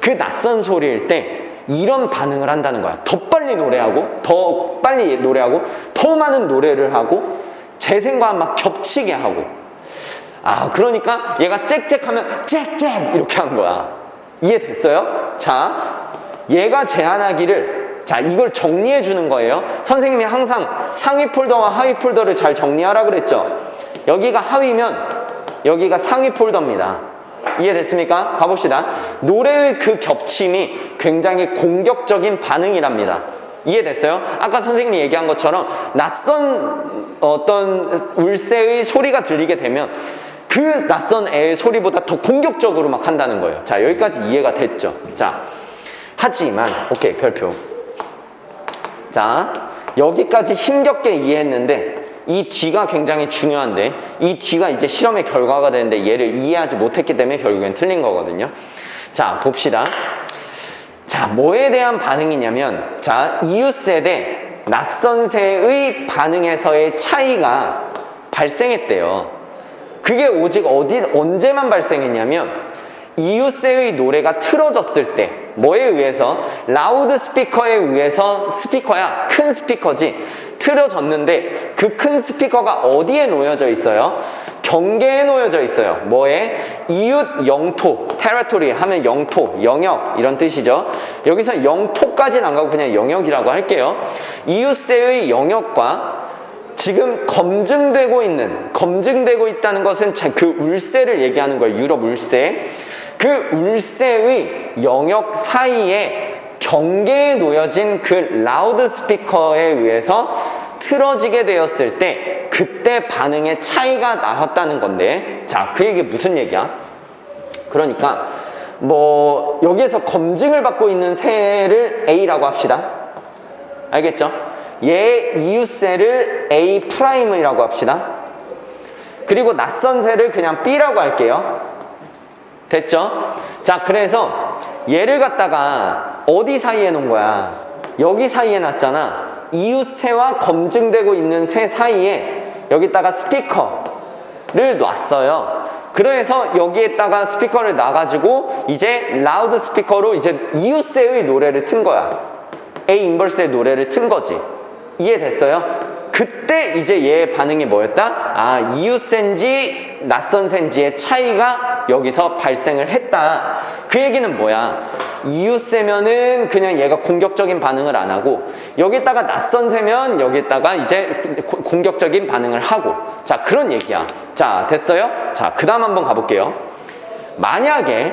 그 낯선 소리일 때 이런 반응을 한다는 거야. 더 빨리 노래하고, 더 빨리 노래하고, 더 많은 노래를 하고, 재생과 막 겹치게 하고. 아, 그러니까 얘가 짹짹하면 짹짹 이렇게 한 거야. 이해됐어요? 자, 얘가 제안하기를, 자, 이걸 정리해 주는 거예요. 선생님이 항상 상위 폴더와 하위 폴더를 잘 정리하라 그랬죠. 여기가 하위면 여기가 상위 폴더입니다. 이해됐습니까? 가봅시다. 노래의 그 겹침이 굉장히 공격적인 반응이랍니다. 이해됐어요? 아까 선생님이 얘기한 것처럼 낯선 어떤 울새의 소리가 들리게 되면 그 낯선 애의 소리보다 더 공격적으로 막 한다는 거예요. 자, 여기까지 이해가 됐죠? 자, 하지만 오케이, 별표. 자, 여기까지 힘겹게 이해했는데 이 뒤가 굉장히 중요한데, 이 뒤가 이제 실험의 결과가 되는데 얘를 이해하지 못했기 때문에 결국엔 틀린 거거든요. 자, 봅시다. 자, 뭐에 대한 반응이냐면, 자, 이웃새 대 낯선 새의 반응에서의 차이가 발생했대요. 그게 오직 언제만 발생했냐면 이웃새의 노래가 틀어졌을 때. 뭐에 의해서? 라우드 스피커에 의해서. 스피커야, 큰 스피커지. 틀어졌는데 그 큰 스피커가 어디에 놓여져 있어요? 경계에 놓여져 있어요. 뭐에? 이웃 영토, 테리토리 하면 영토, 영역 이런 뜻이죠. 여기서 영토까지는 안 가고 그냥 영역이라고 할게요. 이웃새의 영역과 지금 검증되고 있다는 것은 그 울새를 얘기하는 거예요. 유럽 울새. 그 울새의 영역 사이에 경계에 놓여진 그 라우드 스피커에 의해서 틀어지게 되었을 때 그때 반응의 차이가 나왔다는 건데, 자, 그 얘기 무슨 얘기야? 그러니까 뭐 여기에서 검증을 받고 있는 새를 A라고 합시다. 알겠죠? 얘 이웃새를 A 프라임이라고 합시다. 그리고 낯선 새를 그냥 B라고 할게요. 됐죠? 자, 그래서 얘를 갖다가 어디 사이에 놓은 거야? 여기 사이에 놨잖아. 이웃새와 검증되고 있는 새 사이에 여기다가 스피커를 놨어요. 그래서 여기에다가 스피커를 놔가지고 이제 라우드 스피커로 이제 이웃새의 노래를 튼 거야. A 인버스의 노래를 튼 거지. 이해됐어요? 그때 이제 얘의 반응이 뭐였다? 아, 이웃새인지 낯선 새인지의 차이가 여기서 발생을 했다. 그 얘기는 뭐야? 이웃새면은 그냥 얘가 공격적인 반응을 안 하고, 여기다가 낯선 새면 여기다가 이제 공격적인 반응을 하고. 자, 그런 얘기야. 자, 됐어요? 자, 그 다음 한번 가볼게요. 만약에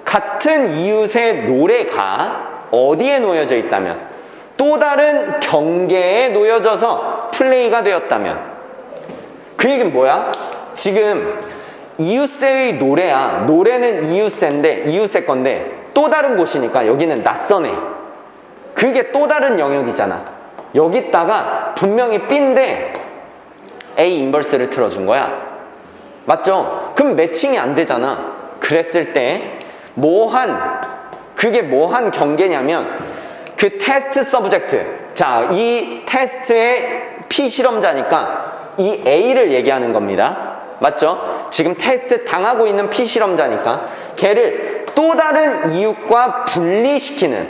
같은 이웃의 노래가 어디에 놓여져 있다면, 또 다른 경계에 놓여져서 플레이가 되었다면, 그 얘기는 뭐야? 지금 이웃새의 노래야. 노래는 이웃새 건데 또 다른 곳이니까 여기는 낯선 애. 그게 또 다른 영역이잖아. 여기다가 분명히 B인데 A 인버스를 틀어준 거야. 맞죠? 그럼 매칭이 안 되잖아. 그랬을 때 그게 뭐한 경계냐면 그 테스트 서브젝트. 자, 이 테스트의 피실험자니까 이 A를 얘기하는 겁니다. 맞죠? 지금 테스트 당하고 있는 피실험자니까 걔를 또 다른 이웃과 분리시키는,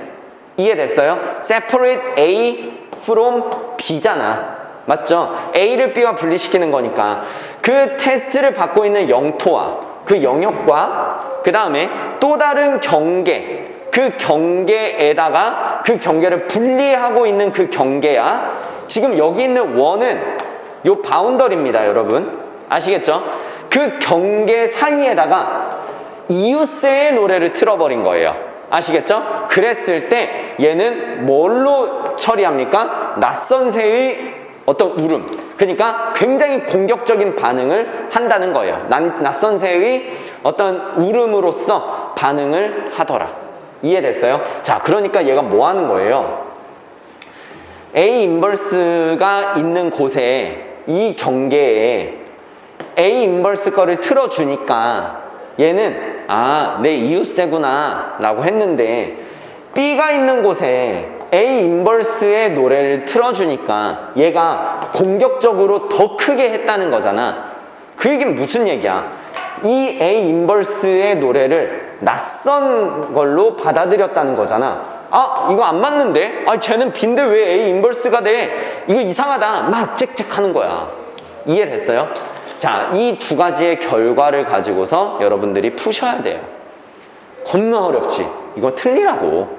이해됐어요? separate A from B잖아. 맞죠? A를 B와 분리시키는 거니까 그 테스트를 받고 있는 영토와 그 영역과 그 다음에 또 다른 경계, 그 경계에다가 그 경계를 분리하고 있는 그 경계야. 지금 여기 있는 원은 요 바운더리입니다, 여러분. 아시겠죠? 그 경계 사이에다가 이웃새의 노래를 틀어버린 거예요. 아시겠죠? 그랬을 때 얘는 뭘로 처리합니까? 낯선 새의 어떤 울음. 그러니까 굉장히 공격적인 반응을 한다는 거예요. 낯선 새의 어떤 울음으로써 반응을 하더라. 이해됐어요? 자, 그러니까 얘가 뭐 하는 거예요? A 인버스가 있는 곳에 이 경계에 A 인버스 거를 틀어주니까 얘는 내 이웃새구나 라고 했는데 B가 있는 곳에 A 인버스의 노래를 틀어주니까 얘가 공격적으로 더 크게 했다는 거잖아. 그 얘기는 무슨 얘기야? 이 A 인버스의 노래를 낯선 걸로 받아들였다는 거잖아. 이거 안 맞는데? 쟤는 B인데 왜 A 인버스가 돼? 이거 이상하다. 막 짹짹하는 거야. 이해됐어요? 자, 이 두 가지의 결과를 가지고서 여러분들이 푸셔야 돼요. 겁나 어렵지? 이거 틀리라고.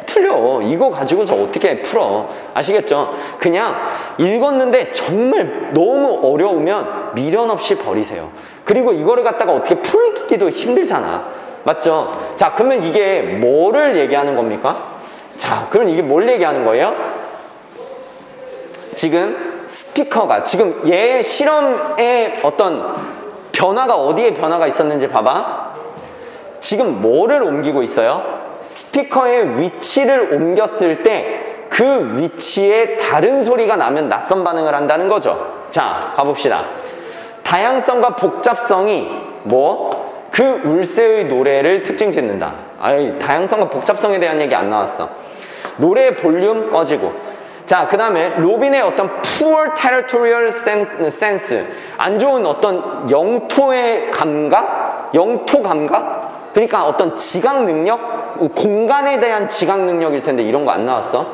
틀려. 이거 가지고서 어떻게 풀어? 아시겠죠? 그냥 읽었는데 정말 너무 어려우면 미련 없이 버리세요. 그리고 이거를 갖다가 어떻게 풀기도 힘들잖아. 맞죠? 자, 그러면 이게 뭐를 얘기하는 겁니까? 자, 그럼 이게 뭘 얘기하는 거예요? 지금 스피커가, 지금 얘 실험의 어떤 변화가 어디에 변화가 있었는지 봐봐. 지금 뭐를 옮기고 있어요? 스피커의 위치를 옮겼을 때 그 위치에 다른 소리가 나면 낯선 반응을 한다는 거죠. 자, 가봅시다. 다양성과 복잡성이 그 울새의 노래를 특징 짓는다. 다양성과 복잡성에 대한 얘기 안 나왔어. 노래의 볼륨 꺼지고. 자, 그 다음에 로빈의 어떤 poor territorial sense, 안 좋은 어떤 영토의 감각? 영토 감각? 그러니까 어떤 지각 능력? 공간에 대한 지각 능력일 텐데 이런 거 안 나왔어.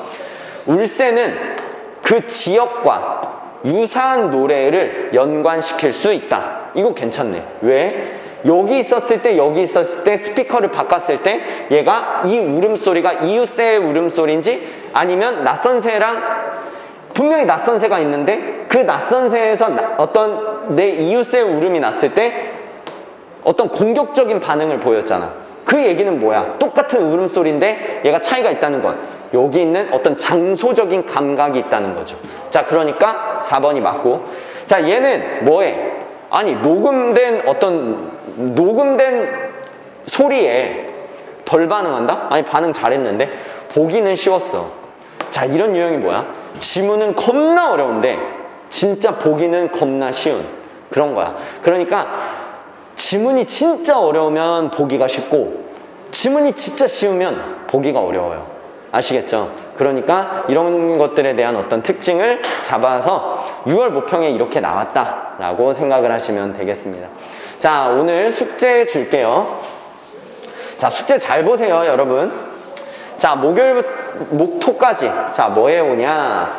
울새는 그 지역과 유사한 노래를 연관시킬 수 있다. 이거 괜찮네. 왜? 여기 있었을 때, 여기 있었을 때 스피커를 바꿨을 때 얘가 이 울음소리가 이웃새의 울음소리인지 아니면 낯선 새랑, 분명히 낯선 새가 있는데 그 낯선 새에서 어떤 내 이웃새의 울음이 났을 때 어떤 공격적인 반응을 보였잖아. 그 얘기는 뭐야? 똑같은 울음소리인데 얘가 차이가 있다는 것. 여기 있는 어떤 장소적인 감각이 있다는 거죠. 자, 그러니까 4번이 맞고. 자, 얘는 뭐해? 녹음된 소리에 덜 반응한다? 반응 잘했는데 보기는 쉬웠어. 자, 이런 유형이 뭐야? 지문은 겁나 어려운데 진짜 보기는 겁나 쉬운 그런 거야. 그러니까 지문이 진짜 어려우면 보기가 쉽고 지문이 진짜 쉬우면 보기가 어려워요. 아시겠죠? 그러니까 이런 것들에 대한 어떤 특징을 잡아서 6월 모평에 이렇게 나왔다라고 생각을 하시면 되겠습니다. 자, 오늘 숙제 줄게요. 자, 숙제 잘 보세요, 여러분. 자, 목토까지. 자, 뭐 해오냐?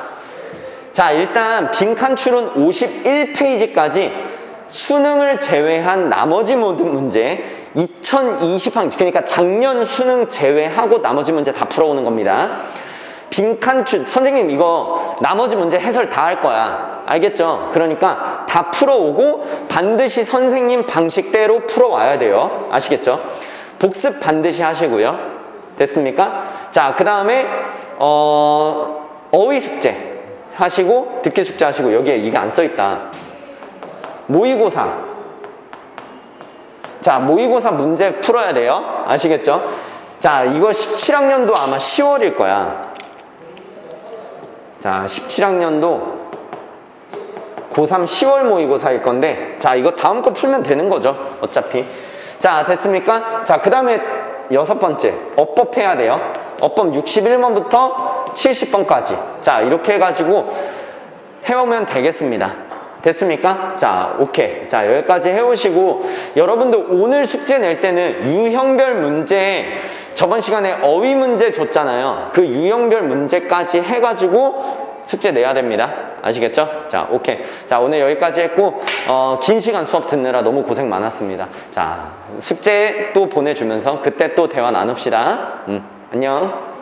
자, 일단 빈칸출은 51페이지까지 수능을 제외한 나머지 모든 문제 2020학년, 그러니까 작년 수능 제외하고 나머지 문제 다 풀어오는 겁니다. 빈칸출, 선생님 이거 나머지 문제 해설 다 할 거야. 알겠죠? 그러니까 다 풀어오고 반드시 선생님 방식대로 풀어와야 돼요. 아시겠죠? 복습 반드시 하시고요. 됐습니까? 자, 그 다음에 어휘 숙제 하시고 듣기 숙제 하시고. 여기에 이게 안 써있다. 모의고사. 자, 모의고사 문제 풀어야 돼요. 아시겠죠? 자, 이거 17학년도 아마 10월일 거야. 자, 17학년도 고3 10월 모의고사일 건데, 자, 이거 다음 거 풀면 되는 거죠. 어차피. 자, 됐습니까? 자, 그 다음에 6번째. 어법 해야 돼요. 어법 61번부터 70번까지. 자, 이렇게 해가지고 해오면 되겠습니다. 됐습니까? 자, 오케이. 자, 여기까지 해오시고, 여러분들 오늘 숙제 낼 때는 유형별 문제, 저번 시간에 어휘 문제 줬잖아요. 그 유형별 문제까지 해가지고 숙제 내야 됩니다. 아시겠죠? 자, 오케이. 자, 오늘 여기까지 했고, 긴 시간 수업 듣느라 너무 고생 많았습니다. 자, 숙제 또 보내주면서 그때 또 대화 나눕시다. 안녕.